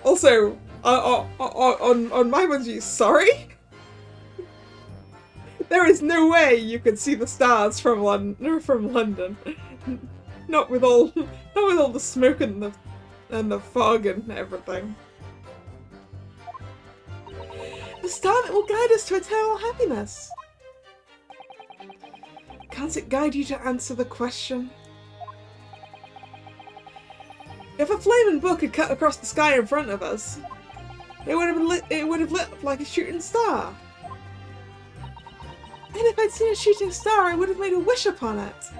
Also, on my Bungie, sorry? There is no way you could see the stars from London. Not with all the smoke and the fog and everything. The star that will guide us to eternal happiness. Can't it guide you to answer the question? If a flaming book had cut across the sky in front of us, it would have lit up like a shooting star. And if I'd seen a shooting star, I would have made a wish upon it.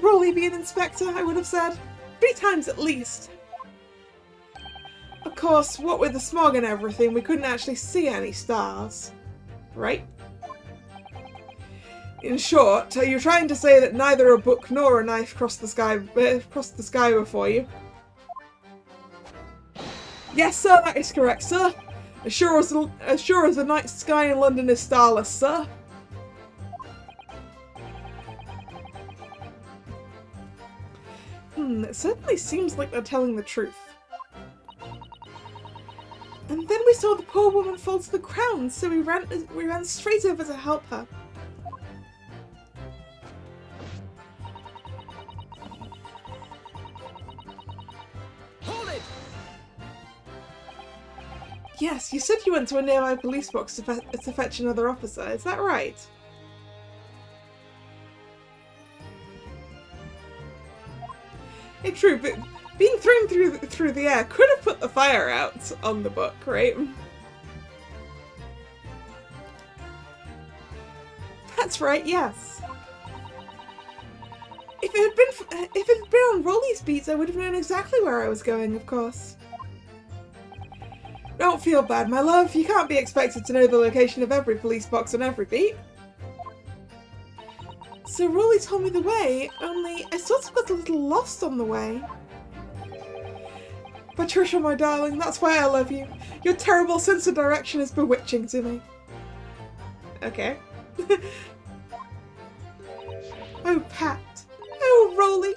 Rolly be an inspector, I would have said. 3 times at least. Of course, what with the smog and everything, we couldn't actually see any stars. Right? In short, are you trying to say that neither a book nor a knife crossed the sky before you? Yes, sir, that is correct, sir. As sure as the night sky in London is starless, sir. It certainly seems like they're telling the truth. And then we saw the poor woman fall to the ground, so we ran straight over to help her. Hold it! Yes, you said you went to a nearby police box to fetch another officer, is that right? It's true, but being thrown through the air could have put the fire out on the book, right? That's right, yes. If it had been on Rolly's beats, I would have known exactly where I was going, of course. Don't feel bad, my love. You can't be expected to know the location of every police box on every beat. So Rolly told me the way, only I sort of got a little lost on the way. Patricia, my darling, that's why I love you. Your terrible sense of direction is bewitching to me. Okay. Oh, Pat. Oh, Rolly.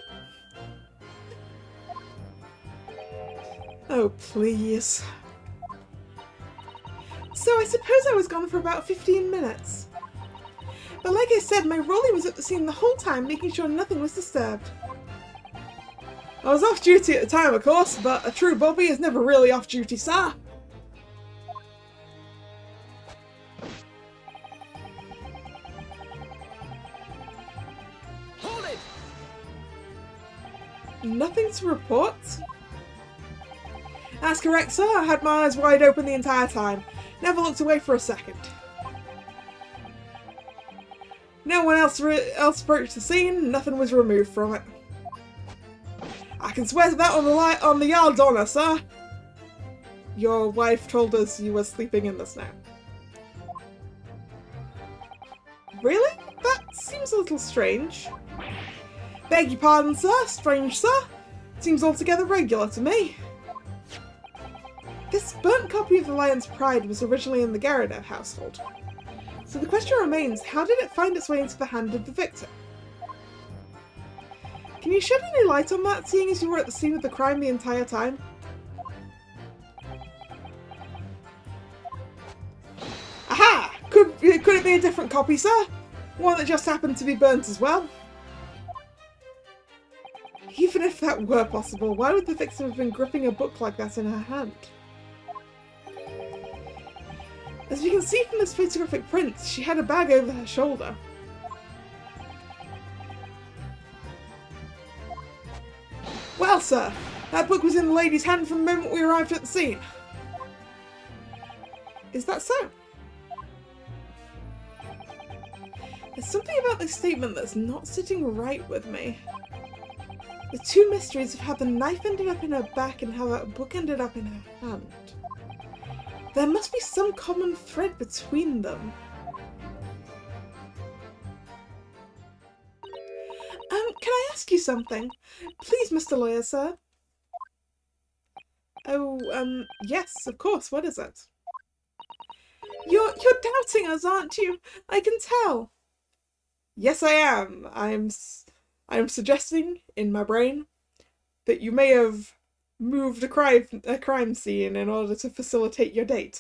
Oh, please. So I suppose I was gone for about 15 minutes. But like I said, my Rolly was at the scene the whole time, making sure nothing was disturbed. I was off duty at the time, of course, but a true Bobby is never really off duty, sir. Hold it! Nothing to report? That's correct, sir. I had my eyes wide open the entire time. Never looked away for a second. No one else approached the scene. Nothing was removed from it. I can swear to that on the yard's honour, sir. Your wife told us you were sleeping in the snow. Really? That seems a little strange. Beg your pardon, sir. Strange, sir. Seems altogether regular to me. This burnt copy of The Lion's Pride was originally in the Garronet household. So the question remains, how did it find its way into the hand of the victim? Can you shed any light on that, seeing as you were at the scene of the crime the entire time? Aha! Could it be a different copy, sir? One that just happened to be burnt as well? Even if that were possible, why would the victim have been gripping a book like that in her hand? As we can see from this photographic print, she had a bag over her shoulder. Well, sir, that book was in the lady's hand from the moment we arrived at the scene. Is that so? There's something about this statement that's not sitting right with me. The two mysteries of how the knife ended up in her back and how that book ended up in her hand. There must be some common thread between them. Can I ask you something? Please, Mr. Lawyer, sir. Oh, yes, of course. What is it? You're doubting us, aren't you? I can tell. Yes, I am. I am suggesting in my brain that you may have moved a crime scene in order to facilitate your date.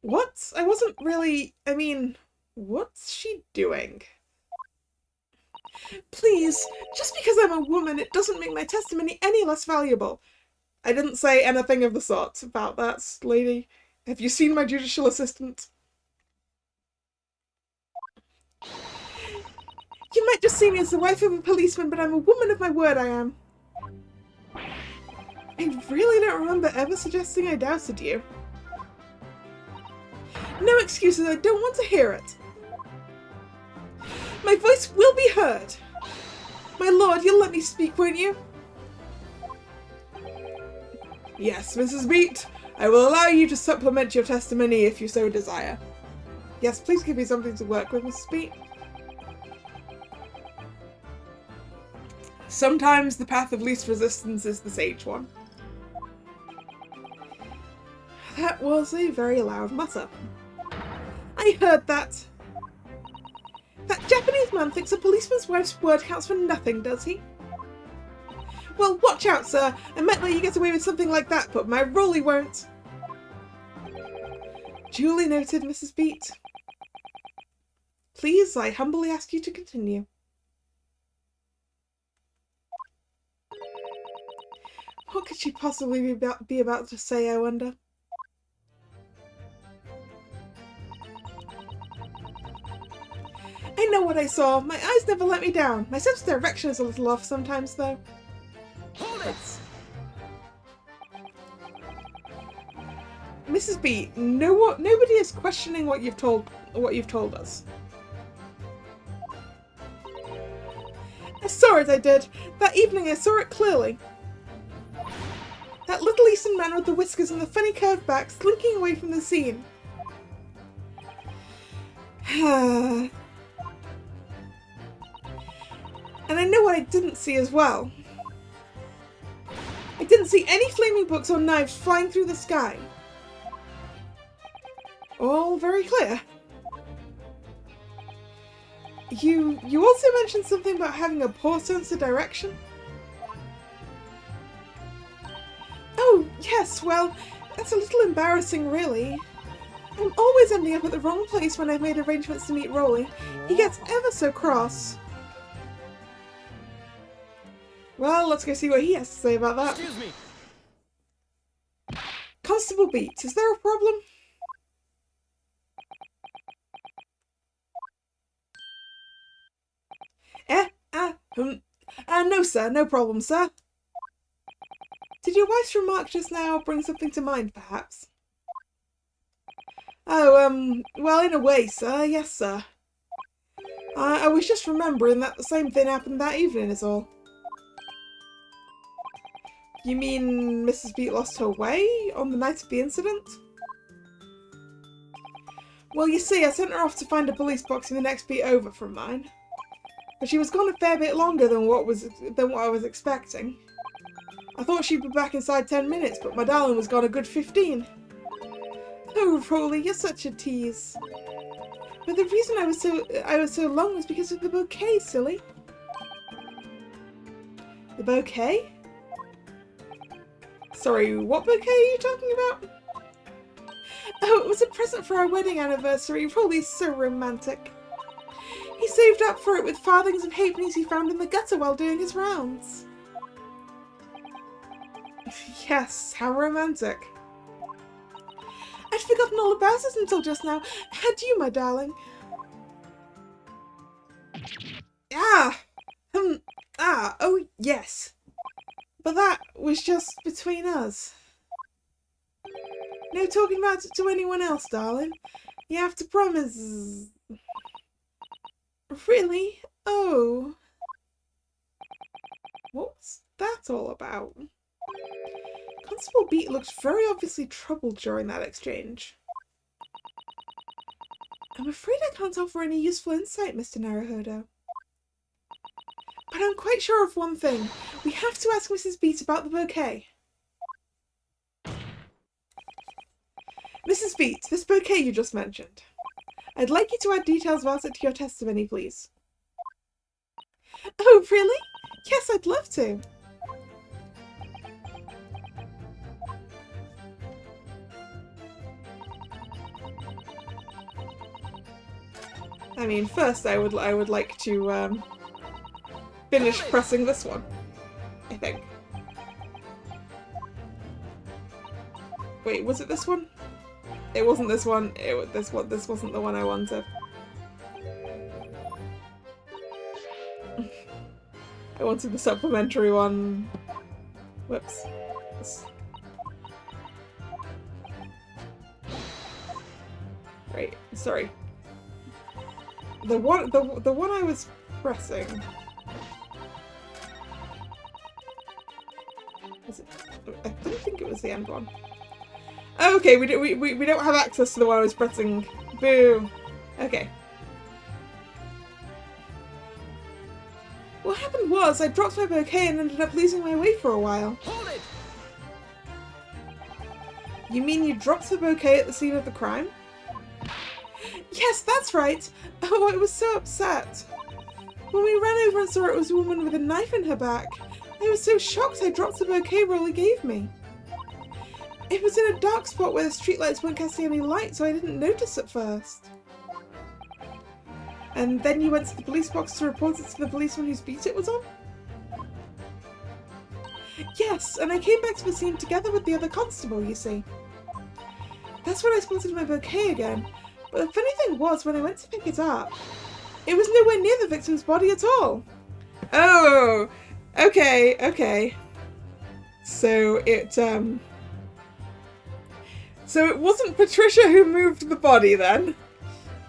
What? I wasn't really... I mean, what's she doing? Please, just because I'm a woman, it doesn't make my testimony any less valuable. I didn't say anything of the sort about that, lady. Have you seen my judicial assistant? You might just see me as the wife of a policeman, but I'm a woman of my word, I am. I really don't remember ever suggesting I doubted you. No excuses, I don't want to hear it. My voice will be heard. My lord, you'll let me speak, won't you? Yes, Mrs. Beat. I will allow you to supplement your testimony if you so desire. Yes, please give me something to work with, Mrs. Beat. Sometimes the path of least resistance is the sage one. That was a very loud mutter. I heard that. That Japanese man thinks a policeman's wife's word counts for nothing, does he? Well, watch out, sir. I might let you get away with something like that, but my Rolly won't. Duly noted, Mrs. Beat. Please, I humbly ask you to continue. What could she possibly be about to say, I wonder? I know what I saw. My eyes never let me down. My sense of direction is a little off sometimes, though. Hold it! Mrs. B, nobody is questioning what you've told us. I saw it, I did. That evening I saw it clearly. That little Eastern man with the whiskers and the funny curved back slinking away from the scene. And I know what I didn't see as well. I didn't see any flaming books or knives flying through the sky. All very clear. You also mentioned something about having a poor sense of direction? Oh, yes, well, that's a little embarrassing, really. I'm always ending up at the wrong place when I've made arrangements to meet Rolly. He gets ever so cross. Well, let's go see what he has to say about that. Excuse me. Constable Beat, is there a problem? No, sir, no problem, sir. Did your wife's remark just now bring something to mind, perhaps? Oh, well, in a way, sir, yes, sir. I was just remembering that the same thing happened that evening, is all. You mean Mrs. Beat lost her way on the night of the incident? Well, you see, I sent her off to find a police box in the next beat over from mine. But she was gone a fair bit longer than what I was expecting. I thought she'd be back inside 10 minutes, but my darling was gone a good 15. Oh, Rolly, you're such a tease. But the reason I was so long was because of the bouquet, silly. The bouquet? Sorry, what bouquet are you talking about? Oh, it was a present for our wedding anniversary. Rolly's so romantic. He saved up for it with farthings and halfpennies he found in the gutter while doing his rounds. Yes, how romantic. I'd forgotten all about it until just now. Had you, my darling? Oh, yes. But that was just between us. No talking about it to anyone else, darling. You have to promise. Really? Oh. What's that all about? Constable Beat looked very obviously troubled during that exchange. I'm afraid I can't offer any useful insight, Mr. Naruhodo. But but I'm quite sure of one thing. We have to ask Mrs. Beat about the bouquet. Mrs. Beat, this bouquet you just mentioned. I'd like you to add details about it to your testimony, please. Oh, really? Yes, I'd love to. I mean, first I would like to finish pressing this one, I think. Wait, was it this one? It wasn't this one. This wasn't the one I wanted. I wanted the supplementary one. Whoops. Right, sorry. The one I was pressing. Was it? I didn't think it was the end one. Oh, okay, we don't have access to the one I was pressing. Boo. Okay. What happened was I dropped my bouquet and ended up losing my way for a while. Hold it! You mean you dropped the bouquet at the scene of the crime? Yes, that's right. Oh, I was so upset. When we ran over and saw it was a woman with a knife in her back, I was so shocked I dropped the bouquet Rolly gave me. It was in a dark spot where the streetlights weren't casting any light, so I didn't notice at first. And then you went to the police box to report it to the policeman whose beat it was on? Yes, and I came back to the scene together with the other constable, you see. That's when I spotted my bouquet again. But the funny thing was, when I went to pick it up, it was nowhere near the victim's body at all. Oh, okay, okay. So it wasn't Patricia who moved the body then.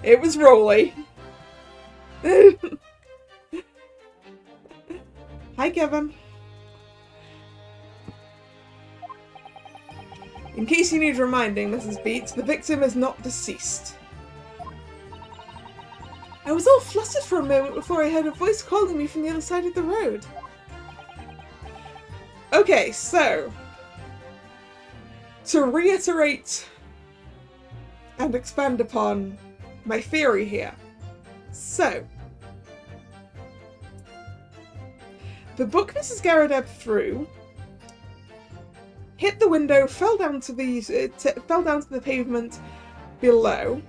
It was Rolly. Hi, Kevin. In case you need reminding, Mrs. Beat, the victim is not deceased. I was all flustered for a moment before I heard a voice calling me from the other side of the road. Okay, so to reiterate and expand upon my theory here. So, the book Mrs. Garradeb threw hit the window, fell down to the pavement below.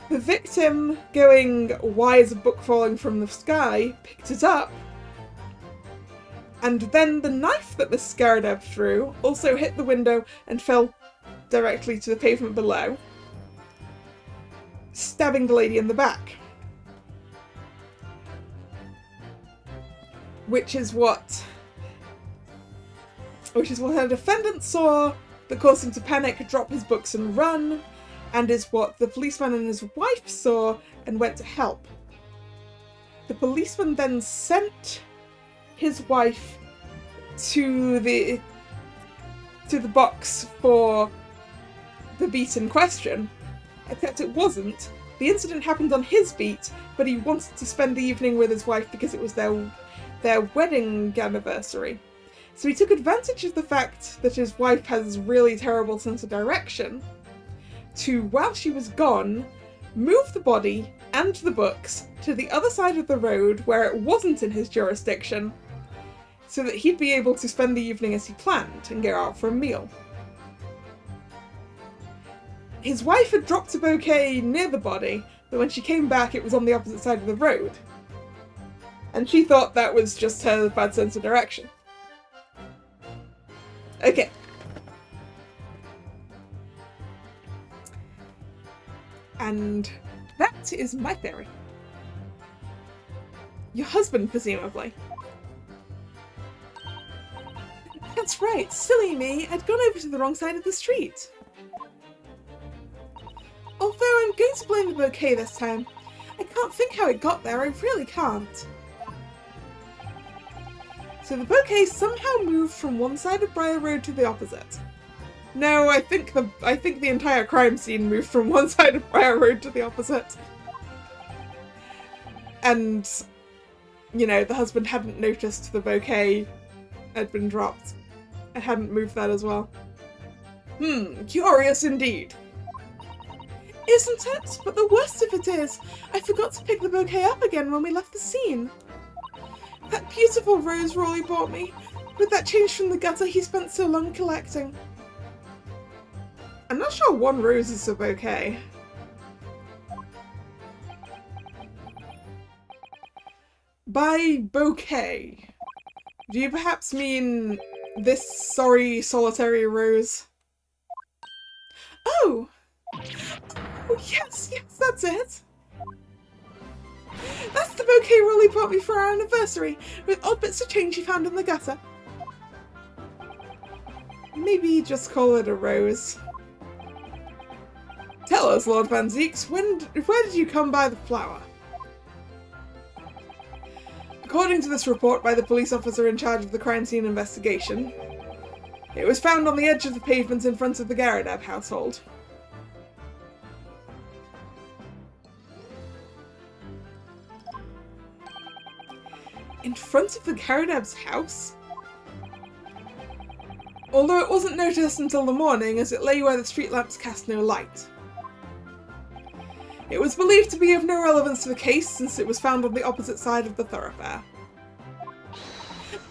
The victim, going, "Why is a book falling from the sky?" picked it up. And then the knife that Mrs. Garradeb threw also hit the window and fell directly to the pavement below, stabbing the lady in the back. Which is what her defendant saw that caused him to panic, drop his books and run, and is what the policeman and his wife saw and went to help. The policeman then sent his wife to the box for the beat in question, except it wasn't. The incident happened on his beat, but he wanted to spend the evening with his wife because it was their wedding anniversary. So he took advantage of the fact that his wife has really terrible sense of direction to, while she was gone, move the body and the books to the other side of the road where it wasn't in his jurisdiction, so that he'd be able to spend the evening as he planned and go out for a meal. His wife had dropped a bouquet near the body, but when she came back it was on the opposite side of the road. And she thought that was just her bad sense of direction. Okay. And that is my theory. Your husband, presumably. That's right, silly me, I'd gone over to the wrong side of the street. Although I'm going to blame the bouquet this time. I can't think how it got there, I really can't. So the bouquet somehow moved from one side of Briar Road to the opposite. No, I think the entire crime scene moved from one side of Briar Road to the opposite. And you know, the husband hadn't noticed the bouquet had been dropped. I hadn't moved that as well. Curious indeed. Isn't it? But the worst of it is, I forgot to pick the bouquet up again when we left the scene. That beautiful rose Rolly bought me, with that change from the gutter he spent so long collecting. I'm not sure one rose is a bouquet. By bouquet, do you perhaps mean this sorry solitary rose? Oh! Oh yes, that's it! That's the bouquet Rolly bought me for our anniversary, with odd bits of change he found in the gutter. Maybe just call it a rose. Tell us, Lord Van Zeeks, where did you come by the flower? According to this report by the police officer in charge of the crime scene investigation, it was found on the edge of the pavement in front of the Garadab household. In front of the Garadab's house? Although it wasn't noticed until the morning, as it lay where the street lamps cast no light. It was believed to be of no relevance to the case, since it was found on the opposite side of the thoroughfare.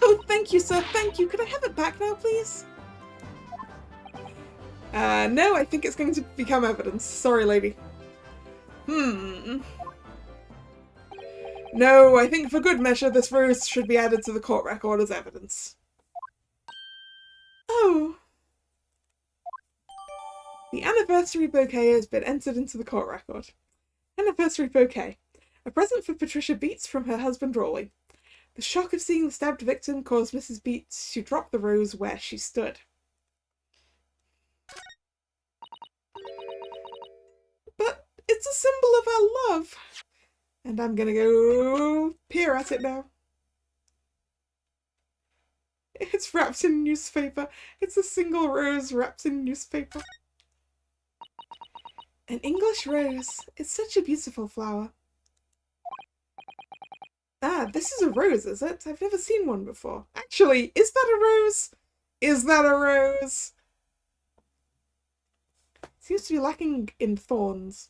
Oh, thank you, sir, thank you. Could I have it back now, please? No, I think it's going to become evidence. Sorry, lady. No, I think for good measure this rose should be added to the court record as evidence. Oh. The anniversary bouquet has been entered into the court record. Anniversary bouquet. A present for Patricia Beets from her husband Rolly. The shock of seeing the stabbed victim caused Mrs. Beets to drop the rose where she stood. But it's a symbol of our love. And I'm gonna go peer at it now. It's wrapped in newspaper. It's a single rose wrapped in newspaper. An English rose. It's such a beautiful flower. Ah, this is a rose, is it? I've never seen one before. Actually, is that a rose? Is that a rose? Seems to be lacking in thorns.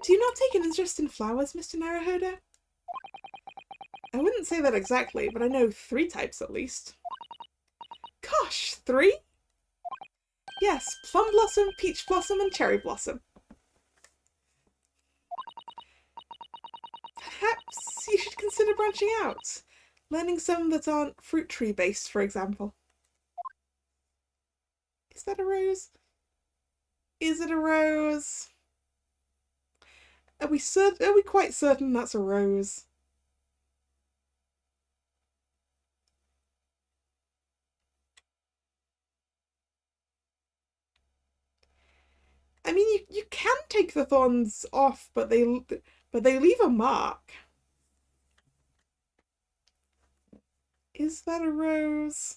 Do you not take an interest in flowers, Mr. Naruhodo? I wouldn't say that exactly, but I know 3 types at least. Gosh, 3? Yes, plum blossom, peach blossom, and cherry blossom. Perhaps you should consider branching out. Learning some that aren't fruit tree based, for example. Is that a rose? Is it a rose? Are we quite certain that's a rose? I mean, you can take the thorns off, but they leave a mark. Is that a rose?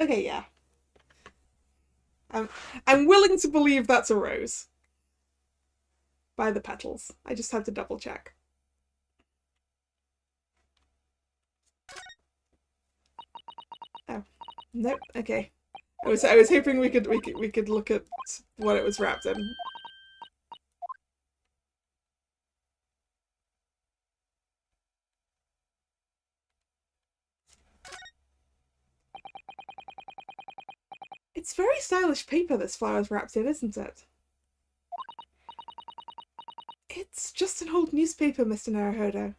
Okay, yeah. I'm willing to believe that's a rose. By the petals. I just had to double check. Oh, nope. Okay. I was hoping we could look at what it was wrapped in. It's very stylish paper this flower's wrapped in, isn't it? It's just an old newspaper, Mr. Naruhodo.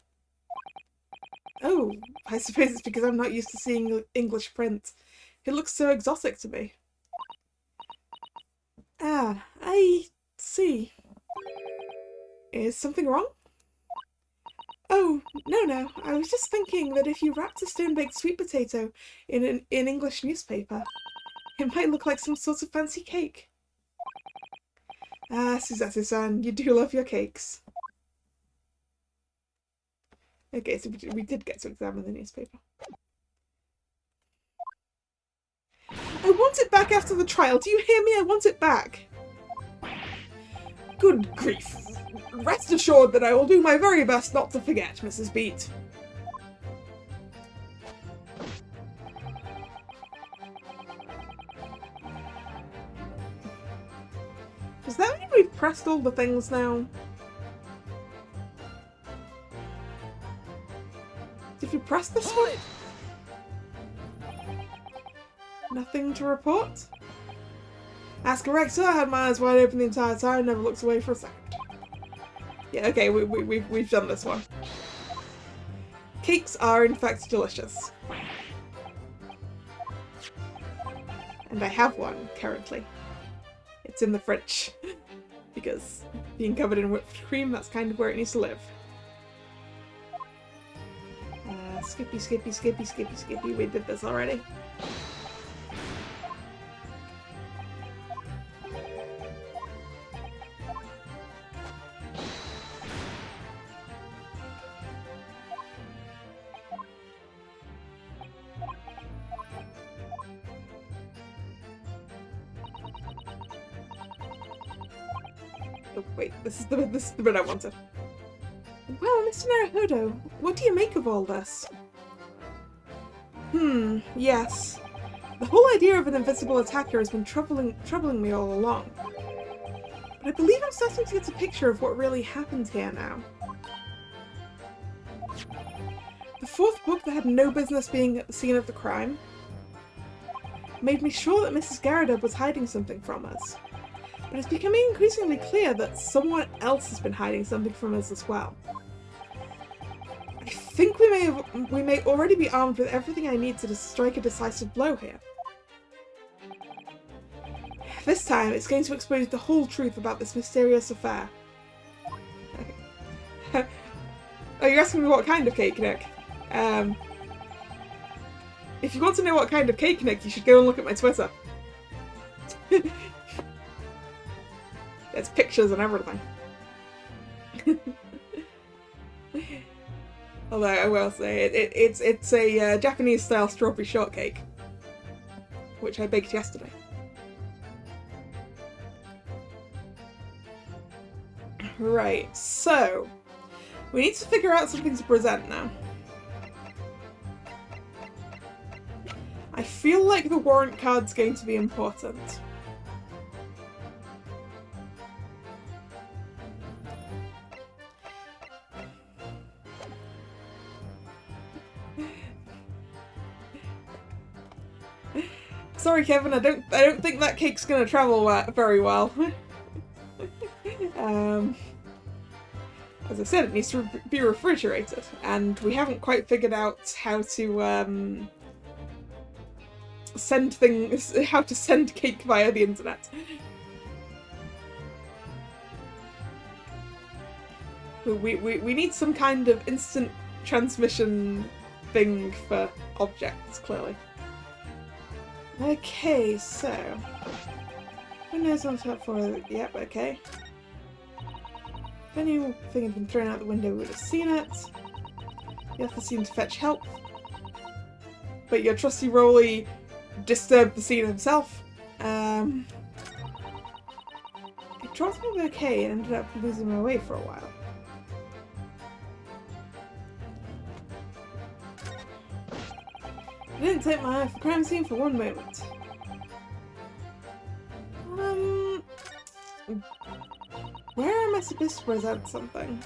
Oh, I suppose it's because I'm not used to seeing English print. It looks so exotic to me. Ah, I see. Is something wrong? Oh, no. I was just thinking that if you wrapped a stone-baked sweet potato in an English newspaper, it might look like some sort of fancy cake. Ah, Suzette-san, you do love your cakes. Okay, so we did get to examine the newspaper. I want it back after the trial. Do you hear me? I want it back. Good grief. Rest assured that I will do my very best not to forget, Mrs. Beat. Does that mean we've pressed all the things now? Did we press this one? Nothing to report? That's correct, sir. I had my eyes wide open the entire time, never looked away for a second. Yeah, okay, we've done this one. Cakes are in fact delicious. And I have one currently. It's in the fridge. Because being covered in whipped cream, that's kind of where it needs to live. Skippy, skippy, skippy, skippy, skippy. We did this already. Oh, wait, this is the bit I wanted. Well, Mr. Naruhodo, what do you make of all this? Yes. The whole idea of an invisible attacker has been troubling me all along. But I believe I'm starting to get a picture of what really happened here now. The fourth book that had no business being at the scene of the crime made me sure that Mrs. Garrideb was hiding something from us. But it's becoming increasingly clear that someone else has been hiding something from us as well. I think we may already be armed with everything I need to strike a decisive blow here. This time, it's going to expose the whole truth about this mysterious affair. Okay. Oh, you're asking me what kind of cake, Nick? If you want to know what kind of cake, Nick, you should go and look at my Twitter. There's pictures and everything. Although I will say it's a Japanese style strawberry shortcake, which I baked yesterday. Right, so we need to figure out something to present now. I feel like the warrant card's going to be important. Sorry, Kevin. I don't think that cake's gonna travel very well. As I said, it needs to be refrigerated, and we haven't quite figured out how to send cake via the internet. We need some kind of instant transmission thing for objects, clearly. Okay, so Windows on top 4. Yep, okay. If anything had been thrown out the window, we would have seen it. You have to seem to fetch help. But your trusty Rolly disturbed the scene himself. It dropped me okay and ended up losing my way for a while. I didn't take my eye off the crime scene for one moment. Where am I supposed to present something?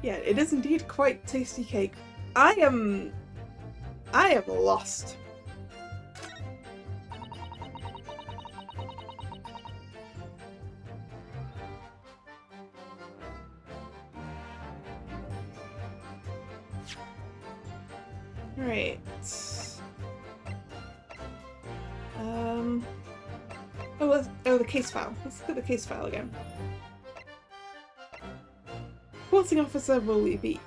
Yeah, it is indeed quite tasty cake. I am lost. Right. The case file. Let's look at the case file again. Reporting officer will beat.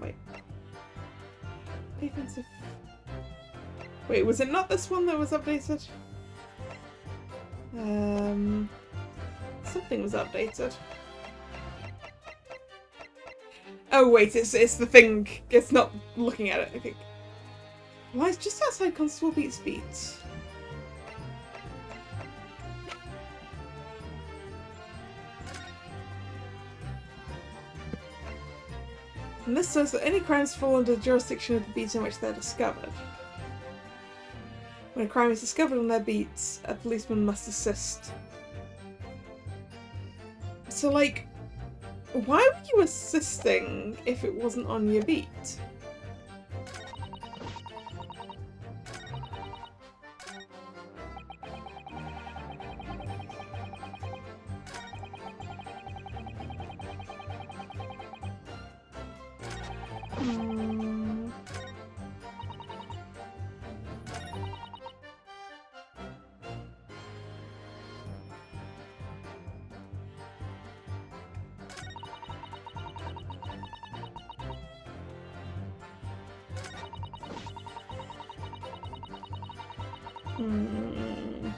Wait. Defensive. Wait, was it not this one that was updated? Something was updated. Oh wait, it's the thing. It's not looking at it, I think. Why, it's just outside Constable Beat's beat. And this says that any crimes fall under the jurisdiction of the beat in which they're discovered. When a crime is discovered on their beats, a policeman must assist. So, like, why were you assisting if it wasn't on your beat?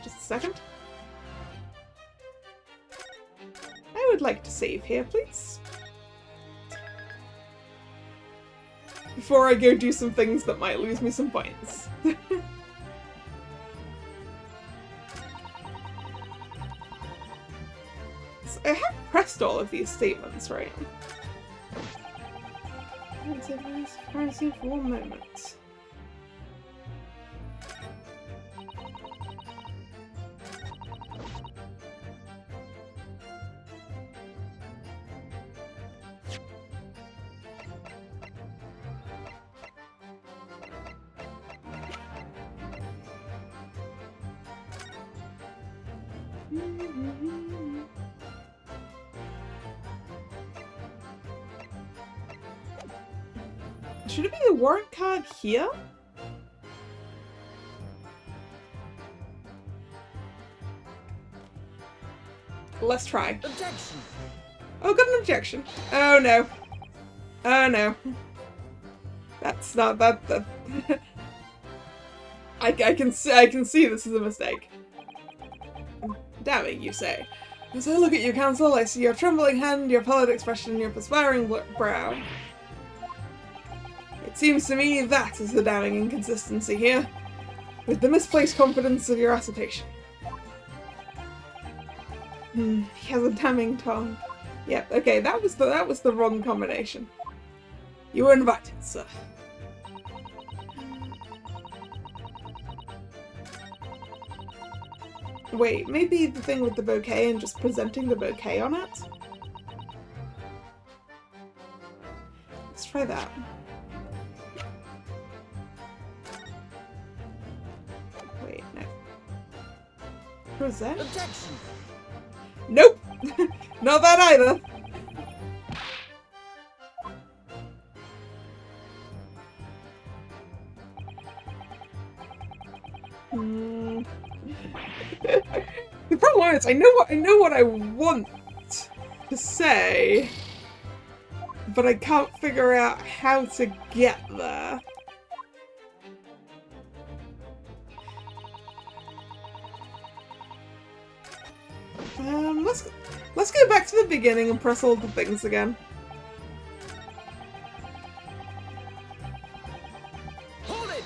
Just a second. I would like to save here, please. Before I go do some things that might lose me some points. So I have pressed all of these statements, right? Let's say privacy for 1 moment. Should it be the warrant card here? Let's try. Objection. Oh, got an objection. Oh no. Oh no. That's not that. I can see this is a mistake. Damning, you say. As I look at you, counsel, I see your trembling hand, your pallid expression, your perspiring brow. It seems to me that is the damning inconsistency here, with the misplaced confidence of your assertion. He has a damning tongue. Yep, okay, that was the wrong combination. You were invited, sir. Wait, maybe the thing with the bouquet and just presenting the bouquet on it? Let's try that. Wait, no. Present? Objection. Nope! Not that either! The problem is, I know what I want to say, but I can't figure out how to get there. Let's go back to the beginning and press all the things again. Hold it.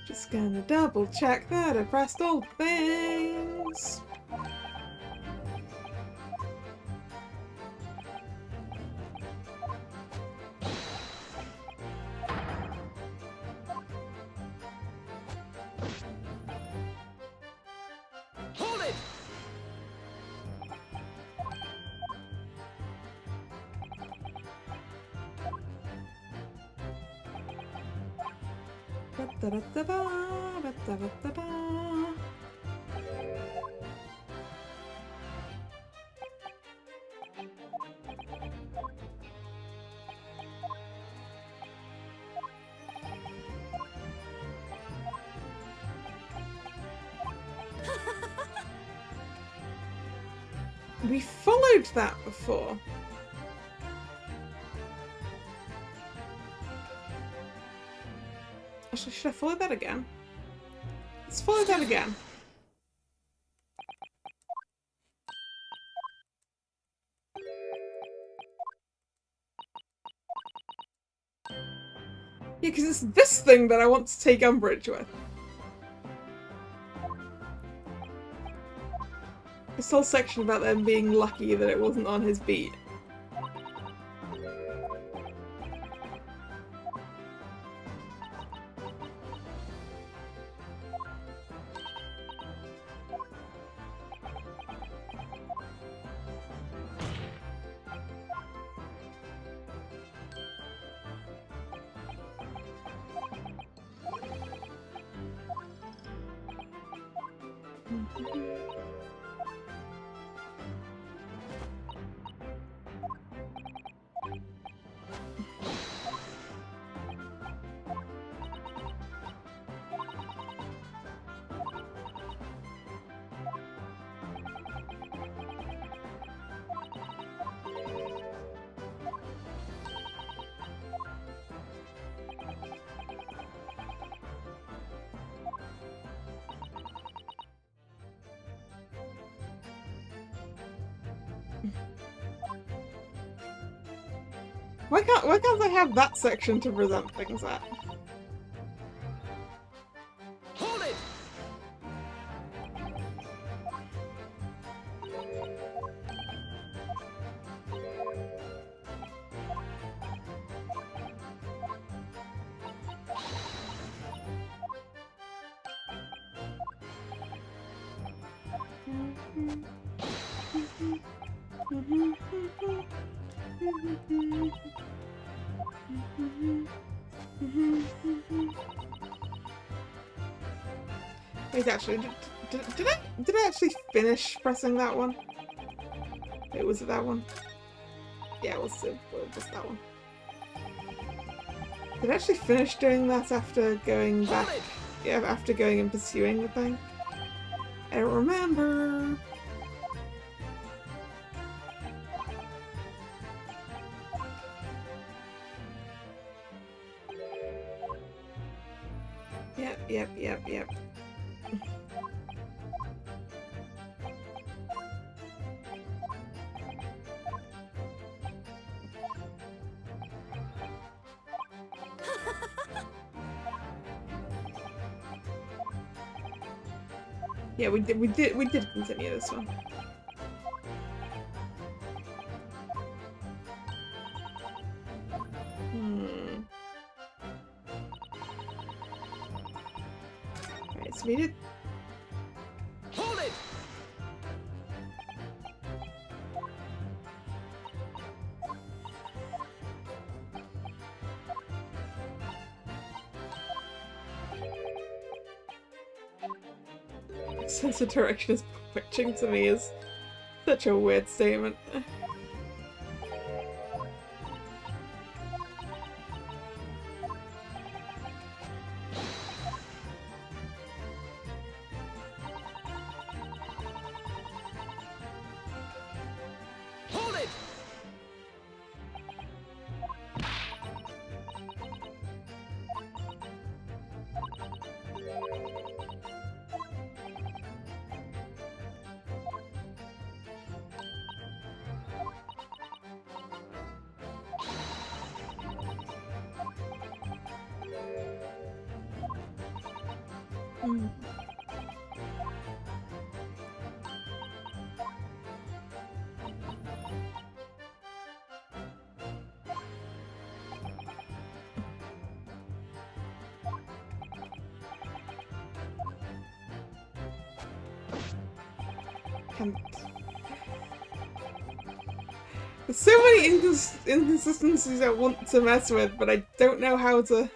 Just gonna double check that I pressed all things. Hold it. We followed that before. Actually, should I follow that again? Let's follow that again. Yeah, because it's this thing that I want to take umbrage with. This whole section about them being lucky that it wasn't on his beat. Why can't I have that section to present things at? Hold it! Wait, actually, did I actually finish pressing that one? Wait, was it that one? Yeah, it was that one. Did I actually finish doing that after going back? Yeah, after going and pursuing the thing? I don't remember. Yep. Yeah, we did continue this one. Alright, so we did. Hold it! Sense of direction is bewitching to me is such a weird statement. Hold it! There's so many inconsistencies I want to mess with, but I don't know how to.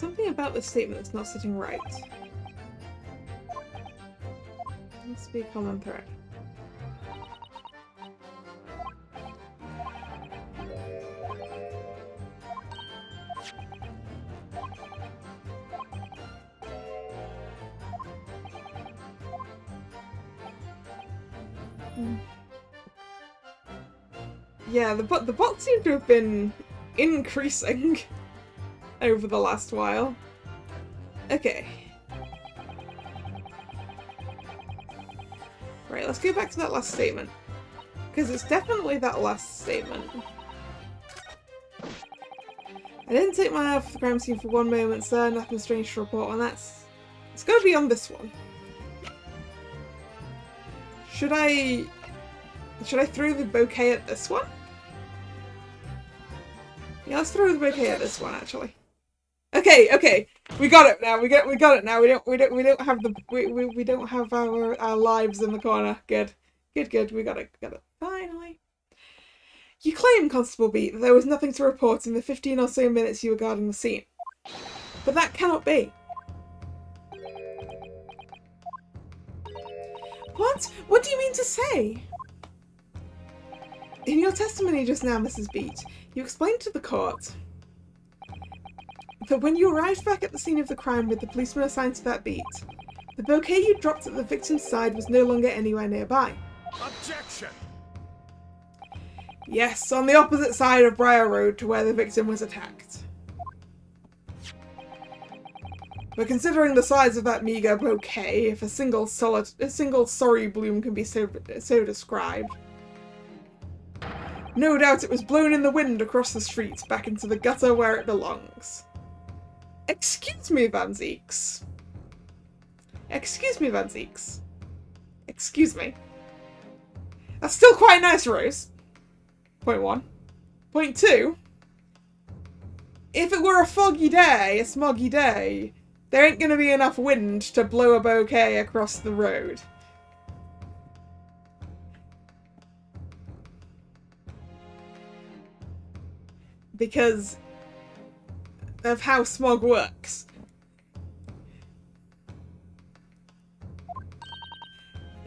something about this statement that's not sitting right. Must be a common thread. Yeah, the bots seem to have been increasing over the last while. Okay. Right, let's go back to that last statement. Because it's definitely that last statement. I didn't take my eye off the crime scene for one moment, sir. Nothing strange to report on. It's gotta be on this one. Should I throw the bouquet at this one? Yeah, let's throw the bouquet at this one, actually. Okay, we got it now. We got it now. We don't have our lives in the corner. Good. We got it. Finally. You claim, Constable Beat, that there was nothing to report in the 15 or so minutes you were guarding the scene. But that cannot be. What? What do you mean to say? In your testimony just now, Mrs. Beat, you explained to the court that when you arrived back at the scene of the crime with the policeman assigned to that beat, the bouquet you dropped at the victim's side was no longer anywhere nearby. Objection! Yes, on the opposite side of Briar Road to where the victim was attacked. But considering the size of that meagre bouquet, if a single sorry bloom can be so described, no doubt it was blown in the wind across the street back into the gutter where it belongs. Excuse me, Van Zeeks. Excuse me. That's still quite nice, Rose. Point 1. Point 2. If it were a smoggy day, there ain't gonna be enough wind to blow a bouquet across the road. Because of how smog works.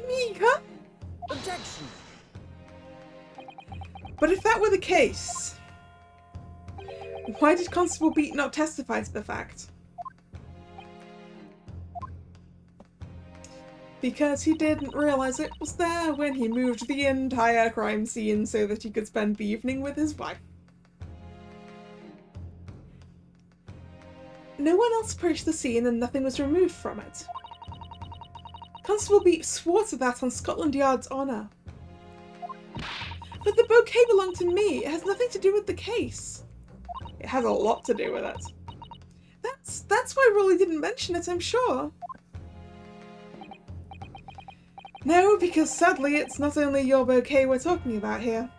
Mika? Objection! But if that were the case, why did Constable Beat not testify to the fact? Because he didn't realise it was there when he moved the entire crime scene so that he could spend the evening with his wife. No one else approached the scene and nothing was removed from it. Constable Beat swore to that on Scotland Yard's honour. But the bouquet belonged to me. It has nothing to do with the case. It has a lot to do with it. That's why Rolly didn't mention it, I'm sure. No, because sadly it's not only your bouquet we're talking about here.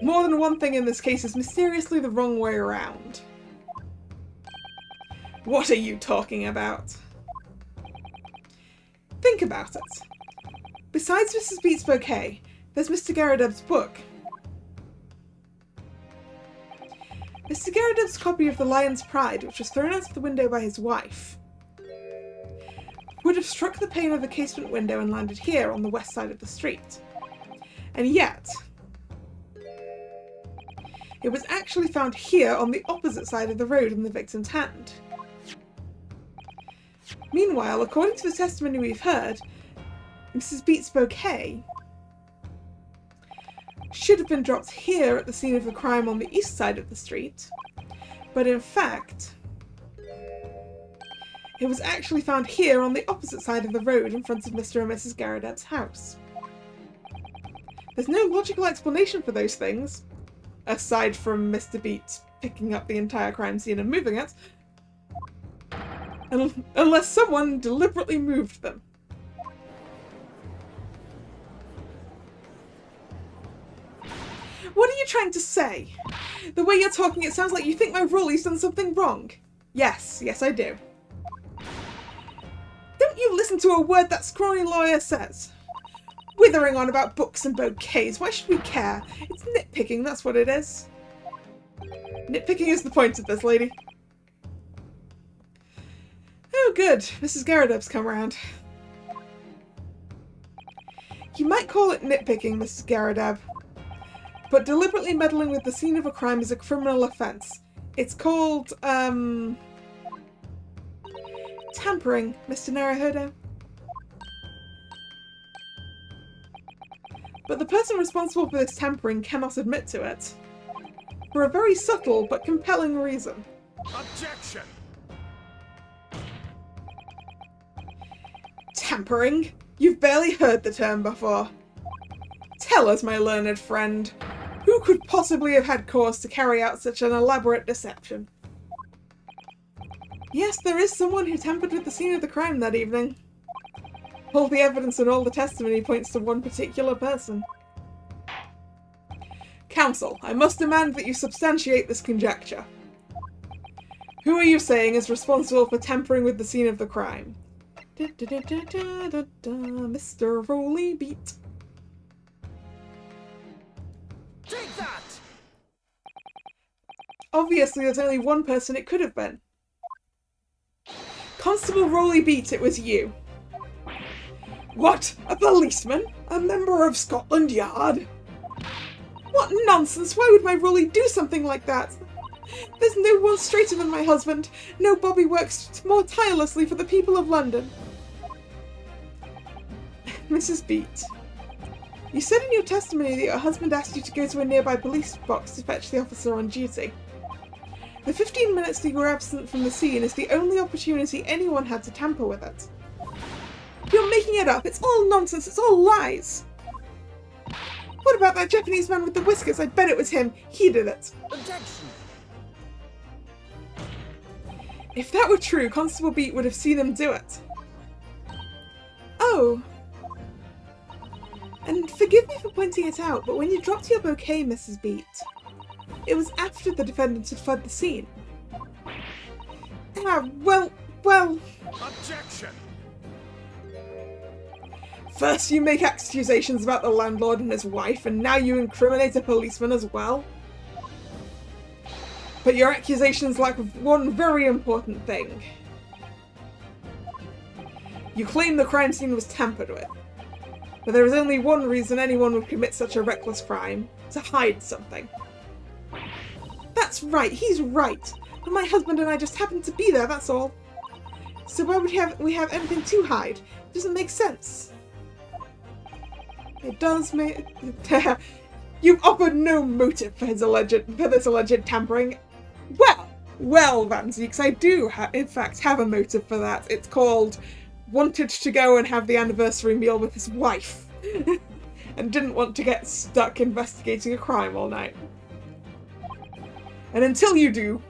More than one thing in this case is mysteriously the wrong way around. What are you talking about? Think about it. Besides Mrs. Beat's bouquet, there's Mr. Garrideb's book. Mr. Garrideb's copy of The Lion's Pride, which was thrown out of the window by his wife, would have struck the pane of the casement window and landed here on the west side of the street. And yet, it was actually found here on the opposite side of the road in the victim's hand. Meanwhile, according to the testimony we've heard, Mrs. Beat's bouquet should have been dropped here at the scene of the crime on the east side of the street, but in fact, it was actually found here on the opposite side of the road in front of Mr. and Mrs. Garrideb's house. There's no logical explanation for those things, aside from Mr. Beat picking up the entire crime scene and moving it, unless someone deliberately moved them. What are you trying to say? The way you're talking, it sounds like you think my Rolly's done something wrong. Yes, I do. Don't you listen to a word that scrawny lawyer says. Withering on about books and bouquets, why should we care? It's nitpicking, that's what it is. Nitpicking is the point of this, lady. Oh good, Mrs. Garrideb's come round. You might call it nitpicking, Mrs. Garrideb, but deliberately meddling with the scene of a crime is a criminal offence. It's called, tampering, Mr. Naruhodo. But the person responsible for this tampering cannot admit to it. For a very subtle but compelling reason. Objection! Tampering? You've barely heard the term before. Tell us, my learned friend, who could possibly have had cause to carry out such an elaborate deception? Yes, there is someone who tampered with the scene of the crime that evening. All the evidence and all the testimony points to one particular person. Counsel, I must demand that you substantiate this conjecture. Who are you saying is responsible for tampering with the scene of the crime? Mr. Rolly Beat. Take that! Obviously, there's only one person it could have been. Constable Rolly Beat, it was you. What? A policeman? A member of Scotland Yard? What nonsense! Why would my Rolly do something like that? There's no one straighter than my husband. No Bobby works more tirelessly for the people of London. Mrs. Beat, you said in your testimony that your husband asked you to go to a nearby police box to fetch the officer on duty. The 15 minutes that you were absent from the scene is the only opportunity anyone had to tamper with it. You're making it up. It's all nonsense. It's all lies. What about that Japanese man with the whiskers? I bet it was him. He did it. Objection! If that were true, Constable Beat would have seen him do it. Oh. And forgive me for pointing it out, but when you dropped your bouquet, Mrs. Beat, it was after the defendant had fled the scene. Ah, well... Objection! First you make accusations about the landlord and his wife, and now you incriminate a policeman as well? But your accusations lack one very important thing. You claim the crime scene was tampered with. But there is only one reason anyone would commit such a reckless crime. To hide something. That's right, he's right. But my husband and I just happened to be there, that's all. So why would we have anything to hide? It doesn't make sense. It does make... You've offered no motive for this alleged tampering. Well, Van Zeeks, I do, in fact, have a motive for that. It's called wanted to go and have the anniversary meal with his wife. And didn't want to get stuck investigating a crime all night. And until you do,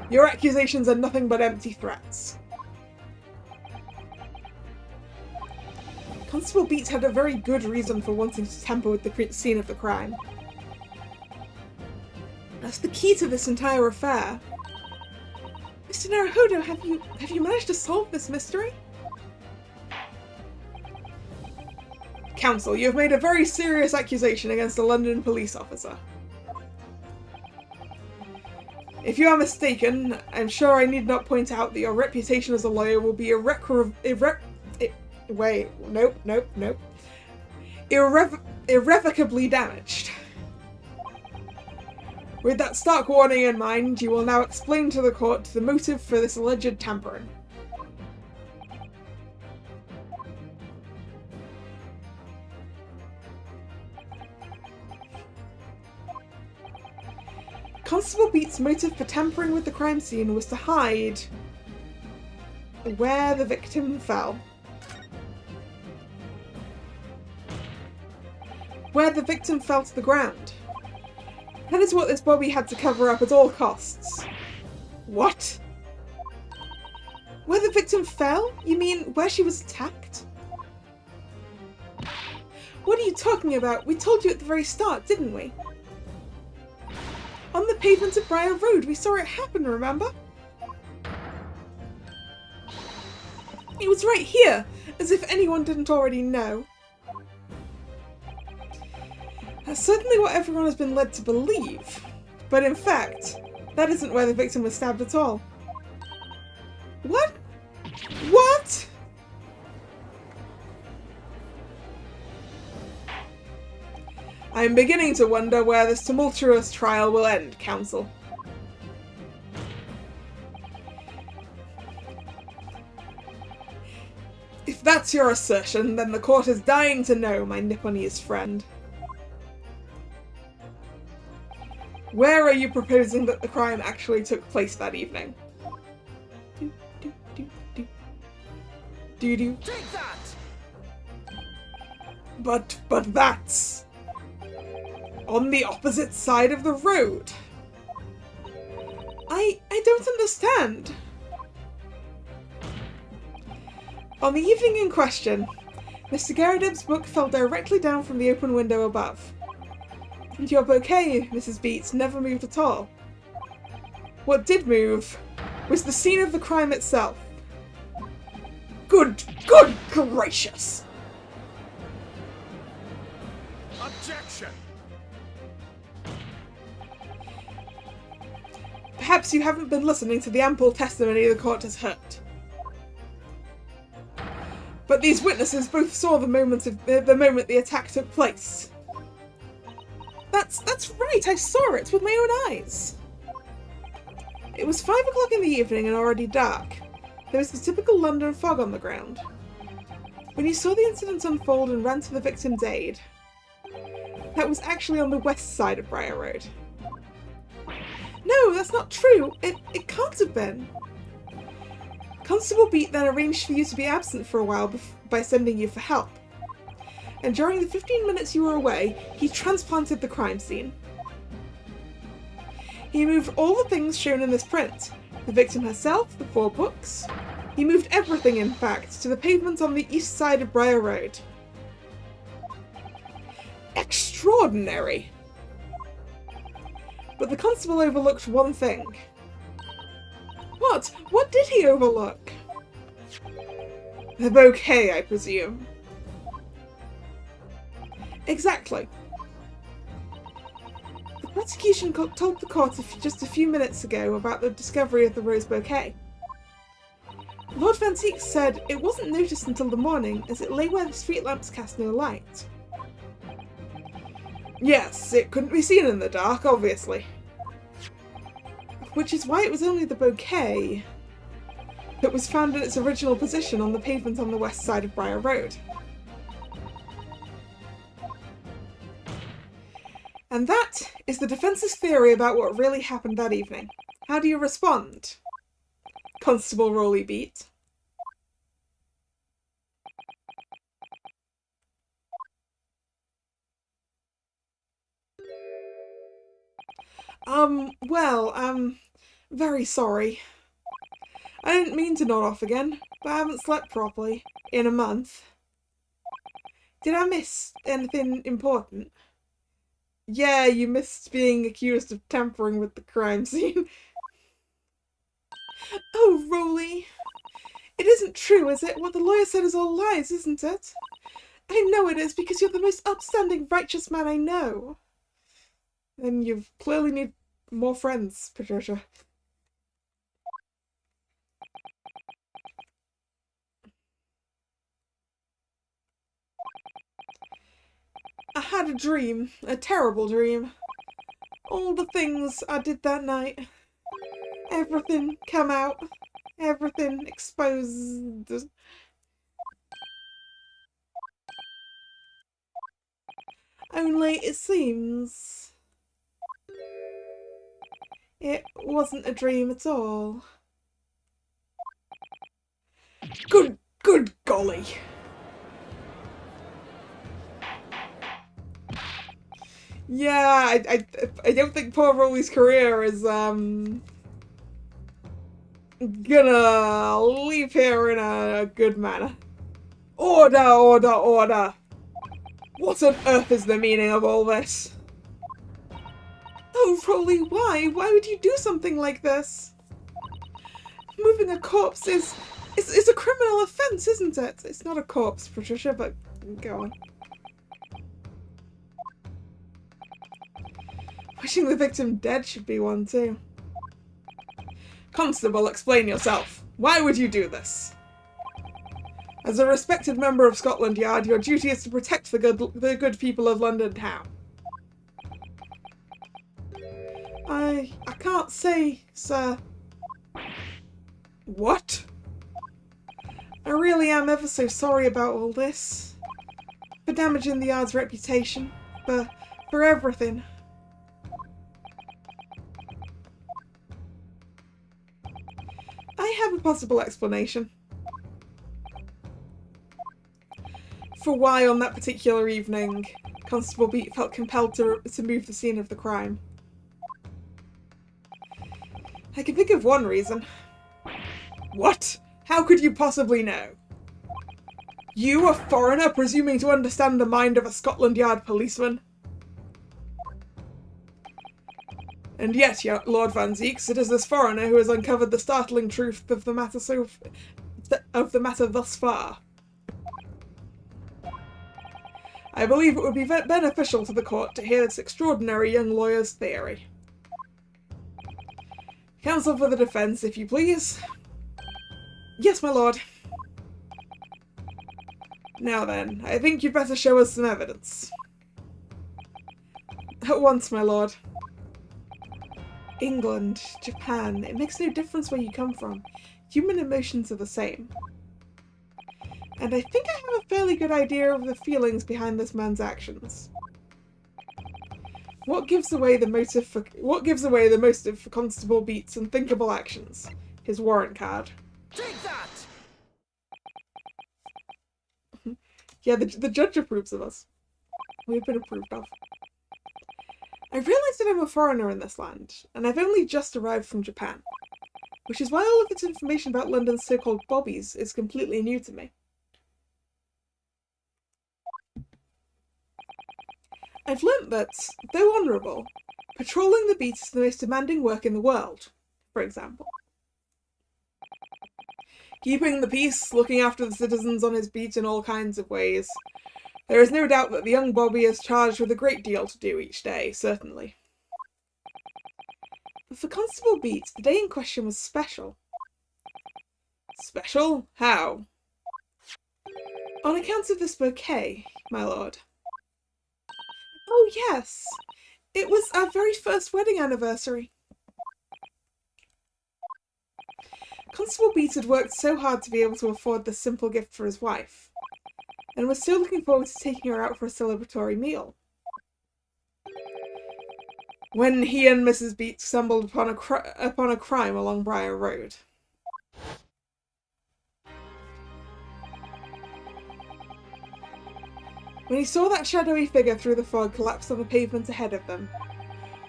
your accusations are nothing but empty threats. Constable Beat had a very good reason for wanting to tamper with the scene of the crime. That's the key to this entire affair. Mr. Naruhodo, have you managed to solve this mystery? Counsel, you have made a very serious accusation against a London police officer. If you are mistaken, I'm sure I need not point out that your reputation as a lawyer will be irrevocably damaged. With that stark warning in mind, you will now explain to the court the motive for this alleged tampering. Constable Beat's motive for tampering with the crime scene was to hide where the victim fell. Where the victim fell to the ground. That is what this Bobby had to cover up at all costs. What? Where the victim fell? You mean where she was attacked? What are you talking about? We told you at the very start, didn't we? On the pavement of Briar Road, we saw it happen, remember? It was right here, as if anyone didn't already know. That's certainly what everyone has been led to believe, but in fact, that isn't where the victim was stabbed at all. What? I am beginning to wonder where this tumultuous trial will end, Counsel. If that's your assertion, then the court is dying to know, my Nipponese friend. Where are you proposing that the crime actually took place that evening? Do. Take that! But that's on the opposite side of the road. I don't understand. On the evening in question, Mr. Garrideb's book fell directly down from the open window above. And your bouquet, Mrs. Beats, never moved at all. What did move was the scene of the crime itself. Good gracious! Objection! Perhaps you haven't been listening to the ample testimony the court has heard. But these witnesses both saw the moment the attack took place. That's right, I saw it with my own eyes. It was 5 o'clock in the evening and already dark. There was the typical London fog on the ground. When you saw the incident unfold and ran to the victim's aid, that was actually on the west side of Briar Road. No, that's not true. It can't have been. Constable Beat then arranged for you to be absent for a while by sending you for help. And during the 15 minutes you were away, he transplanted the crime scene. He moved all the things shown in this print. The victim herself, the 4 books. He moved everything, in fact, to the pavement on the east side of Briar Road. Extraordinary! But the constable overlooked one thing. What? What did he overlook? The bouquet, I presume. Exactly. The prosecution told the court just a few minutes ago about the discovery of the rose bouquet. Lord Van Teek said it wasn't noticed until the morning, as it lay where the street lamps cast no light. Yes, it couldn't be seen in the dark, obviously. Which is why it was only the bouquet that was found in its original position on the pavement on the west side of Briar Road. And that is the defence's theory about what really happened that evening. How do you respond, Constable Rolly Beat? Very sorry. I didn't mean to nod off again, but I haven't slept properly in a month. Did I miss anything important? Yeah, you missed being accused of tampering with the crime scene. Oh, Rolly. It isn't true, is it? What the lawyer said is all lies, isn't it? I know it is, because you're the most upstanding, righteous man I know. Then you clearly need more friends, Patricia. I had a dream, a terrible dream. All the things I did that night. Everything come out. Everything exposed. Only it seems it wasn't a dream at all. Good golly. Yeah, I don't think poor Rolly's career is gonna leave here in a good manner. Order! What on earth is the meaning of all this? Oh, Rolly, why? Why would you do something like this? Moving a corpse is a criminal offense, isn't it? It's not a corpse, Patricia, but go on. Wishing the victim dead should be one too. Constable, explain yourself. Why would you do this? As a respected member of Scotland Yard, your duty is to protect the good people of London town. I can't say, sir. What? I really am ever so sorry about all this. For damaging the Yard's reputation. For everything. I have a possible explanation. For why on that particular evening, Constable Beat felt compelled to move the scene of the crime. I can think of one reason. What? How could you possibly know? You, a foreigner, presuming to understand the mind of a Scotland Yard policeman? And yet, Lord Van Zeeks, it is this foreigner who has uncovered the startling truth of the matter thus far. I believe it would be beneficial to the court to hear this extraordinary young lawyer's theory. Counsel for the defence, if you please. Yes, my lord. Now then, I think you'd better show us some evidence. At once, my lord. England, Japan, it makes no difference where you come from. Human emotions are the same. And I think I have a fairly good idea of the feelings behind this man's actions. What gives away the motive for Constable Beat's unthinkable actions? His warrant card. Take that! Yeah, the judge approves of us. We've been approved of. I realise that I'm a foreigner in this land, and I've only just arrived from Japan, which is why all of its information about London's so-called bobbies is completely new to me. I've learnt that, though honourable, patrolling the beat is the most demanding work in the world, for example. Keeping the peace, looking after the citizens on his beat in all kinds of ways. There is no doubt that the young Bobby is charged with a great deal to do each day, certainly. But for Constable Beat, the day in question was special. Special? How? On account of this bouquet, my lord. Oh yes! It was our very first wedding anniversary. Constable Beat had worked so hard to be able to afford this simple gift for his wife, and was so looking forward to taking her out for a celebratory meal. When he and Mrs. Beat stumbled upon a crime along Briar Road. When he saw that shadowy figure through the fog collapse on the pavement ahead of them,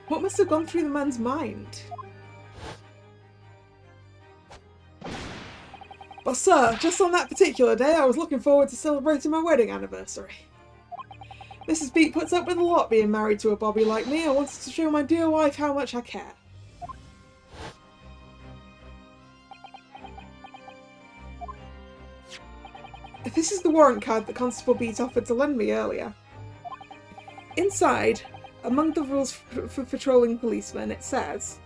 what must have gone through the man's mind? But sir, just on that particular day I was looking forward to celebrating my wedding anniversary. Mrs. Beat puts up with a lot being married to a bobby like me. I wanted to show my dear wife how much I care. This is the warrant card that Constable Beat offered to lend me earlier. Inside, among the rules for patrolling policemen, it says...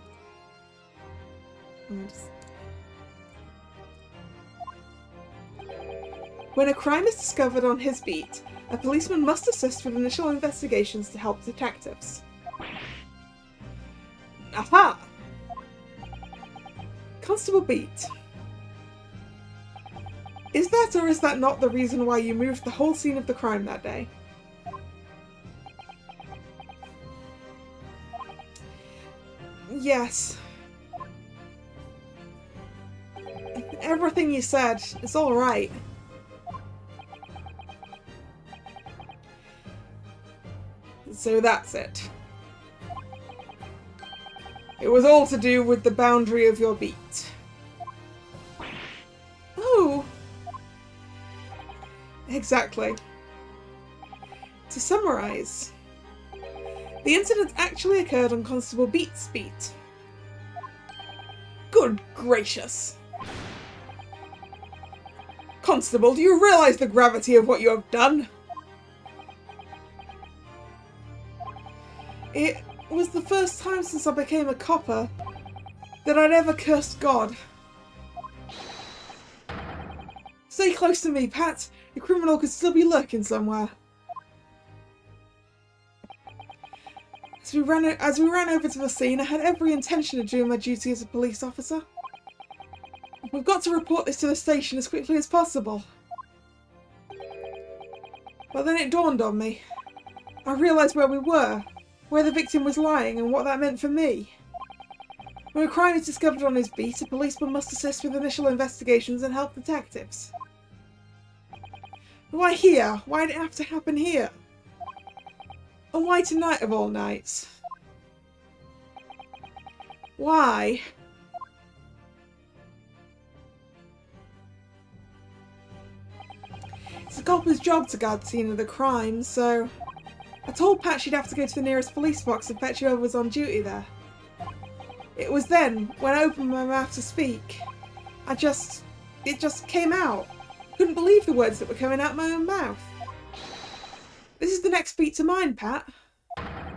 When a crime is discovered on his beat, a policeman must assist with initial investigations to help detectives. Aha! Constable Beat. Is that or is that not the reason why you moved the whole scene of the crime that day? Yes. Everything you said is all right. So that's it. It was all to do with the boundary of your beat. Oh! Exactly. To summarise, the incident actually occurred on Constable Beat's beat. Good gracious! Constable, do you realise the gravity of what you have done? It was the first time since I became a copper that I'd ever cursed God. Stay close to me, Pat. The criminal could still be lurking somewhere. As we ran over to the scene, I had every intention of doing my duty as a police officer. We've got to report this to the station as quickly as possible. But then it dawned on me. I realised where we were, where the victim was lying, and what that meant for me. When a crime is discovered on his beat, a policeman must assist with initial investigations and help detectives. Why here? Why did it have to happen here? And why tonight of all nights? Why? It's a copper's job to guard the scene of the crime, so I told Pat she'd have to go to the nearest police box and fetch whoever was on duty there. It was then, when I opened my mouth to speak, it just came out. Couldn't believe the words that were coming out of my own mouth. This is the next beat to mine, Pat.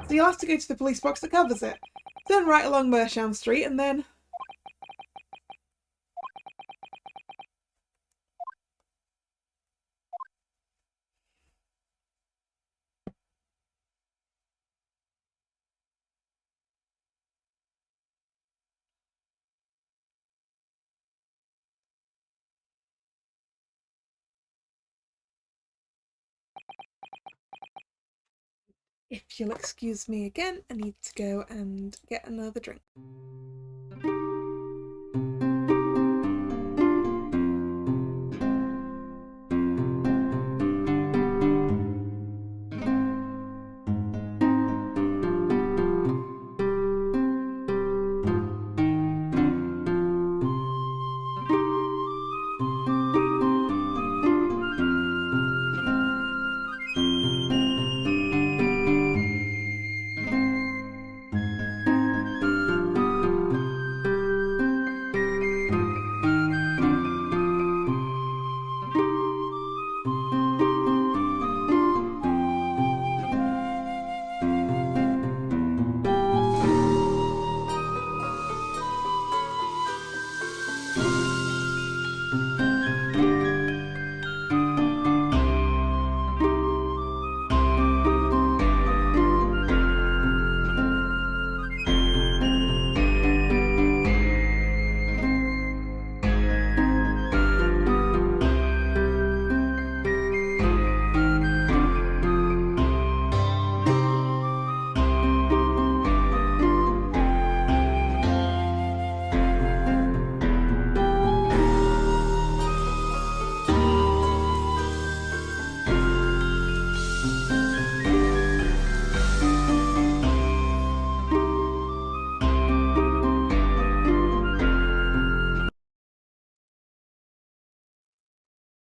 So you'll have to go to the police box that covers it. Then right along Mersham Street and then... If you'll excuse me again, I need to go and get another drink.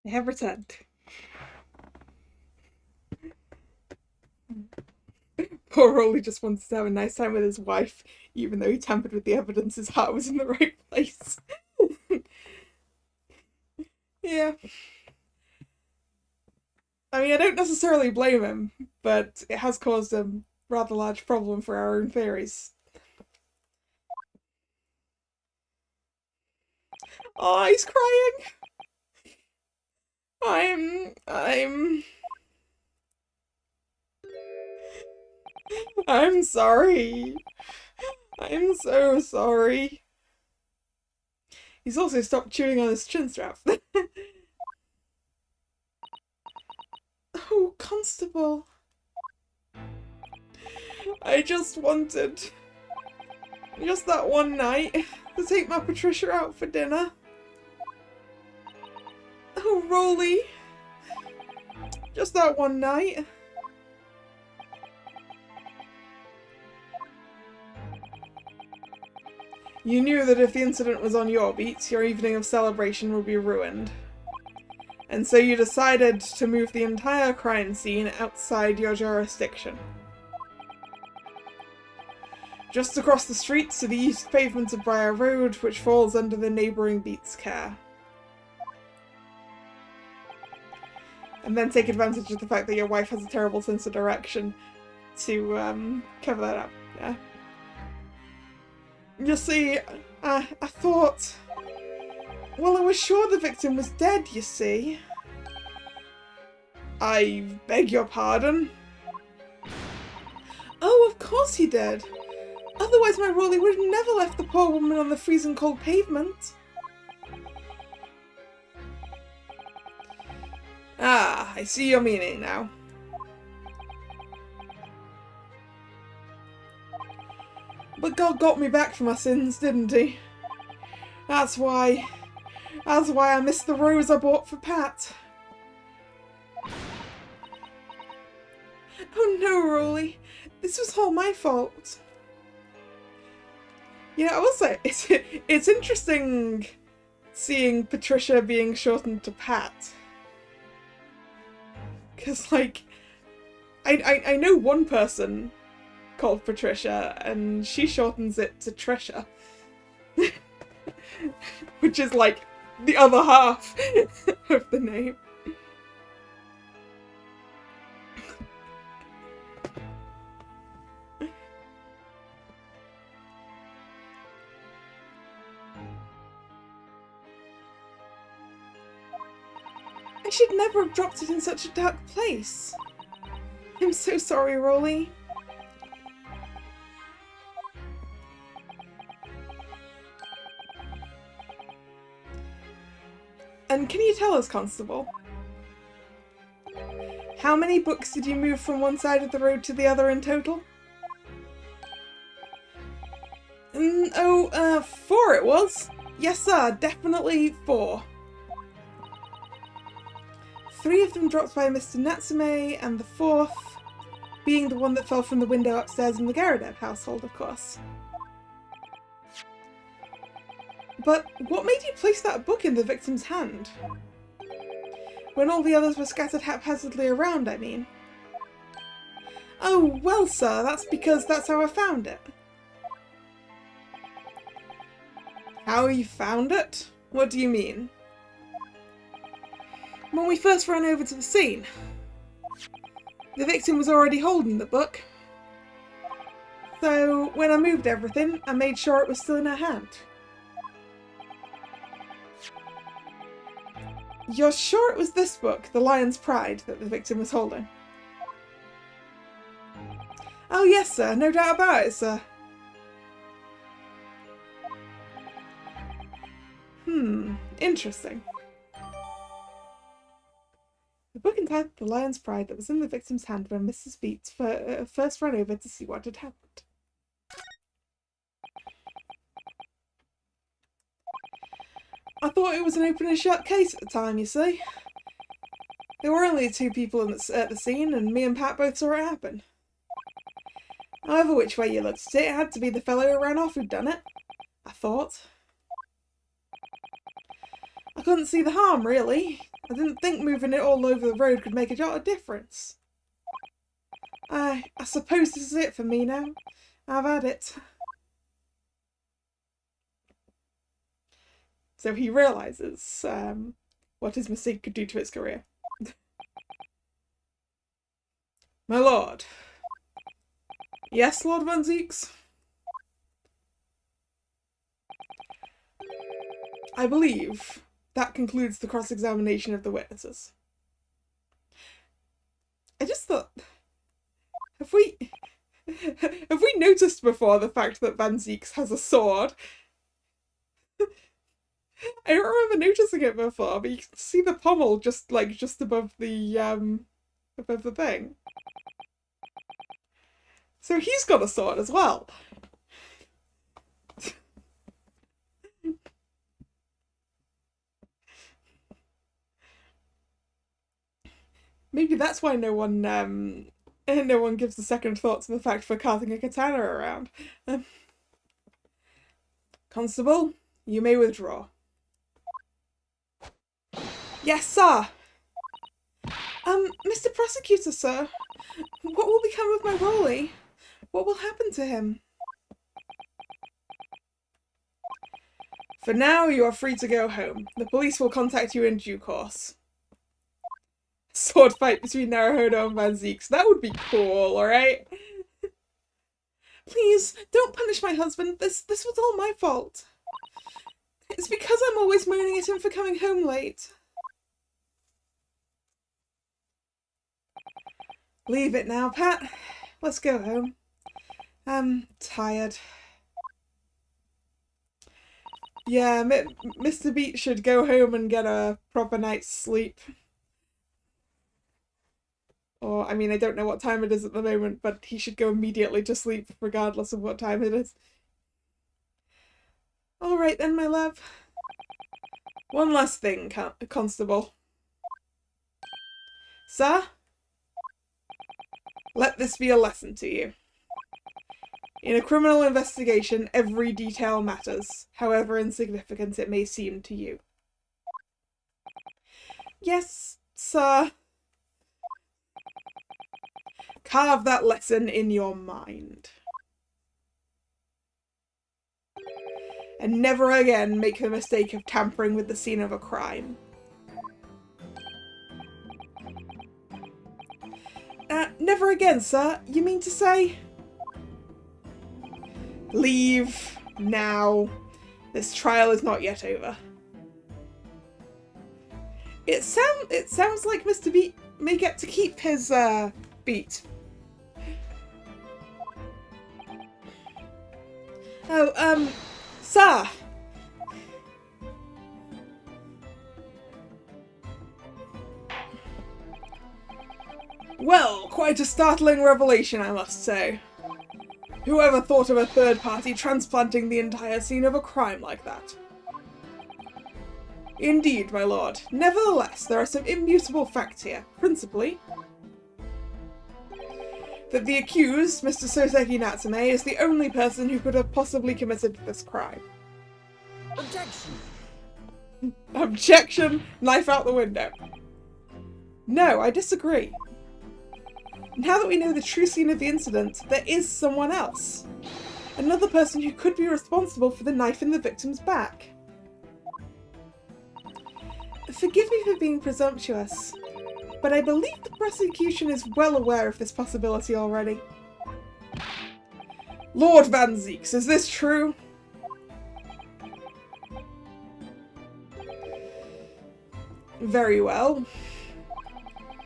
I have returned. Poor Rolly just wanted to have a nice time with his wife, even though he tampered with the evidence. His heart was in the right place. Yeah. I mean, I don't necessarily blame him, but it has caused a rather large problem for our own theories. Oh, he's crying! I'm sorry. I'm so sorry. He's also stopped chewing on his chin strap. Oh, Constable. I just wanted, just that one night, to take my Patricia out for dinner. Oh, Rolly. Just that one night. You knew that if the incident was on your beat, your evening of celebration would be ruined. And so you decided to move the entire crime scene outside your jurisdiction. Just across the street to the east pavement of Briar Road, which falls under the neighbouring beat's care. And then take advantage of the fact that your wife has a terrible sense of direction to cover that up, yeah. You see, I thought... Well, I was sure the victim was dead, you see. I beg your pardon? Oh, of course course he did. Otherwise my Rolly would have never left the poor woman on the freezing cold pavement. Ah, I see your meaning now. But God got me back from my sins, didn't he? That's why I missed the rose I bought for Pat. Oh no, Rolly. This was all my fault. Yeah, I will say, it's interesting seeing Patricia being shortened to Pat. Because, like, I know one person called Patricia, and she shortens it to Trisha. Which is, like, the other half of the name. I should never have dropped it in such a dark place. I'm so sorry, Rolly. And can you tell us, Constable? How many books did you move from one side of the road to the other in total? 4 it was. Yes, sir, definitely 4. 3 of them dropped by Mr. Natsume, and the 4th being the one that fell from the window upstairs in the Garradev household, of course. But what made you place that book in the victim's hand? When all the others were scattered haphazardly around, I mean. Oh, well, sir, that's because that's how I found it. How you found it? What do you mean? When we first ran over to the scene, the victim was already holding the book. So when I moved everything, I made sure it was still in her hand. You're sure it was this book, The Lion's Pride, that the victim was holding? Oh yes, sir. No doubt about it, sir. Interesting. The book entitled The Lion's Pride that was in the victim's hand when Mrs. Beats first ran over to see what had happened. I thought it was an open and shut case at the time, you see. There were only 2 people at the scene, and me and Pat both saw it happen. However which way you looked at it, it had to be the fellow who ran off who'd done it, I thought. I couldn't see the harm, really. I didn't think moving it all over the road could make a jot of difference. I suppose this is it for me now. I've had it. So he realises what his mistake could do to his career. My lord. Yes, Lord Van Zieks? I believe that concludes the cross-examination of the witnesses. I just thought, have we noticed before the fact that Van Zieks has a sword? I don't remember noticing it before, but you can see the pommel just above the thing. So he's got a sword as well. Maybe that's why no one gives a second thought to the fact for carting a katana around. Constable, you may withdraw. Yes, sir. Mr. Prosecutor, sir, what will become of my Rolly? What will happen to him? For now, you are free to go home. The police will contact you in due course. Sword fight between Naruhodo and Van Zieks. That would be cool, alright? Please, don't punish my husband. This was all my fault. It's because I'm always moaning at him for coming home late. Leave it now, Pat. Let's go home. I'm tired. Yeah, Mr. Beat should go home and get a proper night's sleep. Or, I mean, I don't know what time it is at the moment, but he should go immediately to sleep regardless of what time it is. All right then, my love. One last thing, Constable. Sir? Let this be a lesson to you. In a criminal investigation, every detail matters, however insignificant it may seem to you. Yes, sir. Carve that lesson in your mind. And never again make the mistake of tampering with the scene of a crime. Never again, sir? You mean to say? Leave now. This trial is not yet over. It sounds like Mr. Beat may get to keep his beat. Oh, sir. Well, quite a startling revelation, I must say. Whoever thought of a third party transplanting the entire scene of a crime like that? Indeed, my lord. Nevertheless, there are some immutable facts here. Principally, that the accused, Mr. Soseki Natsume, is the only person who could have possibly committed this crime. Objection! Objection! Knife out the window. No, I disagree. Now that we know the true scene of the incident, there is someone else. Another person who could be responsible for the knife in the victim's back. Forgive me for being presumptuous, but I believe the prosecution is well aware of this possibility already. Lord Van Zeeks, is this true? Very well.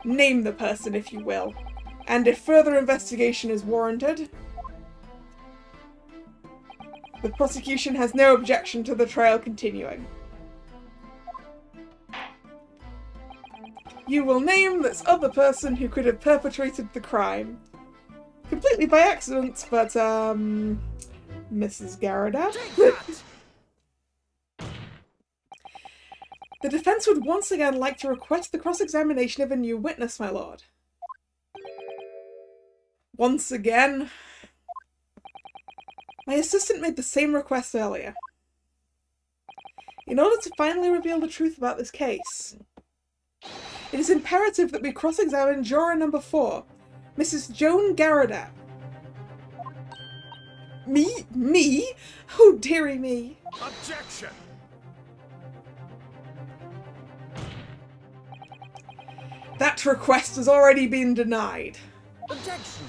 Name the person, if you will. And if further investigation is warranted, the prosecution has no objection to the trial continuing. You will name this other person who could have perpetrated the crime. Completely by accident, but, Mrs. Garada? The defense would once again like to request the cross-examination of a new witness, my lord. Once again? My assistant made the same request earlier. In order to finally reveal the truth about this case, it is imperative that we cross-examine juror number 4, Mrs. Joan Garada. Me? Me? Oh, dearie me. Objection! That request has already been denied. Objection!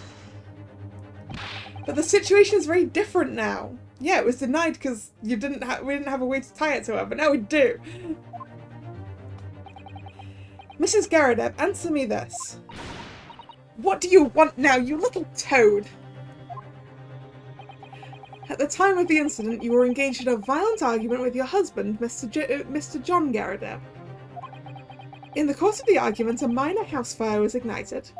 But the situation is very different now. Yeah, it was denied because we didn't have a way to tie it to her, but now we do. Mrs. Garada, answer me this. What do you want now, you little toad? At the time of the incident, you were engaged in a violent argument with your husband, Mr. John Garada. In the course of the argument, a minor house fire was ignited,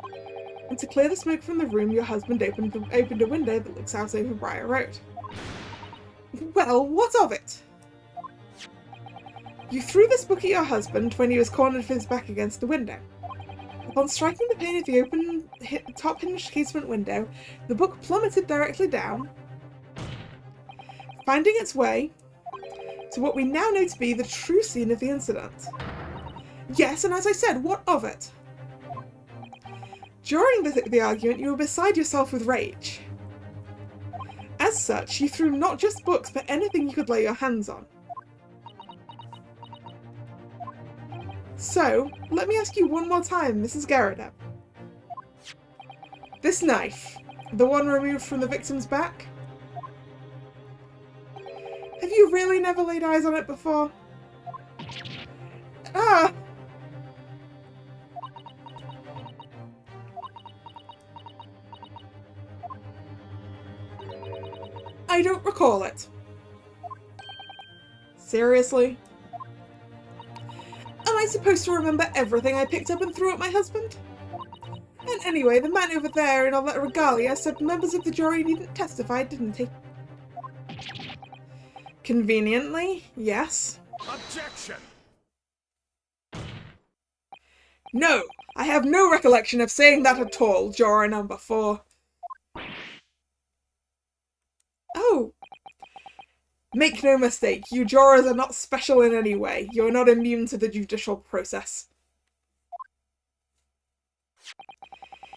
and to clear the smoke from the room, your husband opened a window that looks out over Briar Road. Well, what of it? You threw this book at your husband when he was cornered with his back against the window. Upon striking the pane of the open top hinged casement window, the book plummeted directly down, finding its way to what we now know to be the true scene of the incident. Yes, and as I said, what of it? During the argument, you were beside yourself with rage. As such, you threw not just books, but anything you could lay your hands on. So, let me ask you one more time, Mrs. Garada. This knife, the one removed from the victim's back? Have you really never laid eyes on it before? Ah! I don't recall it. Seriously? Am I supposed to remember everything I picked up and threw at my husband? And anyway, the man over there in all that regalia said members of the jury needn't testify, didn't he? Conveniently, yes. Objection! No, I have no recollection of saying that at all, juror number 4. Oh. Make no mistake, you jurors are not special in any way. You are not immune to the judicial process.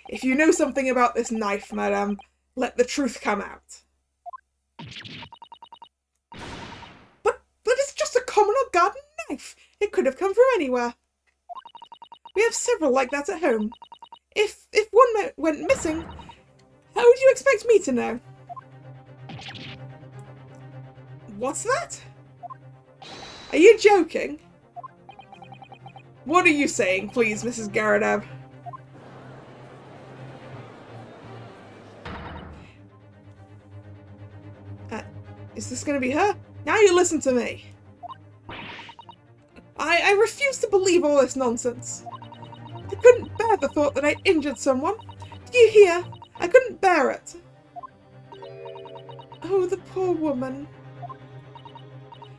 If you know something about this knife, madame, let the truth come out. But it's just a common old garden knife. It could have come from anywhere. We have several like that at home. If one went missing, how would you expect me to know? What's that? Are you joking? What are you saying, please, Mrs. Garadab? Is this going to be her? Now you listen to me. I refuse to believe all this nonsense. I couldn't bear the thought that I injured someone. Do you hear? I couldn't bear it. Oh, the poor woman.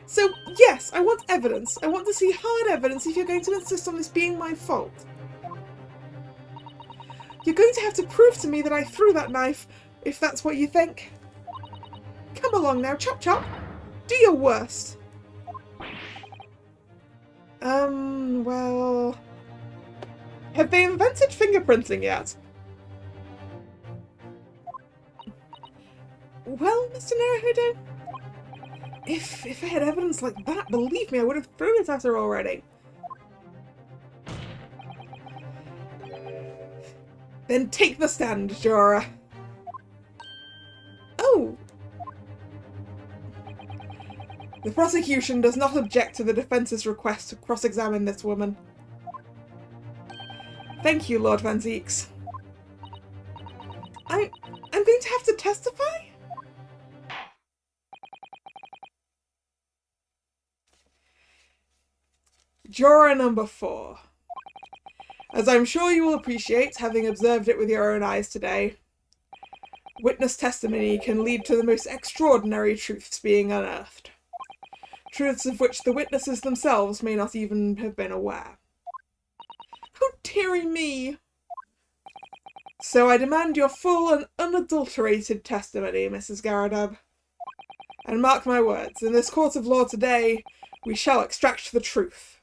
So, yes, I want evidence. I want to see hard evidence if you're going to insist on this being my fault. You're going to have to prove to me that I threw that knife, if that's what you think. Come along now, chop chop. Do your worst. Well... Have they invented fingerprinting yet? Well, Mr. Naruhodo, if I had evidence like that, believe me, I would have thrown it at her already. Then take the stand, Jorah. Oh! The prosecution does not object to the defence's request to cross-examine this woman. Thank you, Lord Van Zieks. I'm going to have to testify? Juror number 4. As I'm sure you will appreciate, having observed it with your own eyes today, witness testimony can lead to the most extraordinary truths being unearthed. Truths of which the witnesses themselves may not even have been aware. Oh, dearie me! So I demand your full and unadulterated testimony, Mrs. Garadab. And mark my words, in this court of law today, we shall extract the truth.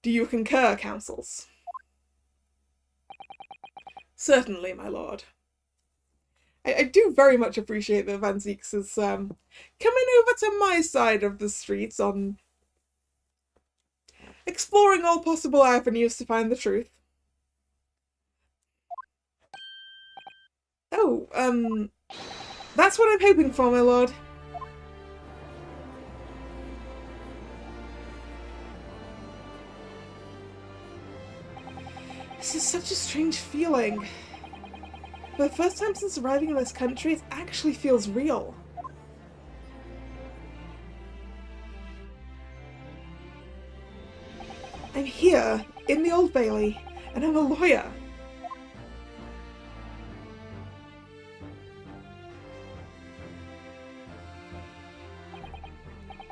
Do you concur, counsels? Certainly, my lord. I do very much appreciate that Van Zieks is coming over to my side of the streets on exploring all possible avenues to find the truth. Oh, that's what I'm hoping for, my lord. This is such a strange feeling. For the first time since arriving in this country, it actually feels real. I'm here, in the Old Bailey, and I'm a lawyer.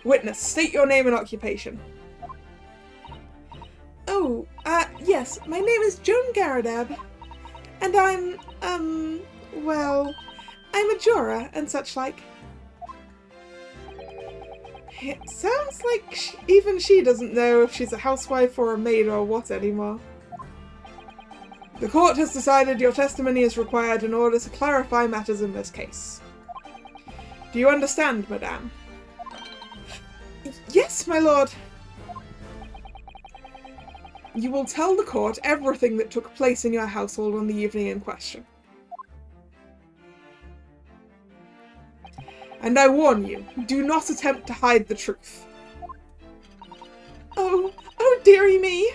Witness, state your name and occupation. Oh, yes, my name is Joan Garadab, and well, I'm a juror and such like. It sounds like even she doesn't know if she's a housewife or a maid or what anymore. The court has decided your testimony is required in order to clarify matters in this case. Do you understand, madame? Yes, my lord. You will tell the court everything that took place in your household on the evening in question. And I warn you, do not attempt to hide the truth. Oh dearie me.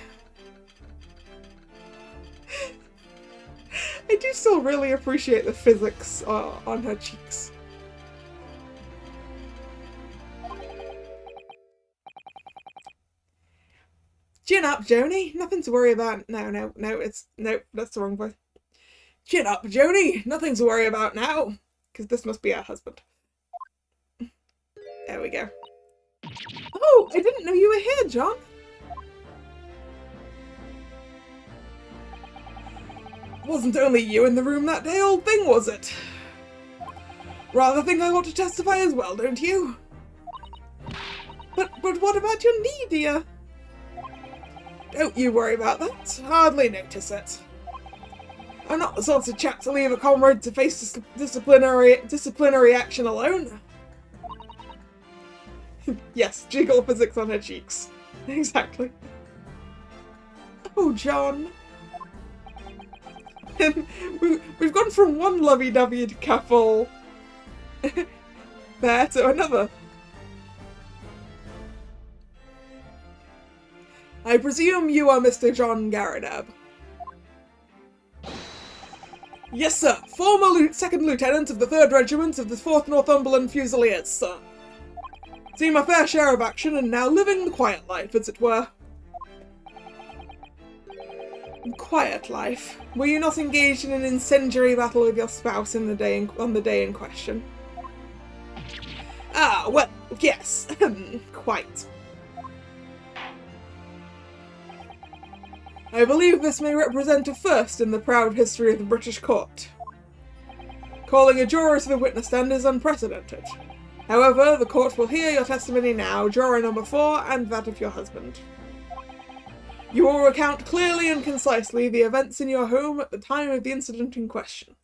I do still really appreciate the physics on her cheeks. Chin up, Joni. Nothing to worry about. No, that's the wrong voice. Chin up, Joni. Nothing to worry about now. Because this must be her husband. There we go. Oh, I didn't know you were here, John. Wasn't only you in the room that day, old thing, was it? Rather think I ought to testify as well, don't you? But what about your knee, dear? Don't you worry about that. Hardly notice it. I'm not the sort of chap to leave a comrade to face disciplinary action alone. Yes, jiggle physics on her cheeks. Exactly. Oh, John. We've gone from one lovey-dovey couple there to another. I presume you are Mr. John Garadab. Yes, sir. Former second lieutenant of the 3rd Regiment of the 4th Northumberland Fusiliers, sir. Seen my fair share of action and now living the quiet life, as it were. Quiet life? Were you not engaged in an incendiary battle with your spouse on the day in question? Ah, well, yes. Quite. I believe this may represent a first in the proud history of the British court. Calling a juror to the witness stand is unprecedented. However, the court will hear your testimony now, juror number 4, and that of your husband. You will recount clearly and concisely the events in your home at the time of the incident in question.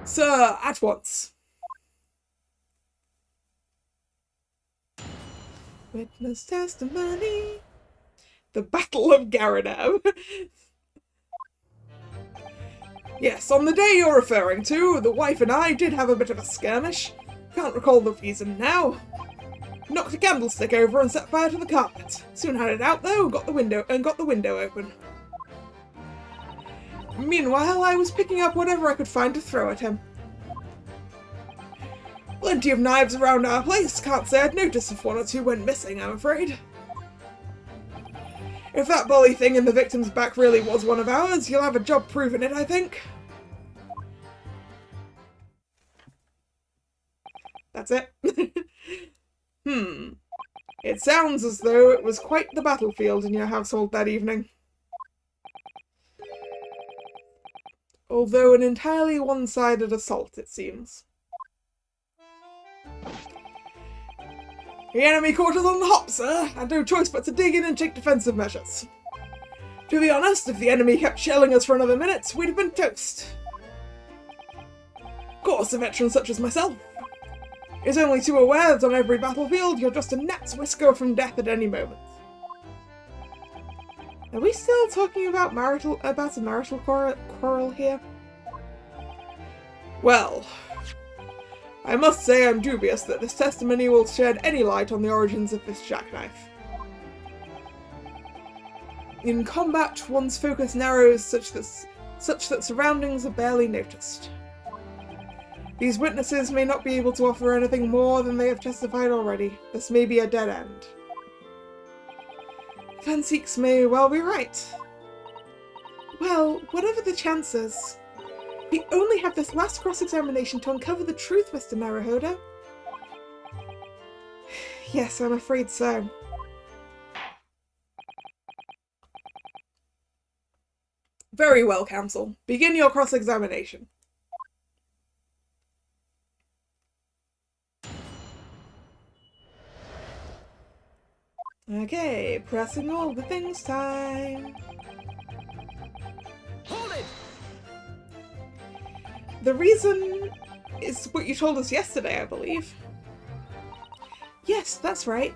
Sir, at once. Witness testimony. The Battle of Garadab. Yes, on the day you're referring to, the wife and I did have a bit of a skirmish. Can't recall the reason now. Knocked a candlestick over and set fire to the carpet. Soon had it out though, got the window open. Meanwhile, I was picking up whatever I could find to throw at him. Plenty of knives around our place. Can't say I'd noticed if 1 or 2 went missing, I'm afraid. If that bully thing in the victim's back really was one of ours, you'll have a job proving it, I think. That's it. It sounds as though it was quite the battlefield in your household that evening. Although an entirely one-sided assault, it seems. The enemy caught us on the hop, sir. Had no choice but to dig in and take defensive measures. To be honest, if the enemy kept shelling us for another minute, we'd have been toast. Of course, a veteran such as myself is only too aware that on every battlefield you're just a gnat's whisker from death at any moment. Are we still talking about a marital quarrel here? Well, I must say I'm dubious that this testimony will shed any light on the origins of this jackknife. In combat, one's focus narrows such that surroundings are barely noticed. These witnesses may not be able to offer anything more than they have testified already. This may be a dead end. Van Seeks may well be right. Well, whatever the chances, we only have this last cross-examination to uncover the truth, Mr. Naruhodo. Yes, I'm afraid so. Very well, counsel. Begin your cross-examination. Okay, pressing all the things time. Hold it! The reason is what you told us yesterday, I believe. Yes, that's right.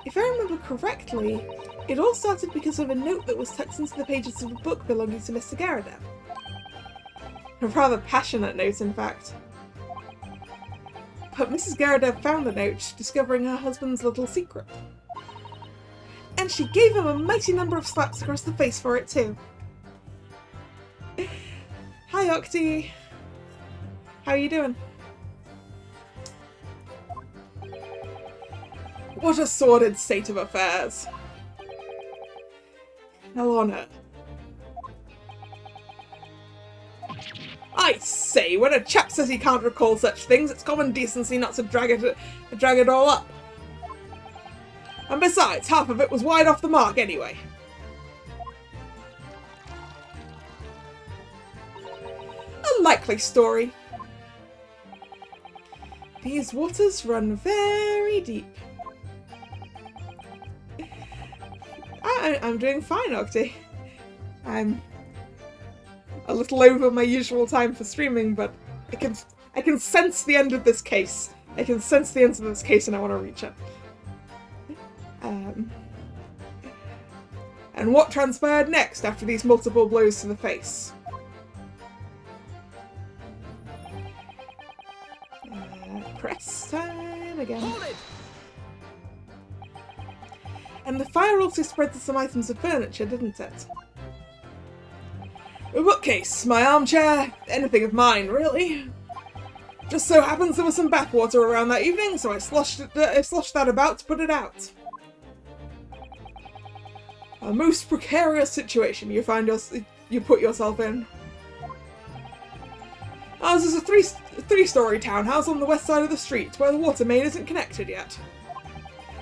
If I remember correctly, it all started because of a note that was tucked into the pages of a book belonging to Mr. Garadab. A rather passionate note, in fact. But Mrs. Garadab found the note, discovering her husband's little secret. And she gave him a mighty number of slaps across the face for it too. Hi, Octi. How are you doing? What a sordid state of affairs. Hell on it. I say, when a chap says he can't recall such things, it's common decency not to drag it all up. And besides, half of it was wide off the mark anyway. A likely story. These waters run very deep. I'm doing fine, Octi. I'm a little over my usual time for streaming, but I can sense the end of this case. I can sense the end of this case and I want to reach it. And what transpired next after these multiple blows to the face? Press time again. Hold it! And the fire also spread to some items of furniture, didn't it? A bookcase, my armchair, anything of mine, really. Just so happens there was some bathwater around that evening, so I sloshed that about to put it out. A most precarious situation you put yourself in. Ours is a three-story townhouse on the west side of the street, where the water main isn't connected yet.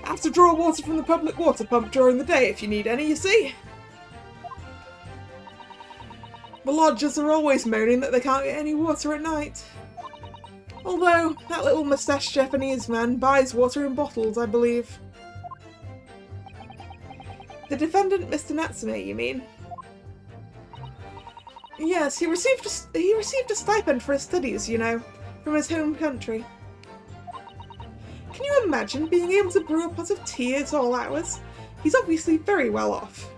Have to draw water from the public water pump during the day if you need any, you see. The lodgers are always moaning that they can't get any water at night. Although, that little moustache Japanese man buys water in bottles, I believe. The defendant, Mr. Natsume, you mean? Yes, he received a stipend for his studies, you know, from his home country. Can you imagine being able to brew a pot of tea at all hours? He's obviously very well off.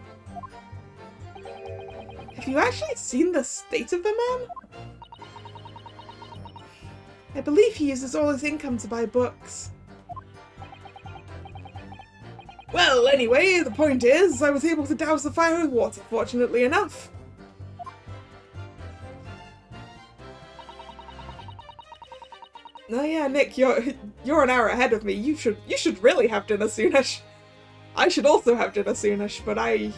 Have you actually seen the state of the man? I believe he uses all his income to buy books. Well, anyway, the point is, I was able to douse the fire with water, fortunately enough. Oh yeah, Nick, you're an hour ahead of me. You should really have dinner soonish. I should also have dinner soonish, but I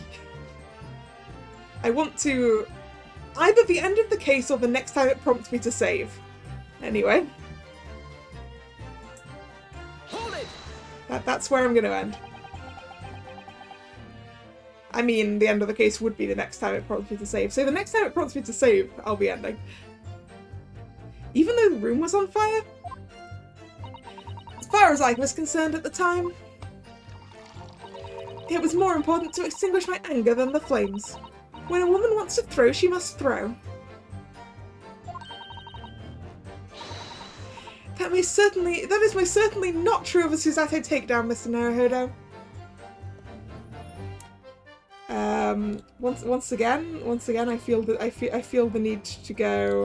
want to either the end of the case or the next time it prompts me to save. Anyway. Hold it! That's where I'm going to end. I mean, the end of the case would be the next time it prompts me to save. So the next time it prompts me to save, I'll be ending. Even though the room was on fire? As far as I was concerned at the time, it was more important to extinguish my anger than the flames. When a woman wants to throw, she must throw. That is most certainly not true of a Susato takedown, Mr. Naruhodo. Once again, I feel the need to go.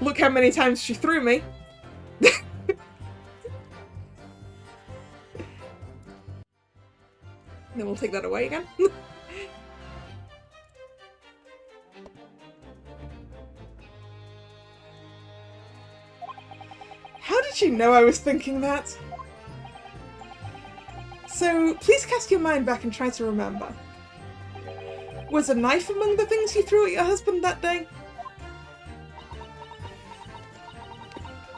Look how many times she threw me. Then we'll take that away again. How did you know I was thinking that? So, please cast your mind back and try to remember. Was a knife among the things you threw at your husband that day?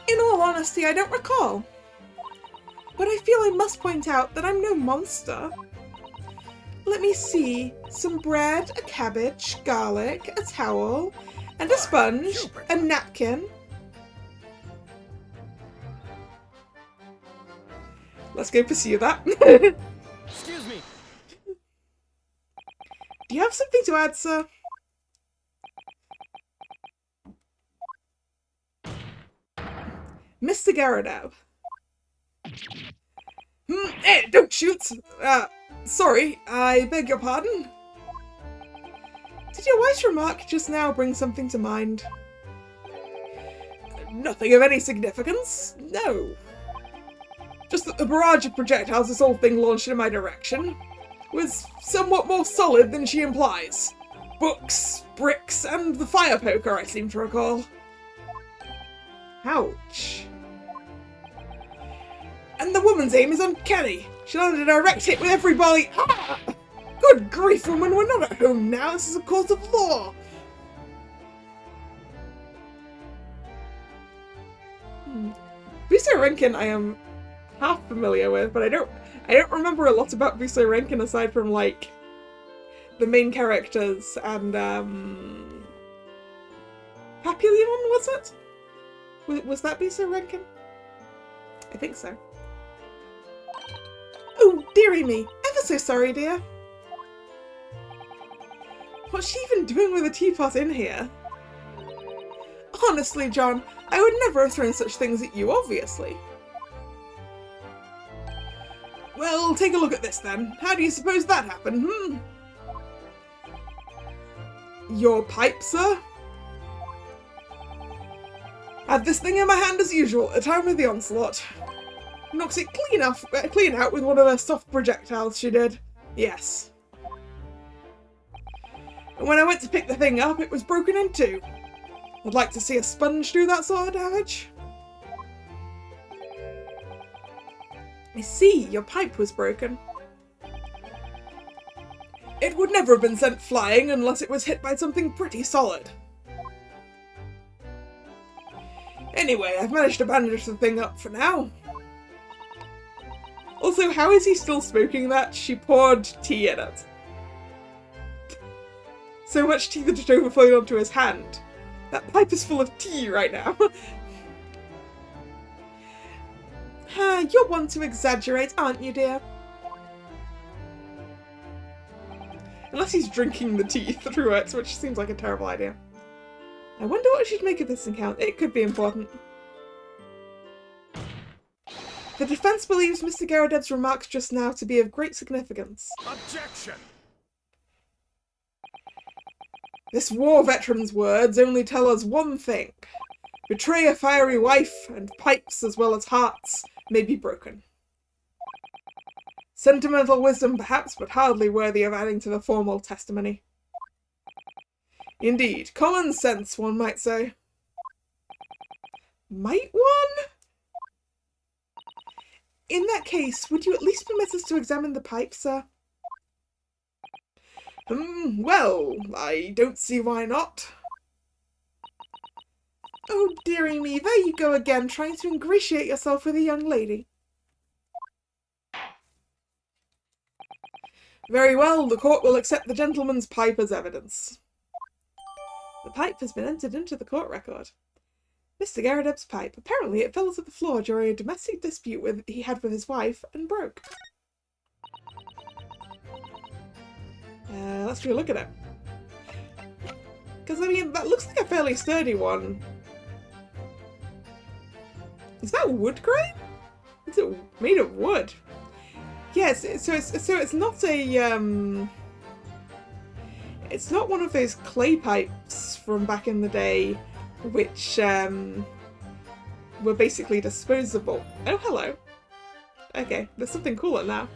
In all honesty, I don't recall. But I feel I must point out that I'm no monster. Let me see. Some bread, a cabbage, garlic, a towel, and a sponge, a napkin. Let's go pursue that. Excuse me. Do you have something to add, sir? Mr. Garrow. Hey, don't shoot! Sorry, I beg your pardon? Did your wife's remark just now bring something to mind? Nothing of any significance, no. Just that the barrage of projectiles this whole thing launched in my direction was somewhat more solid than she implies. books, bricks, and the fire poker, I seem to recall. Ouch. And the woman's aim is uncanny. She landed a direct hit with every volley. Ah! Good grief, woman, we're not at home now. This is a court of law. Buso Renkin I am half familiar with, but I don't remember a lot about Buso Renkin aside from, like, the main characters and, Papillon, was it? Was that Buso Renkin? I think so. Oh, dearie me. Ever so sorry, dear. What's she even doing with a teapot in here? Honestly, John, I would never have thrown such things at you, obviously. Well, take a look at this then. How do you suppose that happened, Your pipe, sir? Had this thing in my hand as usual at the time of the onslaught. Knocks it clean out with one of her soft projectiles, she did. Yes. And when I went to pick the thing up, it was broken in two. I'd like to see a sponge do that sort of damage. I see, your pipe was broken. It would never have been sent flying unless it was hit by something pretty solid. Anyway, I've managed to bandage the thing up for now. Also, how is he still smoking that? She poured tea in it. So much tea that it overflowed onto his hand. That pipe is full of tea right now. You're one to exaggerate, aren't you, dear? Unless he's drinking the tea through it, which seems like a terrible idea. I wonder what she'd make of this encounter. It could be important. The defense believes Mr. Garadeb's remarks just now to be of great significance. Objection! This war veteran's words only tell us one thing. Betray a fiery wife, and pipes as well as hearts may be broken. Sentimental wisdom perhaps, but hardly worthy of adding to the formal testimony. Indeed, common sense, one might say. Might one? In that case, would you at least permit us to examine the pipe, sir? Well, I don't see why not. Oh, dearie me, there you go again, trying to ingratiate yourself with a young lady. Very well, the court will accept the gentleman's pipe as evidence. The pipe has been entered into the court record. Mr. Garadeb's pipe. Apparently it fell to the floor during a domestic dispute he had with his wife and broke. Let's take a look at it. Because, I mean, that looks like a fairly sturdy one. Is that wood grain? Is it made of wood? Yes, so it's not a, it's not one of those clay pipes from back in the day, which, were basically disposable. Oh, hello. Okay, there's something cooler now.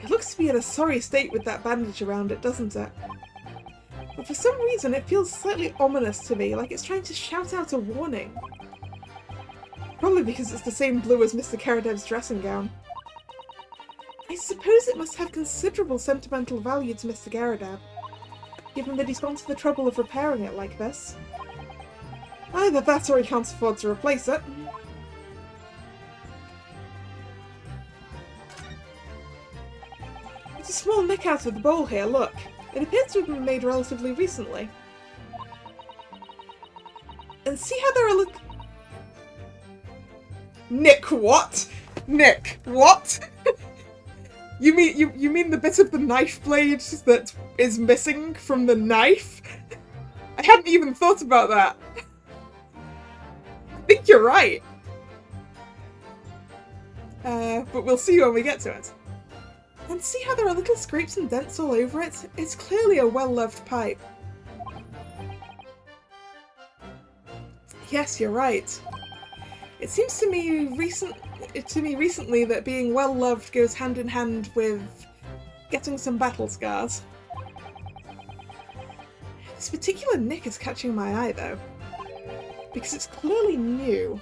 It looks to be in a sorry state with that bandage around it, doesn't it? But for some reason it feels slightly ominous to me, like it's trying to shout out a warning. Probably because it's the same blue as Mr. Garadeb's dressing gown. I suppose it must have considerable sentimental value to Mr. Garadeb, given that he's gone to the trouble of repairing it like this. Either that or he can't afford to replace it. There's a small nick out of the bowl here, look. It appears to have been made relatively recently. And see how there are little... Nick what? Nick what? You mean the bit of the knife blade that is missing from the knife? I hadn't even thought about that. I think you're right. But we'll see when we get to it. And see how there are little scrapes and dents all over it? It's clearly a well-loved pipe. Yes, you're right. It seems to me recently that being well-loved goes hand in hand with getting some battle scars. This particular nick is catching my eye though, because it's clearly new.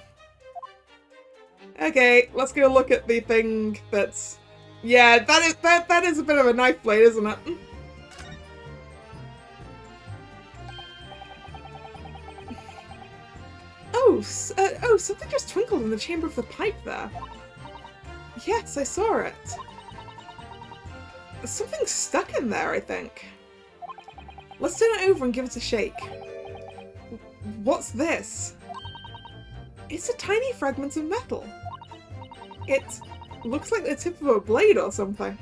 Okay, let's go look at the thing that's... Yeah, that is a bit of a knife blade, isn't it? Oh, something just twinkled in the chamber of the pipe there. Yes, I saw it. Something's stuck in there, I think. Let's turn it over and give it a shake. What's this? It's a tiny fragment of metal. It looks like the tip of a blade or something.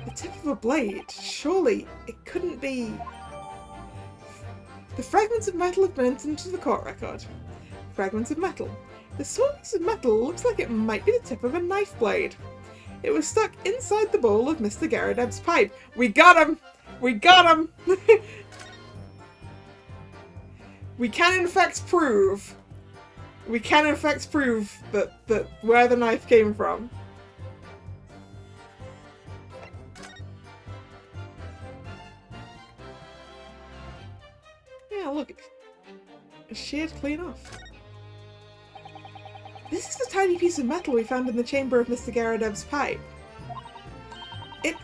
The tip of a blade? Surely it couldn't be... The fragments of metal have been entered into the court record. Fragments of metal. The small piece of metal looks like it might be the tip of a knife blade. It was stuck inside the bowl of Mr. Garrideb's pipe. We got him! We got him! We can in fact prove... We can in fact prove that where the knife came from. Yeah, look. It's sheared clean off. This is the tiny piece of metal we found in the chamber of Mr. Garrideb's pipe. It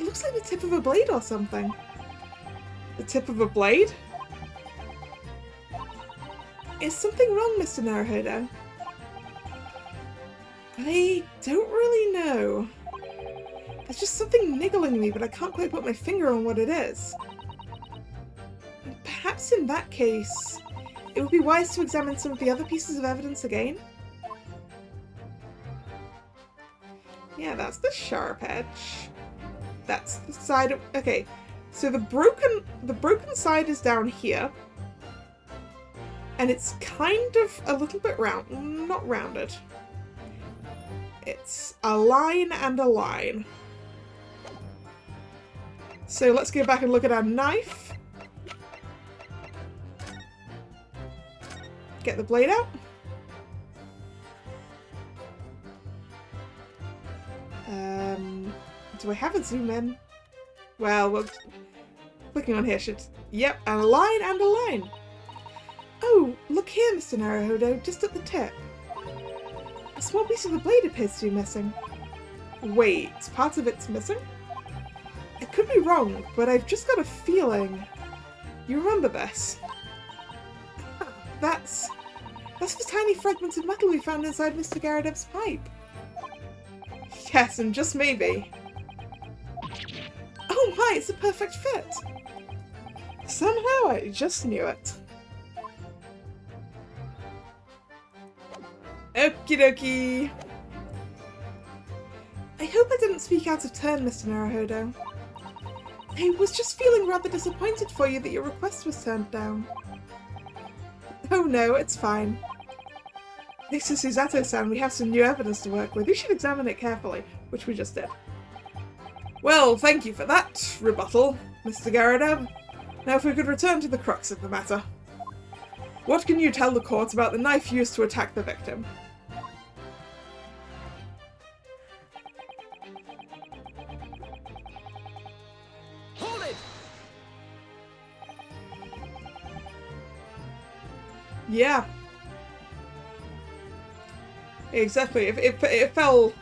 looks like the tip of a blade or something. The tip of a blade? Is something wrong, Mr. Naruhodo? I don't really know. There's just something niggling me, but I can't quite put my finger on what it is. Perhaps in that case, it would be wise to examine some of the other pieces of evidence again? Yeah, that's the sharp edge. That's the side of... Okay, so the broken side is down here. And it's kind of a little bit round, not rounded. It's a line and a line. So let's go back and look at our knife. Get the blade out. Do I have a zoom in? Well, clicking on here should... Yep, and a line and a line. Oh, look here, Mr. Naruhodo, just at the tip. A small piece of the blade appears to be missing. Wait, part of it's missing? I could be wrong, but I've just got a feeling... You remember this? That's the tiny fragment of metal we found inside Mr. Garrideb's pipe. Yes, and just maybe. Oh my, it's a perfect fit! Somehow I just knew it. Okie dokie! I hope I didn't speak out of turn, Mr. Naruhodo. I was just feeling rather disappointed for you that your request was turned down. Oh no, it's fine. Thanks to Susato-san, we have some new evidence to work with. You should examine it carefully, which we just did. Well, thank you for that rebuttal, Mr. Garrideb. Now if we could return to the crux of the matter. What can you tell the court about the knife used to attack the victim? Hold it! Yeah. Exactly. It fell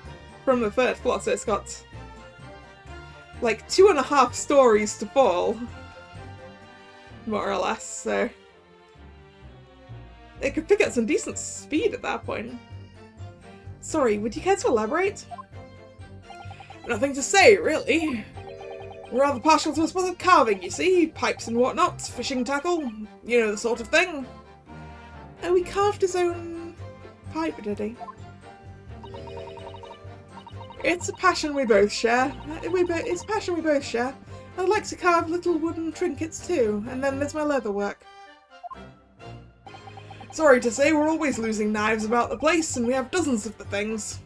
from the third floor, so it's got like 2.5 stories to fall. More or less, so... It could pick up some decent speed at that point. Sorry, would you care to elaborate? Nothing to say, really. Rather partial to a spot of carving, you see. Pipes and whatnot, fishing tackle, you know, the sort of thing. Oh, he carved his own pipe, did he? It's a passion we both share. It's a passion we both share. I'd like to carve little wooden trinkets too, and then there's my leather work. Sorry to say, we're always losing knives about the place, and we have dozens of the things.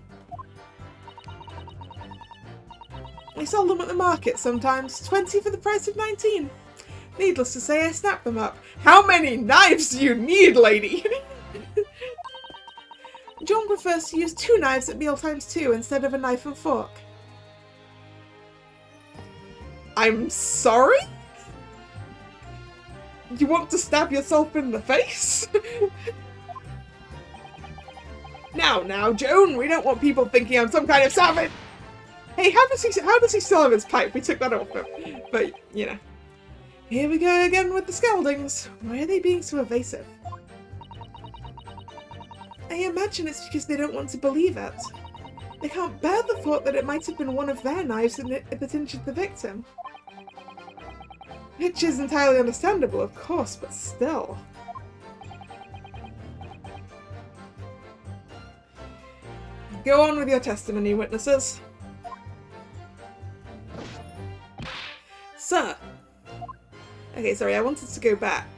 I sell them at the market sometimes, 20 for the price of 19. Needless to say, I snap them up. How many knives do you need, lady? John prefers to use 2 knives at mealtimes too, instead of a knife and fork. I'm sorry? You want to stab yourself in the face? Now, Joan, we don't want people thinking I'm some kind of savage! Hey, how does he still have his pipe? We took that off him. But, you know. Here we go again with the scaldings. Why are they being so evasive? I imagine it's because they don't want to believe it. They can't bear the thought that it might have been one of their knives that injured the victim. Which is entirely understandable, of course, but still. Go on with your testimony, witnesses. Sir! Okay, sorry, I wanted to go back.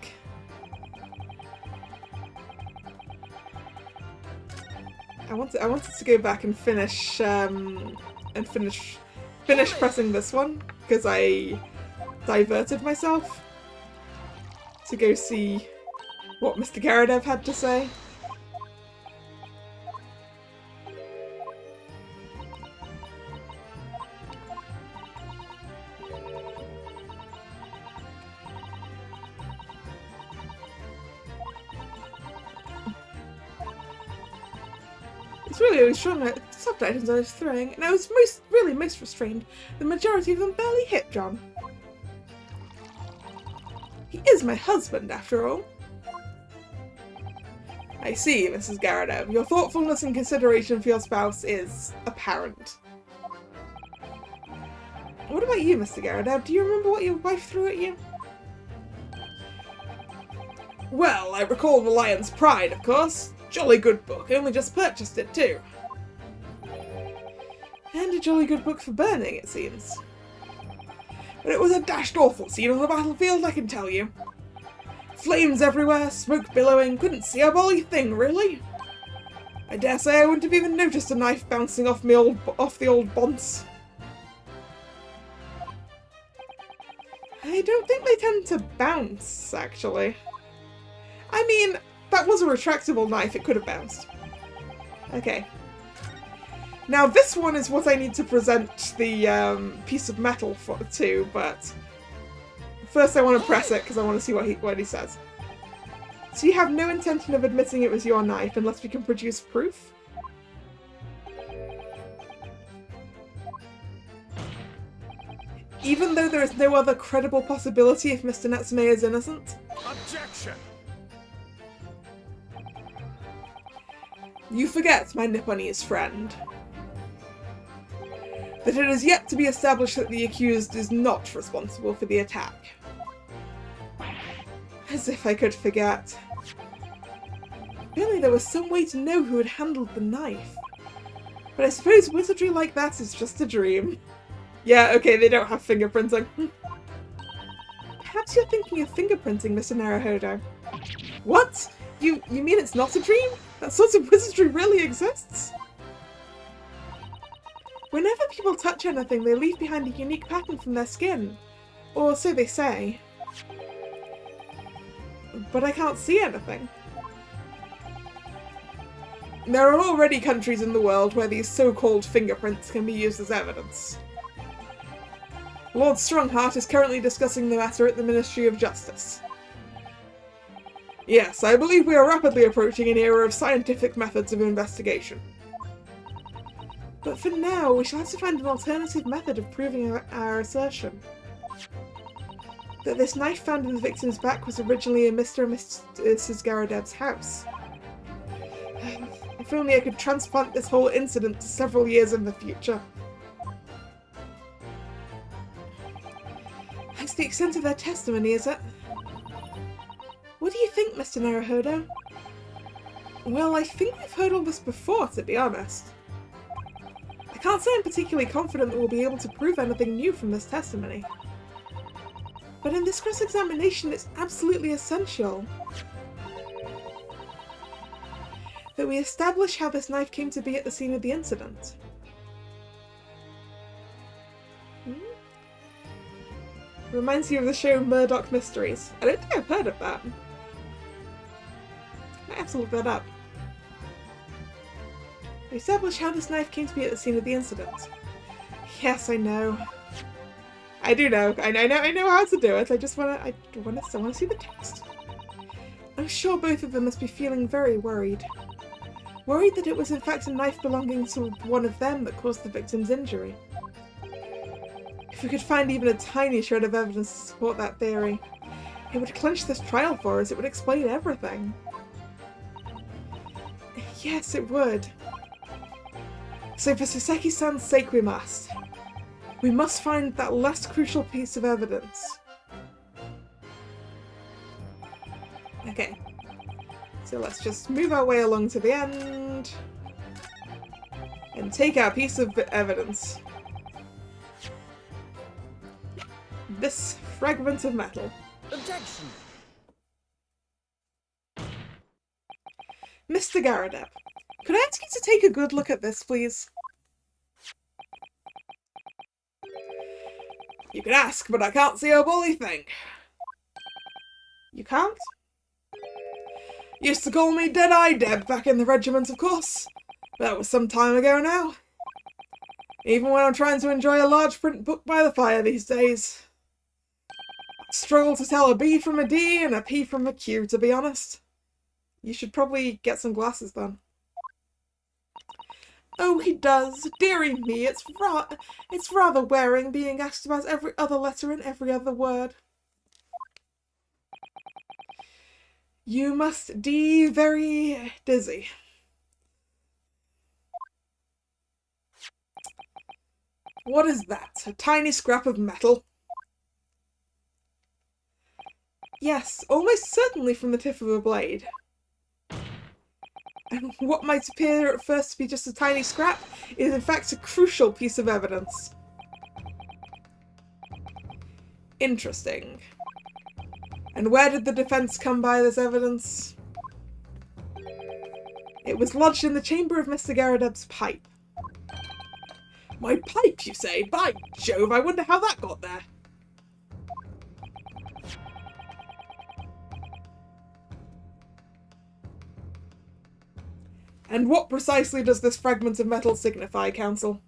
I wanted to go back and finish pressing this one, because I diverted myself to go see what Mr. Garadev had to say. It's really strong. The soft items I was throwing, and I was really most restrained. The majority of them barely hit John. He is my husband, after all. I see, Mrs. Garadev. Your thoughtfulness and consideration for your spouse is apparent. What about you, Mr. Garadev? Do you remember what your wife threw at you? Well, I recall The Lion's Pride, of course. Jolly good book. I only just purchased it, too. And a jolly good book for burning, it seems. But it was a dashed awful scene on the battlefield, I can tell you. Flames everywhere, smoke billowing, couldn't see a bloody thing, really. I dare say I wouldn't have even noticed a knife bouncing off the old bonce. I don't think they tend to bounce, actually. I mean, that was a retractable knife, it could have bounced. Okay. Now this one is what I need to present the piece of metal to, but first I want to press it because I want to see what he says. So you have no intention of admitting it was your knife unless we can produce proof? Even though there is no other credible possibility if Mr. Natsume is innocent? Objection! You forget, my Nipponese friend, that it is yet to be established that the accused is not responsible for the attack. As if I could forget. Really, there was some way to know who had handled the knife. But I suppose wizardry like that is just a dream. Yeah, okay, they don't have fingerprinting. Perhaps you're thinking of fingerprinting, Mr. Naruhodo. What? You mean it's not a dream? That sort of wizardry really exists? Whenever people touch anything, they leave behind a unique pattern from their skin. Or so they say. But I can't see anything. There are already countries in the world where these so-called fingerprints can be used as evidence. Lord Strongheart is currently discussing the matter at the Ministry of Justice. Yes, I believe we are rapidly approaching an era of scientific methods of investigation. But for now, we shall have to find an alternative method of proving our assertion. That this knife found in the victim's back was originally in Mr. and Mrs. Garadeb's house. If only I could transplant this whole incident to several years in the future. That's the extent of their testimony, is it? What do you think, Mr. Naruhodo? Well, I think we've heard all this before, to be honest. I can't say I'm particularly confident that we'll be able to prove anything new from this testimony. But in this cross-examination, it's absolutely essential that we establish how this knife came to be at the scene of the incident. Reminds you of the show Murdoch Mysteries. I don't think I've heard of that. I have to look that up. We establish how this knife came to be at the scene of the incident. Yes, I know. I do know. I know how to do it. I want to see the text. I'm sure both of them must be feeling very worried. Worried that it was in fact a knife belonging to one of them that caused the victim's injury. If we could find even a tiny shred of evidence to support that theory, it would clinch this trial for us. It would explain everything. Yes, it would. So for Soseki-san's sake we must. We must find that last crucial piece of evidence. Okay. So let's just move our way along to the end. And take our piece of evidence. This fragment of metal. Objection! Mr. Garadeb, could I ask you to take a good look at this, please? You can ask, but I can't see a bully thing. You can't? Used to call me Dead-Eye Deb back in the regiment, of course. But that was some time ago now. Even when I'm trying to enjoy a large print book by the fire these days. I struggle to tell a B from a D and a P from a Q, to be honest. You should probably get some glasses then. Oh, he does. Dearie me, it's rather wearing being asked about every other letter and every other word. You must be very dizzy. What is that? A tiny scrap of metal? Yes, almost certainly from the tip of a blade. And what might appear at first to be just a tiny scrap is in fact a crucial piece of evidence. Interesting. And where did the defense come by this evidence? It was lodged in the chamber of Mr. Garadeb's pipe. My pipe, you say? By Jove, I wonder how that got there. And what precisely does this fragment of metal signify, Counsel?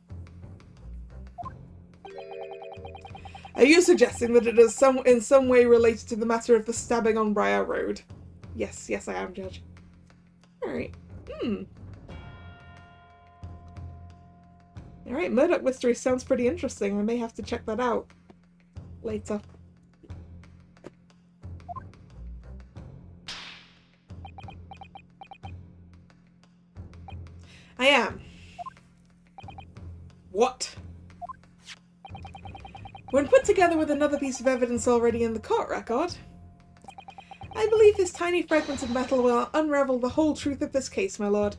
Are you suggesting that it is in some way related to the matter of the stabbing on Briar Road? Yes, I am, Judge. Alright. Alright, Murdoch Mystery sounds pretty interesting. I may have to check that out later. I am. What? When put together with another piece of evidence already in the court record, I believe this tiny fragment of metal will unravel the whole truth of this case, my lord.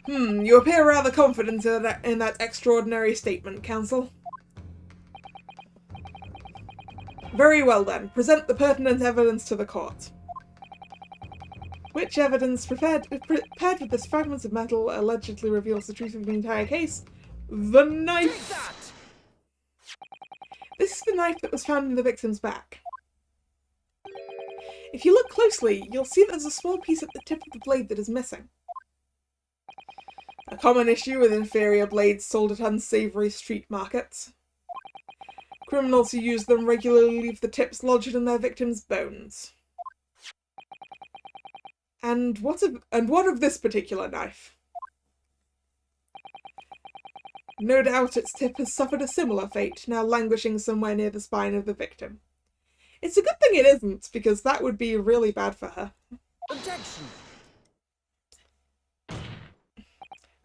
You appear rather confident in that extraordinary statement, Counsel. Very well then, present the pertinent evidence to the court. Which evidence prepared with this fragment of metal allegedly reveals the truth of the entire case? The knife! This is the knife that was found in the victim's back. If you look closely, you'll see that there's a small piece at the tip of the blade that is missing. A common issue with inferior blades sold at unsavoury street markets. Criminals who use them regularly leave the tips lodged in their victims' bones. And what of this particular knife? No doubt its tip has suffered a similar fate, now languishing somewhere near the spine of the victim. It's a good thing it isn't, because that would be really bad for her. Objection!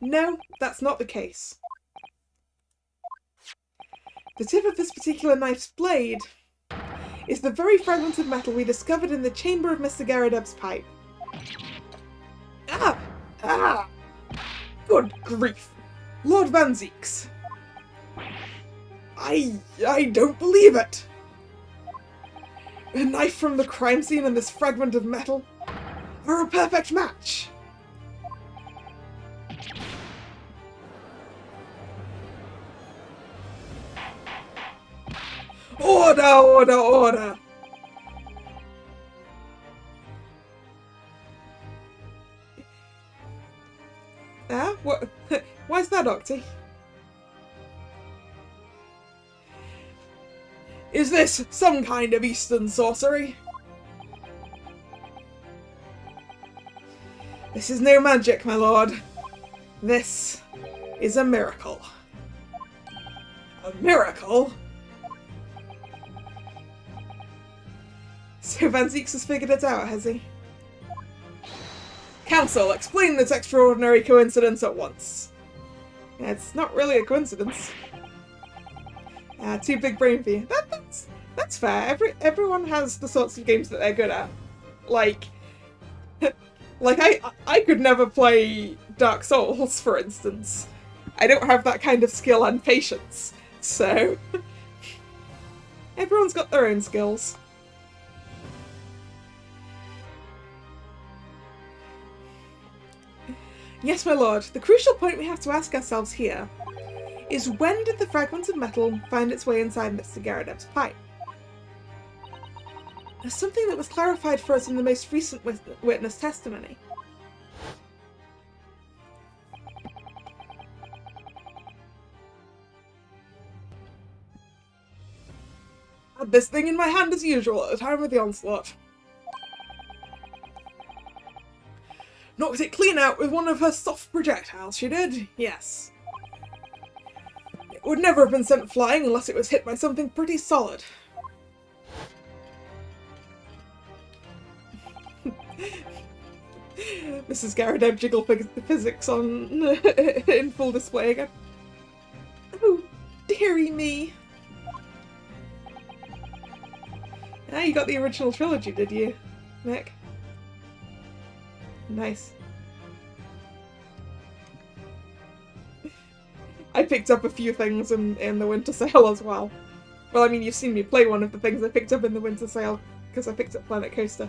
No, that's not the case. The tip of this particular knife's blade is the very fragment of metal we discovered in the chamber of Mr. Garadeb's pipe. Ah! Good grief! Lord Van Zeeks! I don't believe it! A knife from the crime scene and this fragment of metal are a perfect match! Order, order, order! Ah, what? Why's that, Octi? Is this some kind of Eastern sorcery? This is no magic, my lord. This is a miracle. A miracle? So Van Zieks has figured it out, has he? Council, explain this extraordinary coincidence at once. Yeah, it's not really a coincidence. Too big brain for you. That's fair. Everyone has the sorts of games that they're good at. Like I could never play Dark Souls, for instance. I don't have that kind of skill and patience. So everyone's got their own skills. Yes, my lord. The crucial point we have to ask ourselves here is when did the fragment of metal find its way inside Mr. Garadeb's pipe? There's something that was clarified for us in the most recent witness testimony. Had this thing in my hand as usual at the time of the onslaught. Knocked it clean out with one of her soft projectiles, she did, yes. It would never have been sent flying unless it was hit by something pretty solid. Mrs. Garadeb jiggle physics on in full display again. Oh, dearie me. Ah, you got the original trilogy, did you, Nick? Nice. I picked up a few things in the Winter Sale as well. Well, I mean, you've seen me play one of the things I picked up in the Winter Sale, because I picked up Planet Coaster.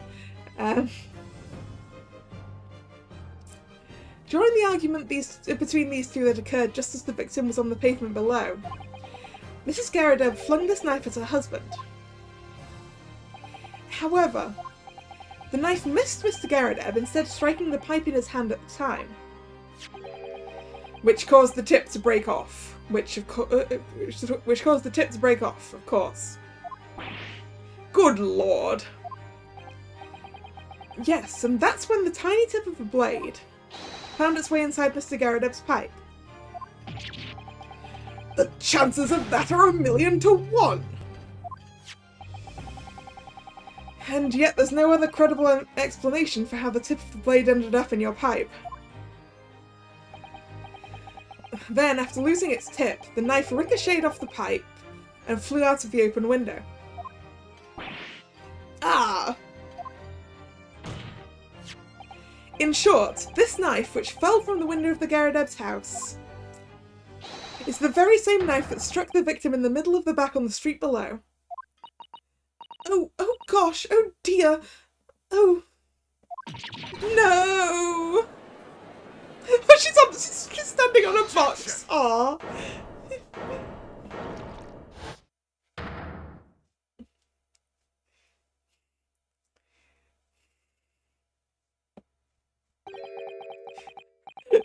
During the argument between these two that occurred just as the victim was on the pavement below, Mrs. Garadeb flung this knife at her husband. However, the knife missed Mr. Garadeb, instead striking the pipe in his hand at the time, which caused the tip to break off. Which caused the tip to break off, of course. Good lord! Yes, and that's when the tiny tip of the blade found its way inside Mr. Garadeb's pipe. The chances of that are 1,000,000 to 1! And yet there's no other credible explanation for how the tip of the blade ended up in your pipe. Then, after losing its tip, the knife ricocheted off the pipe and flew out of the open window. Ah! In short, this knife, which fell from the window of the Garadeb's house, is the very same knife that struck the victim in the middle of the back on the street below. Oh gosh, oh dear, oh, no! Oh, she's standing on a box, aww.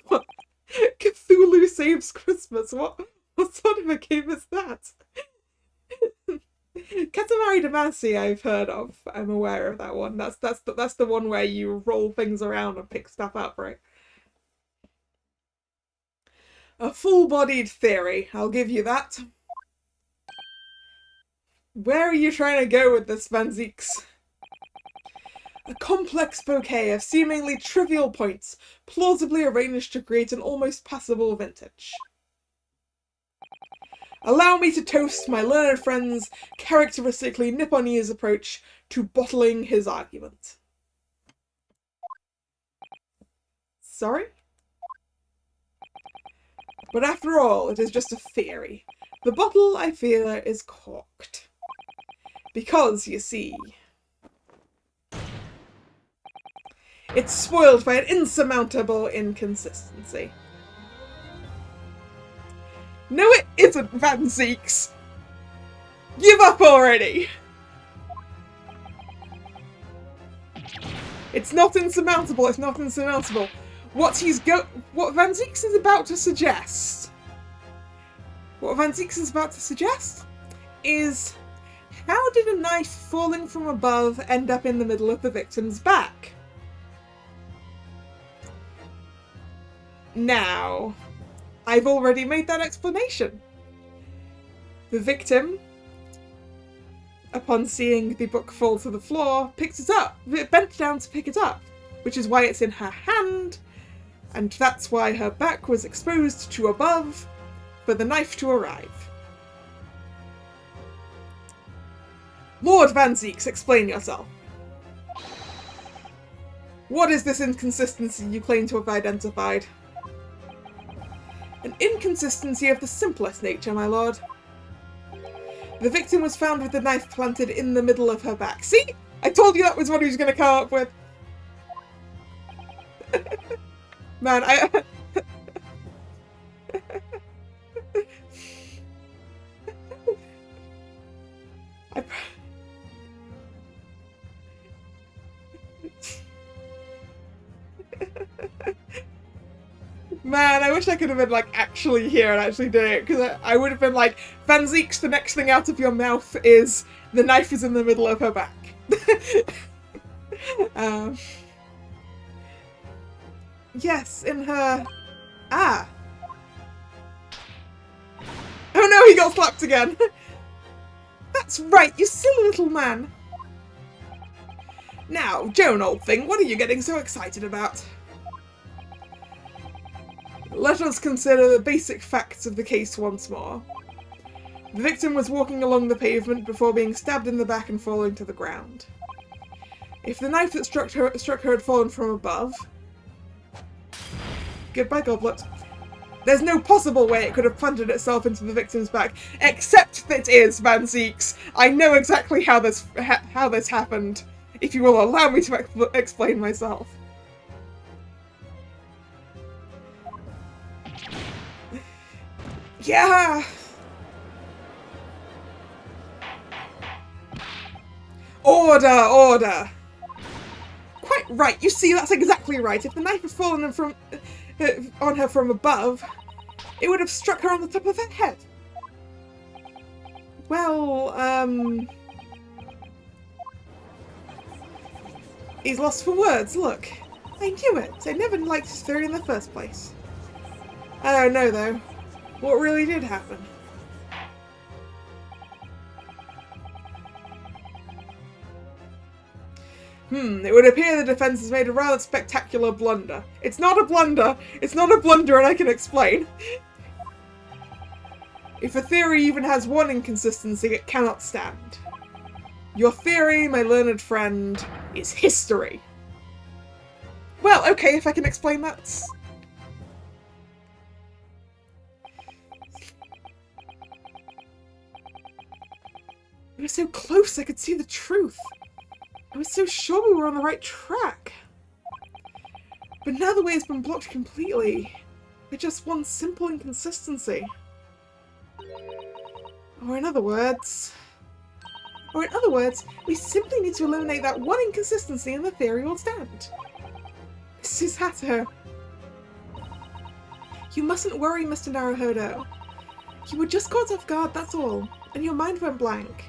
What? Cthulhu Saves Christmas, what sort of a game is that? Katamari Damacy I've heard of. I'm aware of that one. That's the one where you roll things around and pick stuff up, right? A full-bodied theory, I'll give you that. Where are you trying to go with this, Van Zieks? A complex bouquet of seemingly trivial points, plausibly arranged to create an almost passable vintage. Allow me to toast my learned friend's characteristically Nipponese approach to bottling his argument. Sorry? But after all, it is just a theory. The bottle, I fear, is corked. Because, you see, it's spoiled by an insurmountable inconsistency. No, it isn't, Van Zieks! Give up already! It's not insurmountable, it's not insurmountable. What Van Zieks is about to suggest. What Van Zieks is about to suggest is, how did a knife falling from above end up in the middle of the victim's back? Now, I've already made that explanation. The victim, upon seeing the book fall to the floor, picked it up. It bent down to pick it up, which is why it's in her hand, and that's why her back was exposed to above for the knife to arrive. Lord Van Zieks, explain yourself. What is this inconsistency you claim to have identified? An inconsistency of the simplest nature, my lord. The victim was found with the knife planted in the middle of her back. See? I told you that was what he was going to come up with. Man, Man, I wish I could have been, like, actually here and actually doing it, because I would have been like, Van Zieks, the next thing out of your mouth is, the knife is in the middle of her back. Yes, in her... Ah! Oh no, he got slapped again! That's right, you silly little man! Now, Joan, old thing, what are you getting so excited about? Let us consider the basic facts of the case once more. The victim was walking along the pavement before being stabbed in the back and falling to the ground. If the knife that struck her had fallen from above... Goodbye, goblet. There's no possible way it could have planted itself into the victim's back, except that it is, Van Zieks. I know exactly how this happened, if you will allow me to explain myself. Yeah! Order, order! Quite right, you see, that's exactly right. If the knife had fallen on her from above, it would have struck her on the top of her head. Well, he's lost for words, look. I knew it. I never liked his theory in the first place. I don't know, though. What really did happen? It would appear the defense has made a rather spectacular blunder. It's not a blunder! It's not a blunder, and I can explain. If a theory even has one inconsistency, it cannot stand. Your theory, my learned friend, is history. Well, okay, if I can explain that. We were so close, I could see the truth. I was so sure we were on the right track. But now the way has been blocked completely. By just one simple inconsistency. Or in other words, we simply need to eliminate that one inconsistency and the theory will stand. Mrs. Hatter. You mustn't worry, Mr. Naruhodo. You were just caught off guard, that's all, and your mind went blank.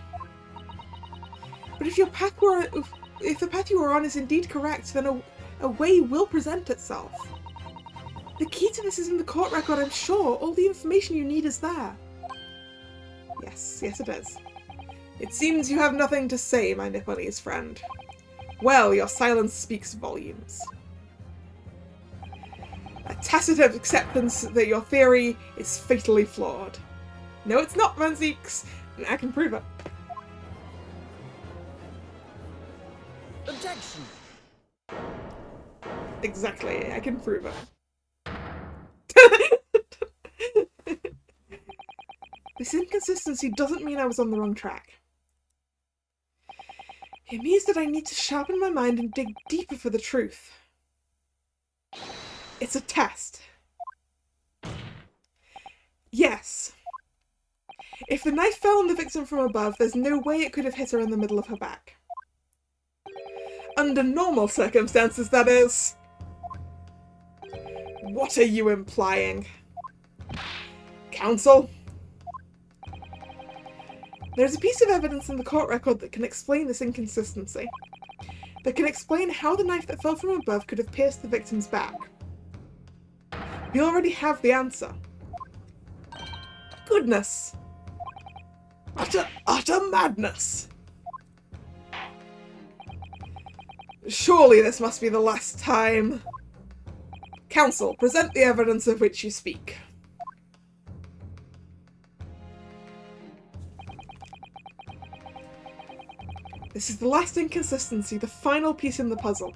But if the path you are on is indeed correct, then a way will present itself. The key to this is in the court record, I'm sure. All the information you need is there. Yes, yes it is. It seems you have nothing to say, my Nipponese friend. Well, your silence speaks volumes. A tacit acceptance that your theory is fatally flawed. No, it's not, Van Zieks. I can prove it. Objection! Exactly, I can prove it. This inconsistency doesn't mean I was on the wrong track. It means that I need to sharpen my mind and dig deeper for the truth. It's a test. Yes. If the knife fell on the victim from above, there's no way it could have hit her in the middle of her back. Under normal circumstances, that is. What are you implying? Counsel? There's a piece of evidence in the court record that can explain this inconsistency. That can explain how the knife that fell from above could have pierced the victim's back. We already have the answer. Goodness! Utter madness! Surely this must be the last time. Counsel, present the evidence of which you speak. This is the last inconsistency, the final piece in the puzzle.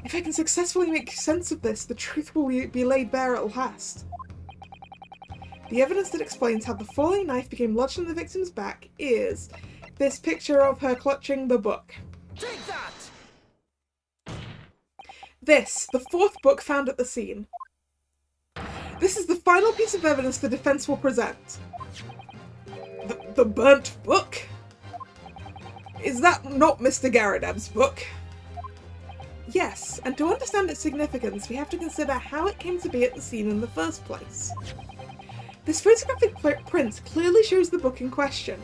If I can successfully make sense of this, the truth will be laid bare at last. The evidence that explains how the falling knife became lodged in the victim's back is this picture of her clutching the book. Take that! This, the fourth book found at the scene. This is the final piece of evidence the defense will present. The burnt book? Is that not Mr. Garadeb's book? Yes, and to understand its significance, we have to consider how it came to be at the scene in the first place. This photographic print clearly shows the book in question,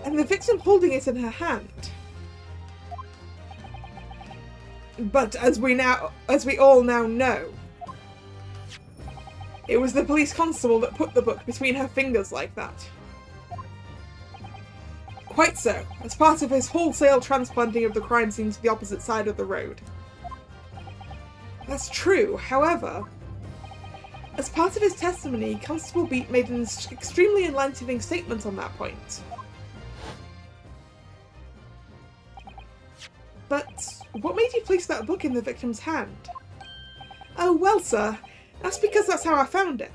and the victim holding it in her hand. But as we all now know, it was the police constable that put the book between her fingers like that. Quite so, as part of his wholesale transplanting of the crime scene to the opposite side of the road. That's true, however, as part of his testimony, Constable Beat made an extremely enlightening statement on that point. But what made you place that book in the victim's hand? Oh, well, sir, that's because that's how I found it.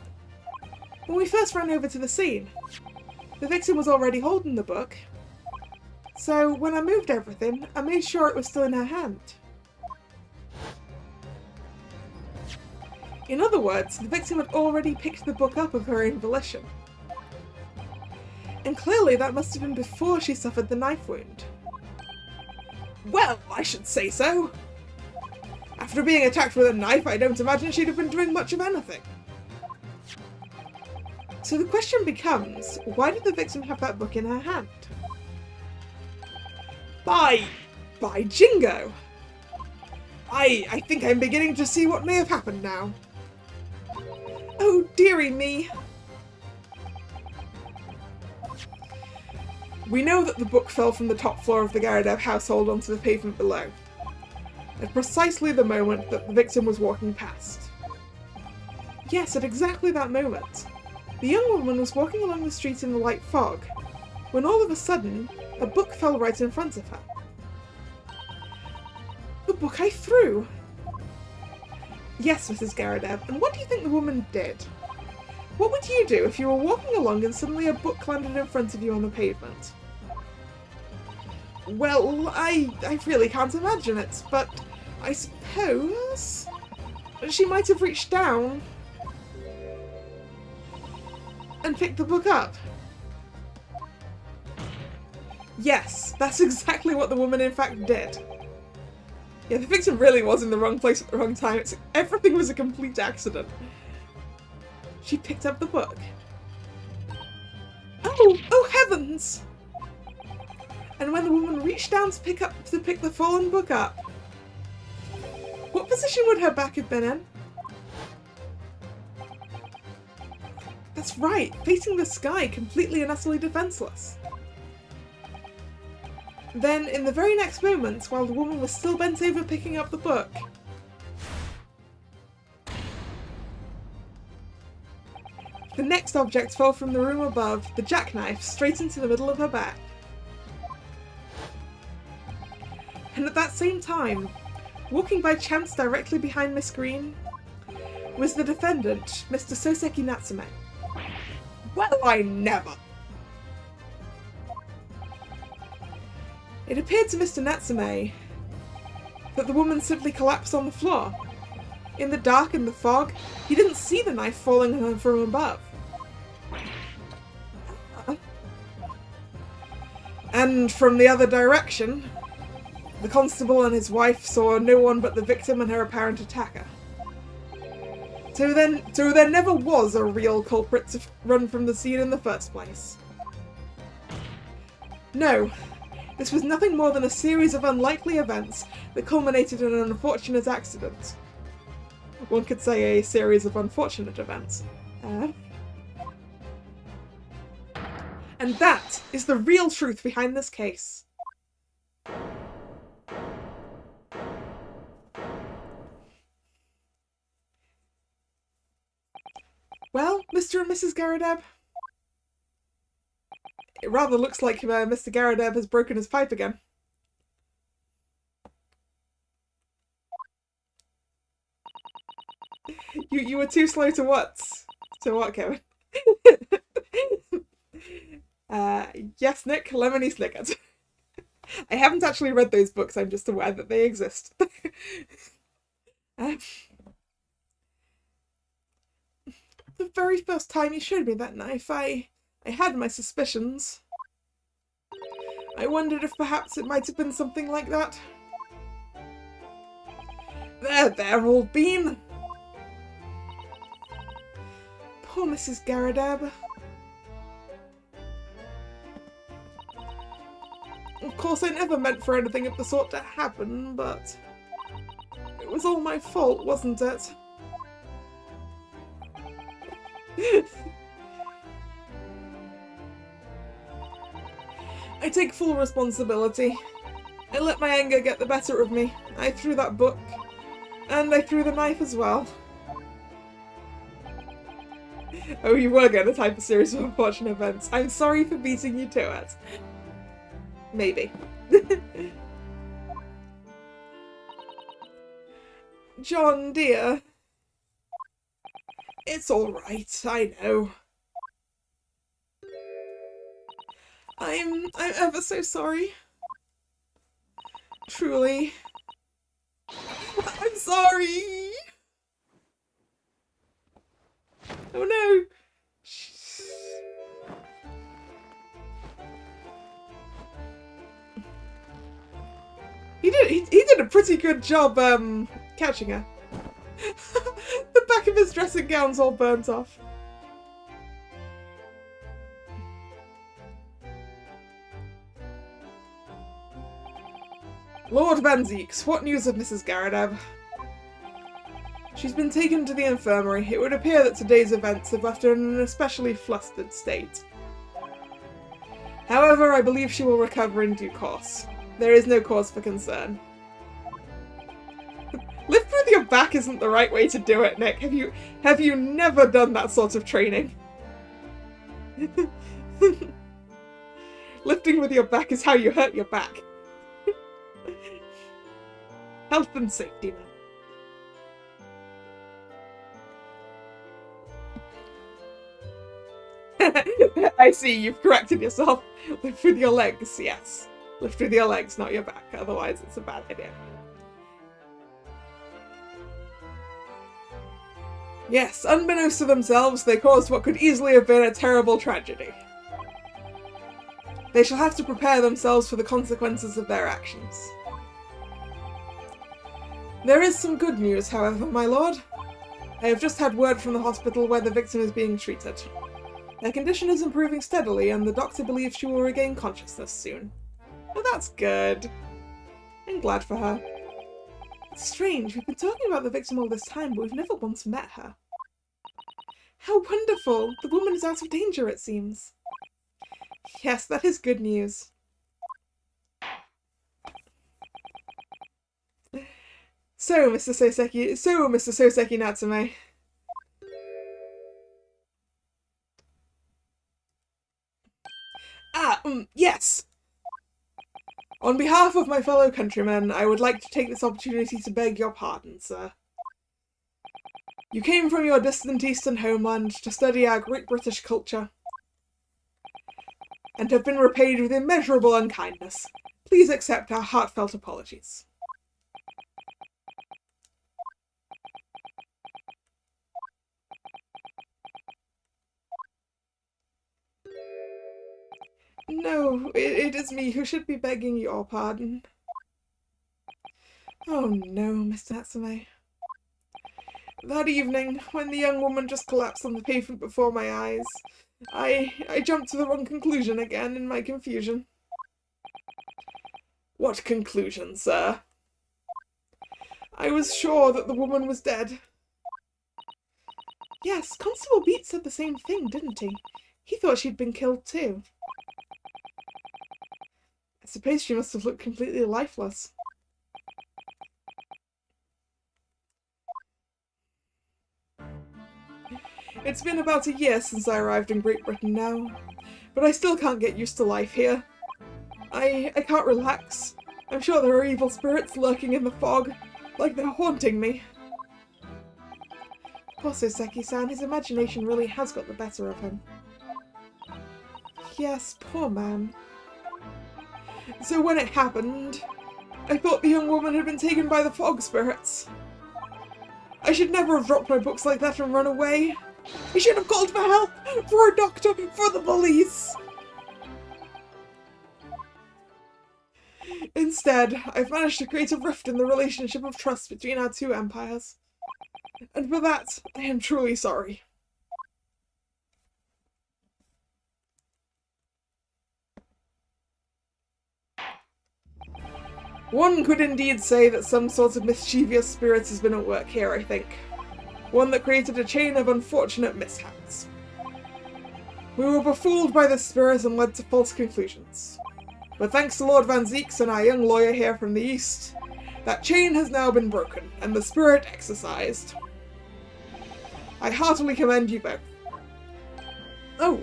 When we first ran over to the scene, the victim was already holding the book, so when I moved everything, I made sure it was still in her hand. In other words, the victim had already picked the book up of her own volition. And clearly that must have been before she suffered the knife wound. Well, I should say so. After being attacked with a knife, I don't imagine she'd have been doing much of anything. So the question becomes, why did the victim have that book in her hand? By Jingo! I think I'm beginning to see what may have happened now. Oh, dearie me! We know that the book fell from the top floor of the Garadeb household onto the pavement below, at precisely the moment that the victim was walking past. Yes, at exactly that moment. The young woman was walking along the street in the light fog, when all of a sudden, a book fell right in front of her. The book I threw! Yes, Mrs. Garadeb, and what do you think the woman did? What would you do if you were walking along and suddenly a book landed in front of you on the pavement? Well, I really can't imagine it, but I suppose she might have reached down and picked the book up. Yes, that's exactly what the woman in fact did. Yeah, the victim really was in the wrong place at the wrong time. Everything was a complete accident. She picked up the book. Oh heavens! And when the woman reached down to pick the fallen book up, what position would her back have been in? That's right, facing the sky, completely and utterly defenseless. Then, in the very next moment, while the woman was still bent over picking up the book, the next object fell from the room above, the jackknife, straight into the middle of her back. And at that same time, walking by chance directly behind Miss Green, was the defendant, Mr. Soseki Natsume. Well, I never! It appeared to Mr. Natsume that the woman simply collapsed on the floor. In the dark and the fog, he didn't see the knife falling on her from above. And from the other direction, the constable and his wife saw no one but the victim and her apparent attacker. So there never was a real culprit to run from the scene in the first place. No, this was nothing more than a series of unlikely events that culminated in an unfortunate accident. One could say a series of unfortunate events. And that is the real truth behind this case. Well, Mr. and Mrs. Garadeb? It rather looks like Mr. Garadeb has broken his pipe again. You were too slow to what? To what, Kevin? Yes, Nick, Lemony Snicket. I haven't actually read those books, I'm just aware that they exist. The very first time you showed me that knife, I had my suspicions. I wondered if perhaps it might have been something like that. There, Old Bean! Poor Mrs. Garadeb. Of course, I never meant for anything of the sort to happen, but it was all my fault, wasn't it? I take full responsibility. I let my anger get the better of me. I threw that book, and I threw the knife as well. Oh, you were going to type a series of unfortunate events. I'm sorry for beating you to it. Maybe. John, dear. It's all right, I know. I'm ever so sorry. Truly. I'm sorry! Oh no! He did a pretty good job catching her. The back of his dressing gown's all burnt off. Lord Van Zeeks, what news of Mrs. Garadeb? She's been taken to the infirmary. It would appear that today's events have left her in an especially flustered state. However, I believe she will recover in due course. There is no cause for concern. Lift with your back isn't the right way to do it, Nick. Have you never done that sort of training? Lifting with your back is how you hurt your back. Health and safety, man. I see, you've corrected yourself. Lift with your legs, yes. Lift with your legs, not your back, otherwise it's a bad idea. Yes, unbeknownst to themselves, they caused what could easily have been a terrible tragedy. They shall have to prepare themselves for the consequences of their actions. There is some good news, however, my lord. I have just had word from the hospital where the victim is being treated. Their condition is improving steadily, and the doctor believes she will regain consciousness soon. Oh, that's good. I'm glad for her. It's strange, we've been talking about the victim all this time, but we've never once met her. How wonderful! The woman is out of danger, it seems. Yes, that is good news. So, Mr. Soseki Natsume. Yes! On behalf of my fellow countrymen, I would like to take this opportunity to beg your pardon, sir. You came from your distant eastern homeland to study our great British culture, and have been repaid with immeasurable unkindness. Please accept our heartfelt apologies. No, it is me who should be begging your pardon. Oh no, Mr. Natsume. That evening, when the young woman just collapsed on the pavement before my eyes, I jumped to the wrong conclusion again in my confusion. What conclusion, sir? I was sure that the woman was dead. Yes, Constable Beat said the same thing, didn't he? He thought she'd been killed too. I suppose she must have looked completely lifeless. It's been about a year since I arrived in Great Britain now, but I still can't get used to life here. I can't relax. I'm sure there are evil spirits lurking in the fog, like they're haunting me. Poor Soseki-san, his imagination really has got the better of him. Yes, poor man. So when it happened, I thought the young woman had been taken by the fog spirits. I should never have dropped my books like that and run away. I should have called for help, for a doctor, for the police. Instead, I've managed to create a rift in the relationship of trust between our two empires. And for that, I am truly sorry. One could indeed say that some sort of mischievous spirit has been at work here, I think. One that created a chain of unfortunate mishaps. We were befooled by this spirit and led to false conclusions. But thanks to Lord Van Zeeks and our young lawyer here from the east, that chain has now been broken, and the spirit exorcised. I heartily commend you both. Oh.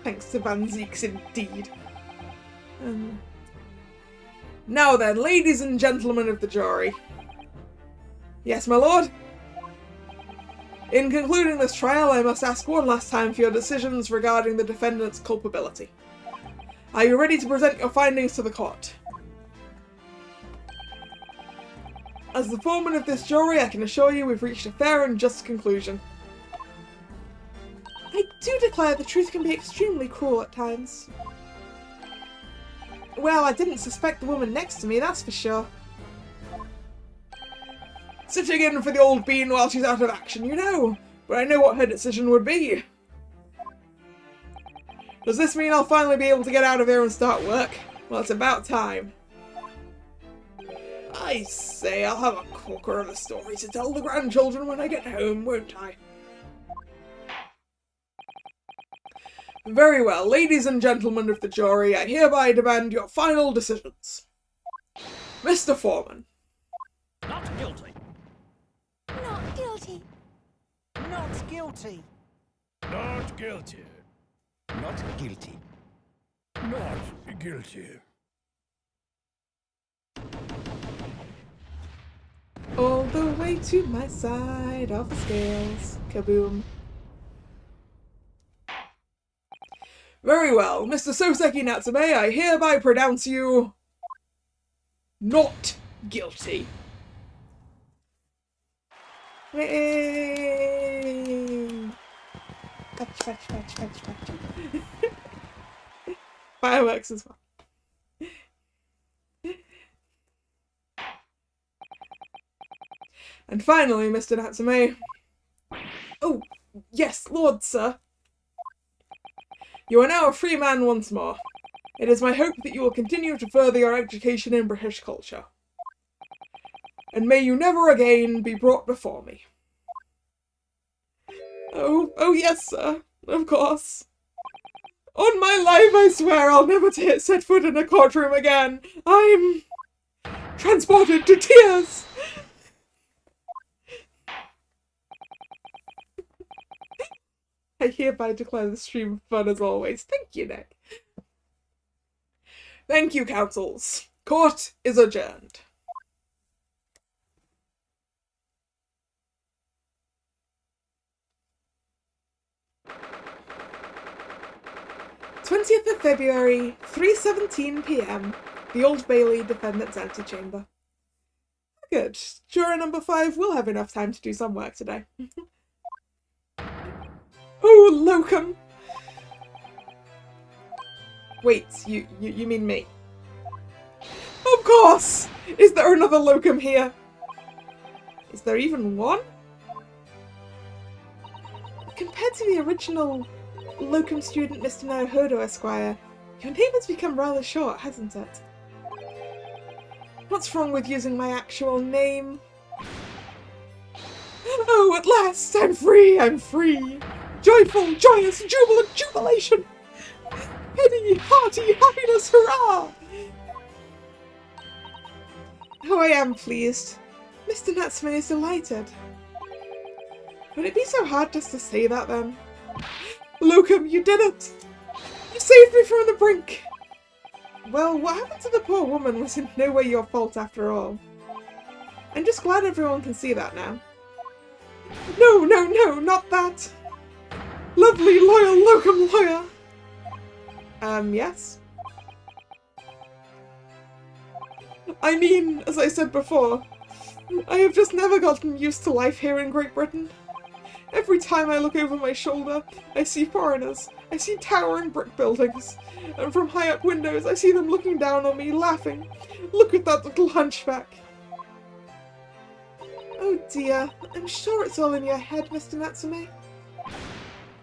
Thanks to Van Zeeks indeed. Now then, ladies and gentlemen of the jury. Yes, my lord? In concluding this trial, I must ask one last time for your decisions regarding the defendant's culpability. Are you ready to present your findings to the court? As the foreman of this jury, I can assure you we've reached a fair and just conclusion. I do declare the truth can be extremely cruel at times. Well, I didn't suspect the woman next to me, that's for sure. Sitting in for the old bean while she's out of action, you know, but I know what her decision would be. Does this mean I'll finally be able to get out of here and start work? Well, it's about time. I say, I'll have a corker of a story to tell the grandchildren when I get home, won't I? Very well, ladies and gentlemen of the jury, I hereby demand your final decisions. Mr. Foreman. Not guilty. Not guilty. Not guilty. Not guilty. Not guilty. Not guilty. All the way to my side of the scales. Kaboom. Very well, Mr. Soseki Natsume, I hereby pronounce you not guilty. Yay! Fetch, fetch, fetch, fetch, fetch. Fireworks as well. And finally, Mr. Natsume. Oh, yes, Lord, sir. You are now a free man once more. It is my hope that you will continue to further your education in British culture. And may you never again be brought before me. Oh yes, sir. Of course. On my life, I swear I'll never set foot in a courtroom again. I'm transported to tears. I hereby declare the stream fun as always. Thank you, Nick. Thank you, counsels. Court is adjourned. February 20th, 3:17 p.m. The Old Bailey Defendant's Antechamber. Good. Juror number 5 will have enough time to do some work today. Oh, locum! Wait, you mean me? Of course! Is there another locum here? Is there even one? Compared to the original locum student, Mr. Naruhodo, Esquire, your name has become rather short, hasn't it? What's wrong with using my actual name? Oh, at last! I'm free! I'm free! Joyful, joyous, jubilant jubilation! Heady, hearty happiness, hurrah! Oh, I am pleased. Mr. Natsume is delighted. Would it be so hard just to say that then? Locum, you did it! You saved me from the brink! Well, what happened to the poor woman was in no way your fault after all. I'm just glad everyone can see that now. No, no, no, not that! Lovely, loyal locum lawyer! Yes? I mean, as I said before, I have just never gotten used to life here in Great Britain. Every time I look over my shoulder, I see foreigners, I see towering brick buildings, and from high up windows I see them looking down on me, laughing. Look at that little hunchback. Oh dear, I'm sure it's all in your head, Mr. Natsume.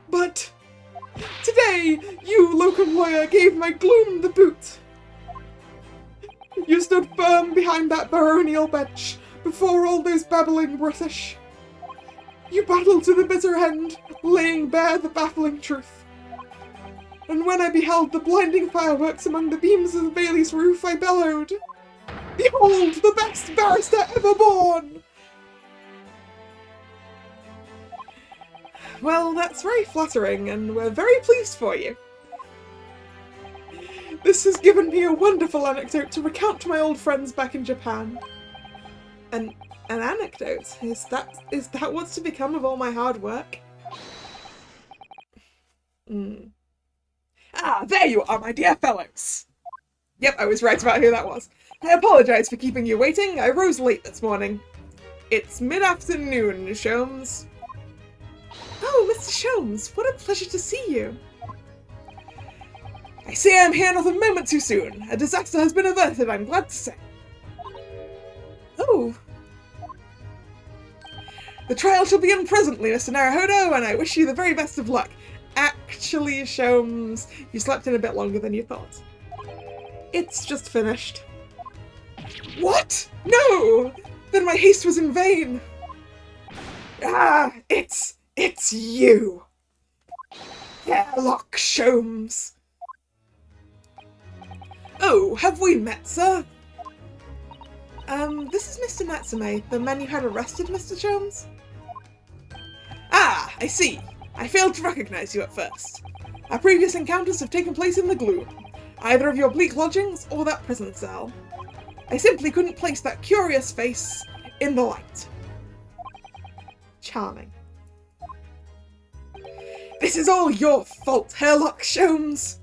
But today, you, locum lawyer, gave my gloom the boot. You stood firm behind that baronial bench, before all those babbling British. You battled to the bitter end, laying bare the baffling truth. And when I beheld the blinding fireworks among the beams of the Bailey's roof, I bellowed, "Behold the best barrister ever born!" Well, that's very flattering, and we're very pleased for you. This has given me a wonderful anecdote to recount to my old friends back in Japan. An anecdote? Is that what's to become of all my hard work? Ah, there you are, my dear fellows! Yep, I was right about who that was. I apologise for keeping you waiting. I rose late this morning. It's mid-afternoon, Sholmes. Oh, Mr. Sholmes, what a pleasure to see you. I say I'm here not a moment too soon. A disaster has been averted, I'm glad to say. Oh. The trial shall begin presently, Mr. Naruhodo, and I wish you the very best of luck. Actually, Sholmes, you slept in a bit longer than you thought. It's just finished. What? No! Then my haste was in vain. Ah, it's you. Sherlock Sholmes. Oh, have we met, sir? This is Mr. Natsume, the man you had arrested, Mr. Sholmes? Ah, I see. I failed to recognize you at first. Our previous encounters have taken place in the gloom, either of your bleak lodgings or that prison cell. I simply couldn't place that curious face in the light. Charming. This is all your fault, Sherlock Sholmes.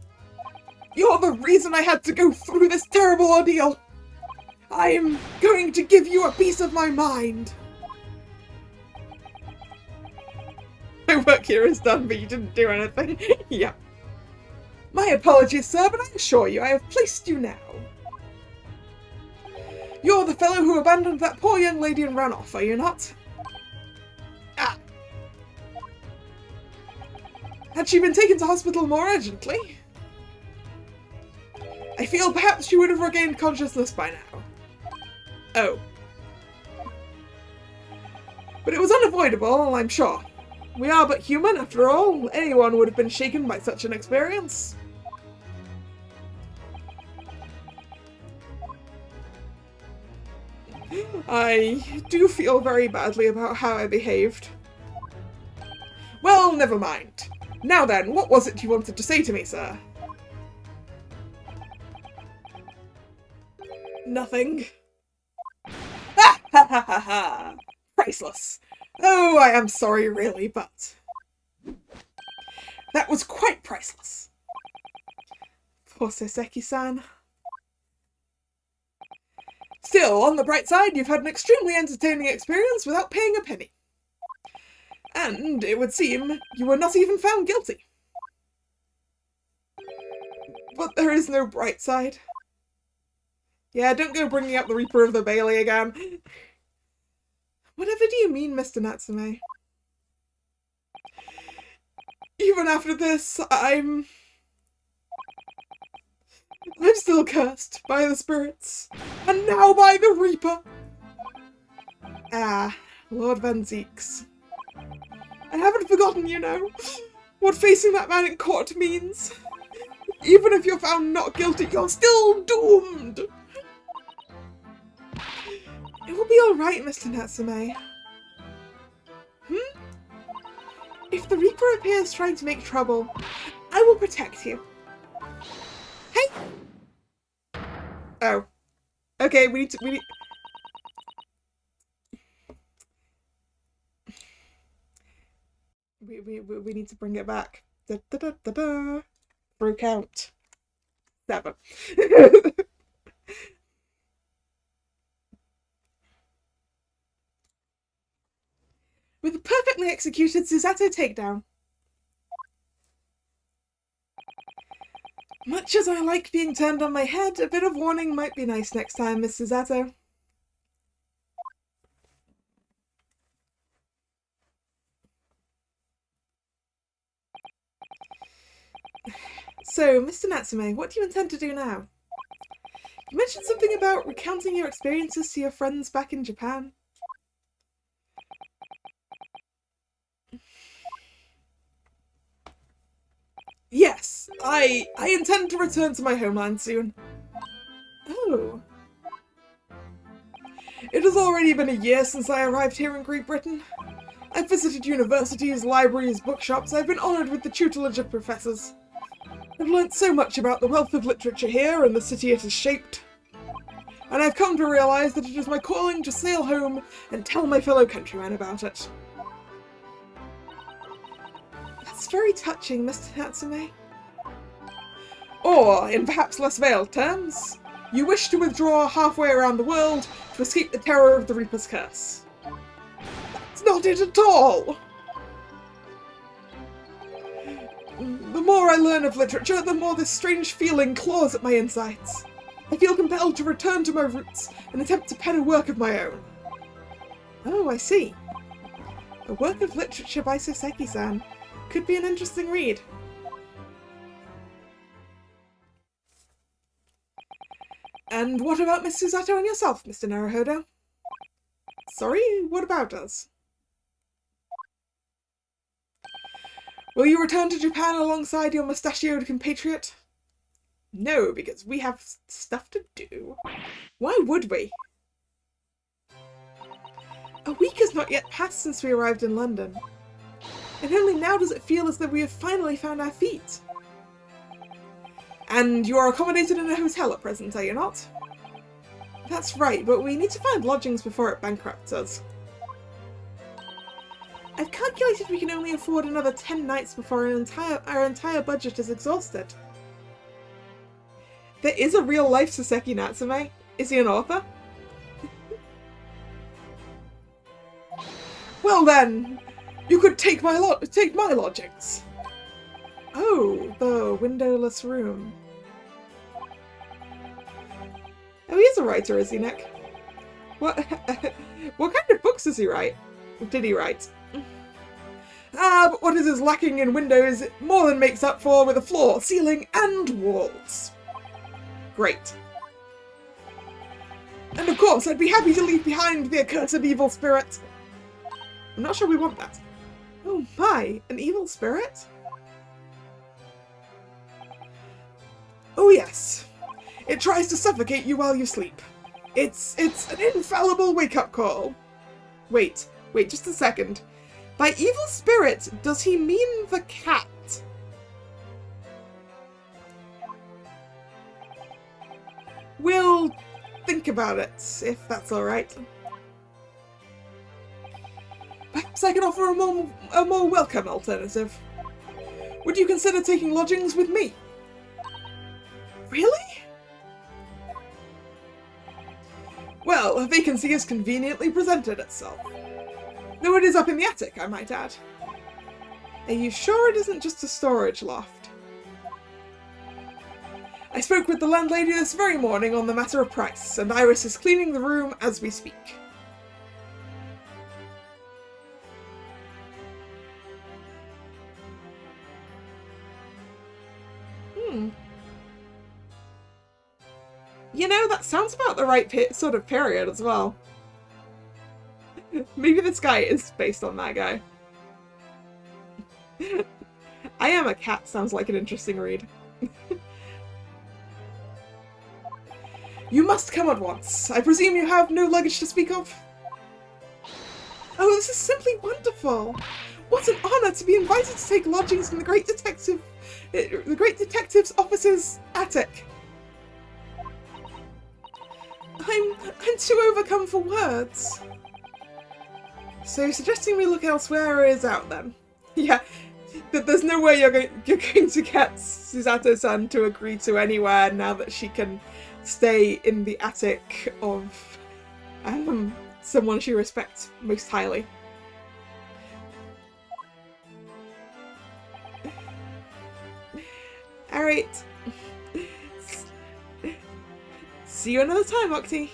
You're the reason I had to go through this terrible ordeal. I'm going to give you a piece of my mind. My work here is done, but you didn't do anything. Yeah. My apologies, sir, but I assure you I have placed you now. You're the fellow who abandoned that poor young lady and ran off, are you not? Ah. Had she been taken to hospital more urgently? I feel perhaps she would have regained consciousness by now. Oh. But it was unavoidable, I'm sure. We are but human, after all. Anyone would have been shaken by such an experience. I do feel very badly about how I behaved. Well, never mind. Now then, what was it you wanted to say to me, sir? Nothing. Ha ha ha ha ha! Priceless. Oh, I am sorry, really, but that was quite priceless. Poor Soseki-san. Still, on the bright side, you've had an extremely entertaining experience without paying a penny. And, it would seem, you were not even found guilty. But there is no bright side. Yeah, don't go bringing up the Reaper of the Bailey again. Whatever do you mean, Mr. Natsume? Even after this, I'm still cursed by the spirits, and now by the Reaper. Ah, Lord Van Zeeks. I haven't forgotten, you know, what facing that man in court means. Even if you're found not guilty, you're still doomed. It will be alright, Mr. Natsume. If the Reaper appears trying to make trouble, I will protect you. Hey! Oh. Okay, we need to bring it back. Da, da, da, da, da. Through count. 7. With a perfectly executed Susato takedown. Much as I like being turned on my head, a bit of warning might be nice next time, Miss Susato. So, Mr. Natsume, what do you intend to do now? You mentioned something about recounting your experiences to your friends back in Japan. Yes, I intend to return to my homeland soon. Oh. It has already been a year since I arrived here in Great Britain. I've visited universities, libraries, bookshops. I've been honoured with the tutelage of professors. I've learnt so much about the wealth of literature here and the city it has shaped. And I've come to realise that it is my calling to sail home and tell my fellow countrymen about it. That's very touching, Mr. Natsume. Or, in perhaps less veiled terms, you wish to withdraw halfway around the world to escape the terror of the Reaper's curse. That's not it at all! The more I learn of literature, the more this strange feeling claws at my insides. I feel compelled to return to my roots and attempt to pen a work of my own. Oh, I see. A work of literature by Soseki-san. Could be an interesting read. And what about Miss Susato and yourself, Mr. Naruhodo? Sorry, what about us? Will you return to Japan alongside your mustachioed compatriot? No, because we have stuff to do. Why would we? A week has not yet passed since we arrived in London. And only now does it feel as though we have finally found our feet. And you are accommodated in a hotel at present, are you not? That's right, but we need to find lodgings before it bankrupts us. I've calculated we can only afford another 10 nights before our entire budget is exhausted. There is a real-life Soseki Natsume. Is he an author? Well then, you could take my lodgings. Oh, the windowless room. Oh, he is a writer, is he, Nick? What kind of books does he write? Or did he write? Ah, but what is lacking in windows it more than makes up for with a floor, ceiling, and walls. Great. And of course, I'd be happy to leave behind the accursed evil spirit. I'm not sure we want that. Oh my, an evil spirit? Oh yes. It tries to suffocate you while you sleep. It's an infallible wake-up call. Wait, just a second. By evil spirit, does he mean the cat? We'll think about it, if that's alright. Perhaps I can offer a more welcome alternative. Would you consider taking lodgings with me? Really? Well, a vacancy has conveniently presented itself. Though it is up in the attic, I might add. Are you sure it isn't just a storage loft? I spoke with the landlady this very morning on the matter of price, and Iris is cleaning the room as we speak. You know, that sounds about the right sort of period as well. Maybe this guy is based on that guy. I Am a Cat sounds like an interesting read. You must come at once. I presume you have no luggage to speak of? Oh, this is simply wonderful. What an honor to be invited to take lodgings in the Great Detective's office's attic. I'm too overcome for words. So suggesting we look elsewhere is out then. Yeah, there's no way you're going to get Susato-san to agree to anywhere now that she can stay in the attic of someone she respects most highly. Alright. See you another time, Octi.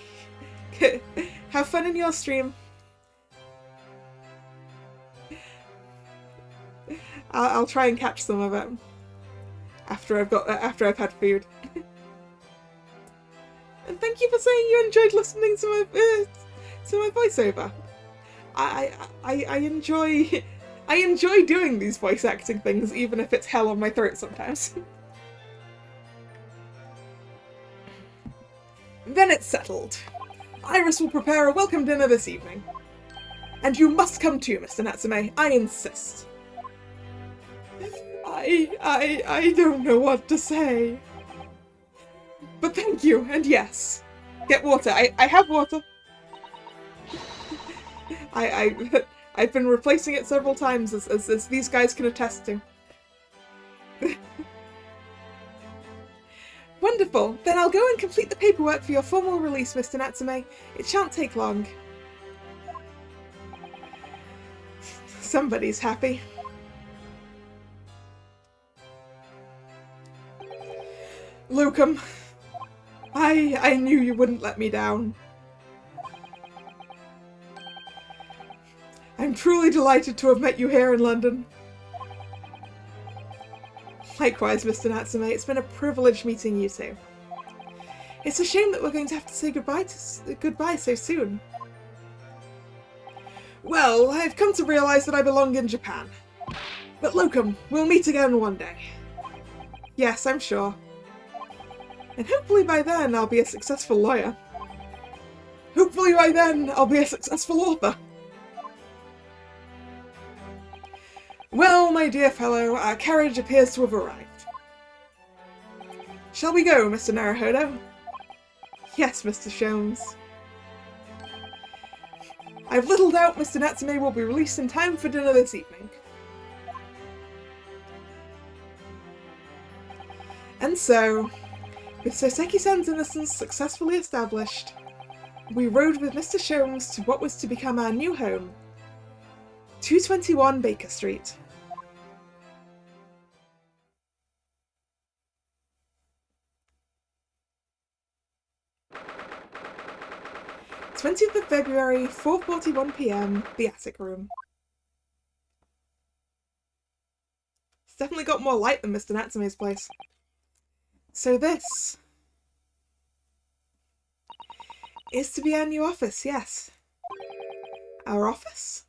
Have fun in your stream. I'll try and catch some of it after I've had food. And thank you for saying you enjoyed listening to my voiceover. I enjoy doing these voice acting things, even if it's hell on my throat sometimes. Then it's settled. Iris will prepare a welcome dinner this evening. And you must come too, Mr. Natsume. I insist. I don't know what to say. But thank you, and yes. Get water. I have water. I've been replacing it several times, as these guys can attest to. Wonderful. Then I'll go and complete the paperwork for your formal release, Mr. Natsume. It shan't take long. Somebody's happy. Locum, I knew you wouldn't let me down. I'm truly delighted to have met you here in London. Likewise, Mr. Natsume, it's been a privilege meeting you two. It's a shame that we're going to have to say goodbye so soon. Well, I've come to realise that I belong in Japan. But Locum, we'll meet again one day. Yes, I'm sure. And hopefully by then I'll be a successful lawyer. Hopefully by then I'll be a successful author. Well, my dear fellow, our carriage appears to have arrived. Shall we go, Mr. Naruhodo? Yes, Mr. Sholmes. I've little doubt Mr. Natsume will be released in time for dinner this evening. And so, with Soseki-san's innocence successfully established, we rode with Mr. Sholmes to what was to become our new home, 221 Baker Street. (20th of February, 4:41 PM, the attic room. It's definitely got more light than Mr. Natsume's place. So this is to be our new office, yes. Our office?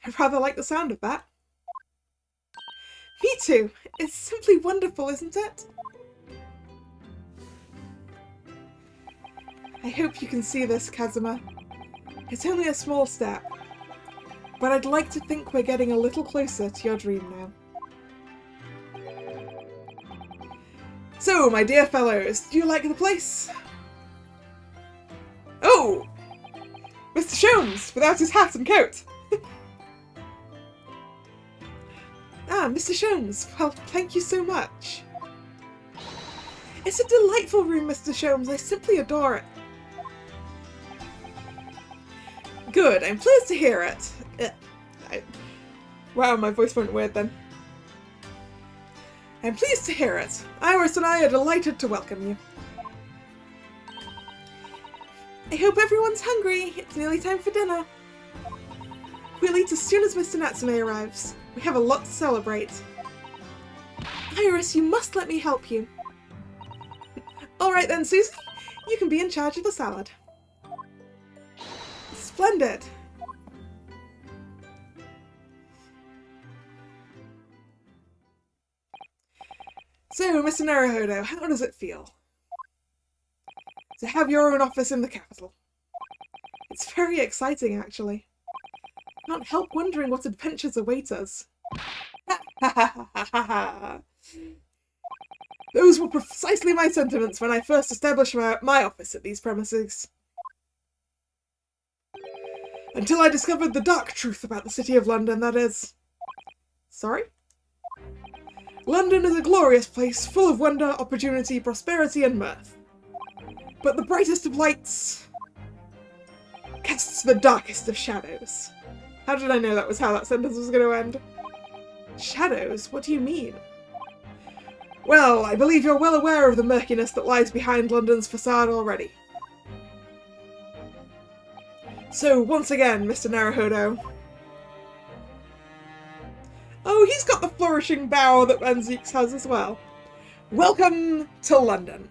I rather like the sound of that. Me too. It's simply wonderful, isn't it? I hope you can see this, Kazuma. It's only a small step, but I'd like to think we're getting a little closer to your dream now. So, my dear fellows, do you like the place? Oh! Mr. Sholmes, without his hat and coat! Ah, Mr. Sholmes, well, thank you so much. It's a delightful room, Mr. Sholmes. I simply adore it. Good, I'm pleased to hear it. Wow, my voice went weird then. I'm pleased to hear it. Iris and I are delighted to welcome you. I hope everyone's hungry. It's nearly time for dinner. We'll eat as soon as Mr. Natsume arrives. We have a lot to celebrate. Iris, you must let me help you. Alright then, Susie. You can be in charge of the salad. Splendid. So, Mr. Naruhodo, how does it feel to have your own office in the capital? It's very exciting, actually. I can't help wondering what adventures await us. Those were precisely my sentiments when I first established my office at these premises. Until I discovered the dark truth about the City of London, that is. Sorry? London is a glorious place, full of wonder, opportunity, prosperity, and mirth. But the brightest of lights casts the darkest of shadows. How did I know that was how that sentence was going to end? Shadows? What do you mean? Well, I believe you're well aware of the murkiness that lies behind London's facade already. So, once again, Mr. Naruhodo. Oh, he's got the flourishing bow that Manzeeks has as well. Welcome to London.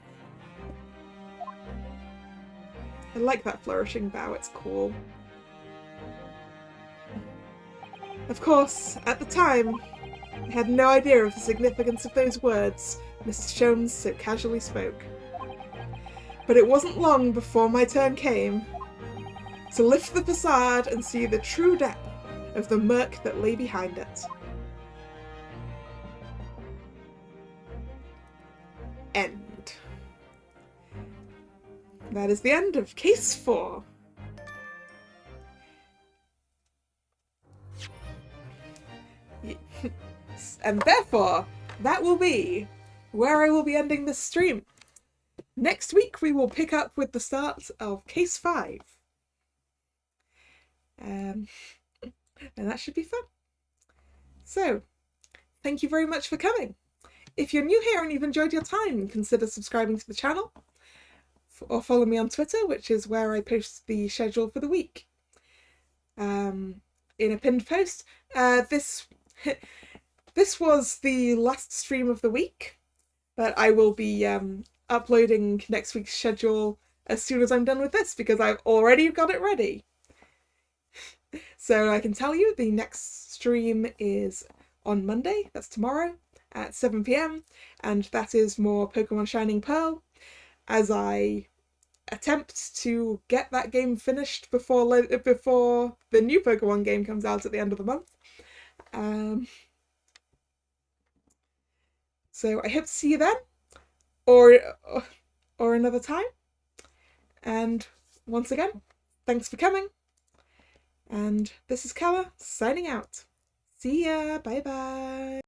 I like that flourishing bow, it's cool. Of course, at the time, I had no idea of the significance of those words Mr. Jones so casually spoke. But it wasn't long before my turn came to lift the facade and see the true depth of the murk that lay behind it. End. That is the end of Case 4. And therefore, that will be where I will be ending this stream. Next week we will pick up with the start of Case 5. And that should be fun. So, thank you very much for coming. If you're new here and you've enjoyed your time, consider subscribing to the channel. Or follow me on Twitter, which is where I post the schedule for the week. In a pinned post. This was the last stream of the week, but I will be uploading next week's schedule as soon as I'm done with this, because I've already got it ready. So I can tell you the next stream is on Monday, that's tomorrow, at 7 PM, and that is more Pokemon Shining Pearl, as I attempt to get that game finished before the new Pokemon game comes out at the end of the month. So I hope to see you then, or another time. And once again, thanks for coming. And this is Kalla, signing out. See ya, bye bye.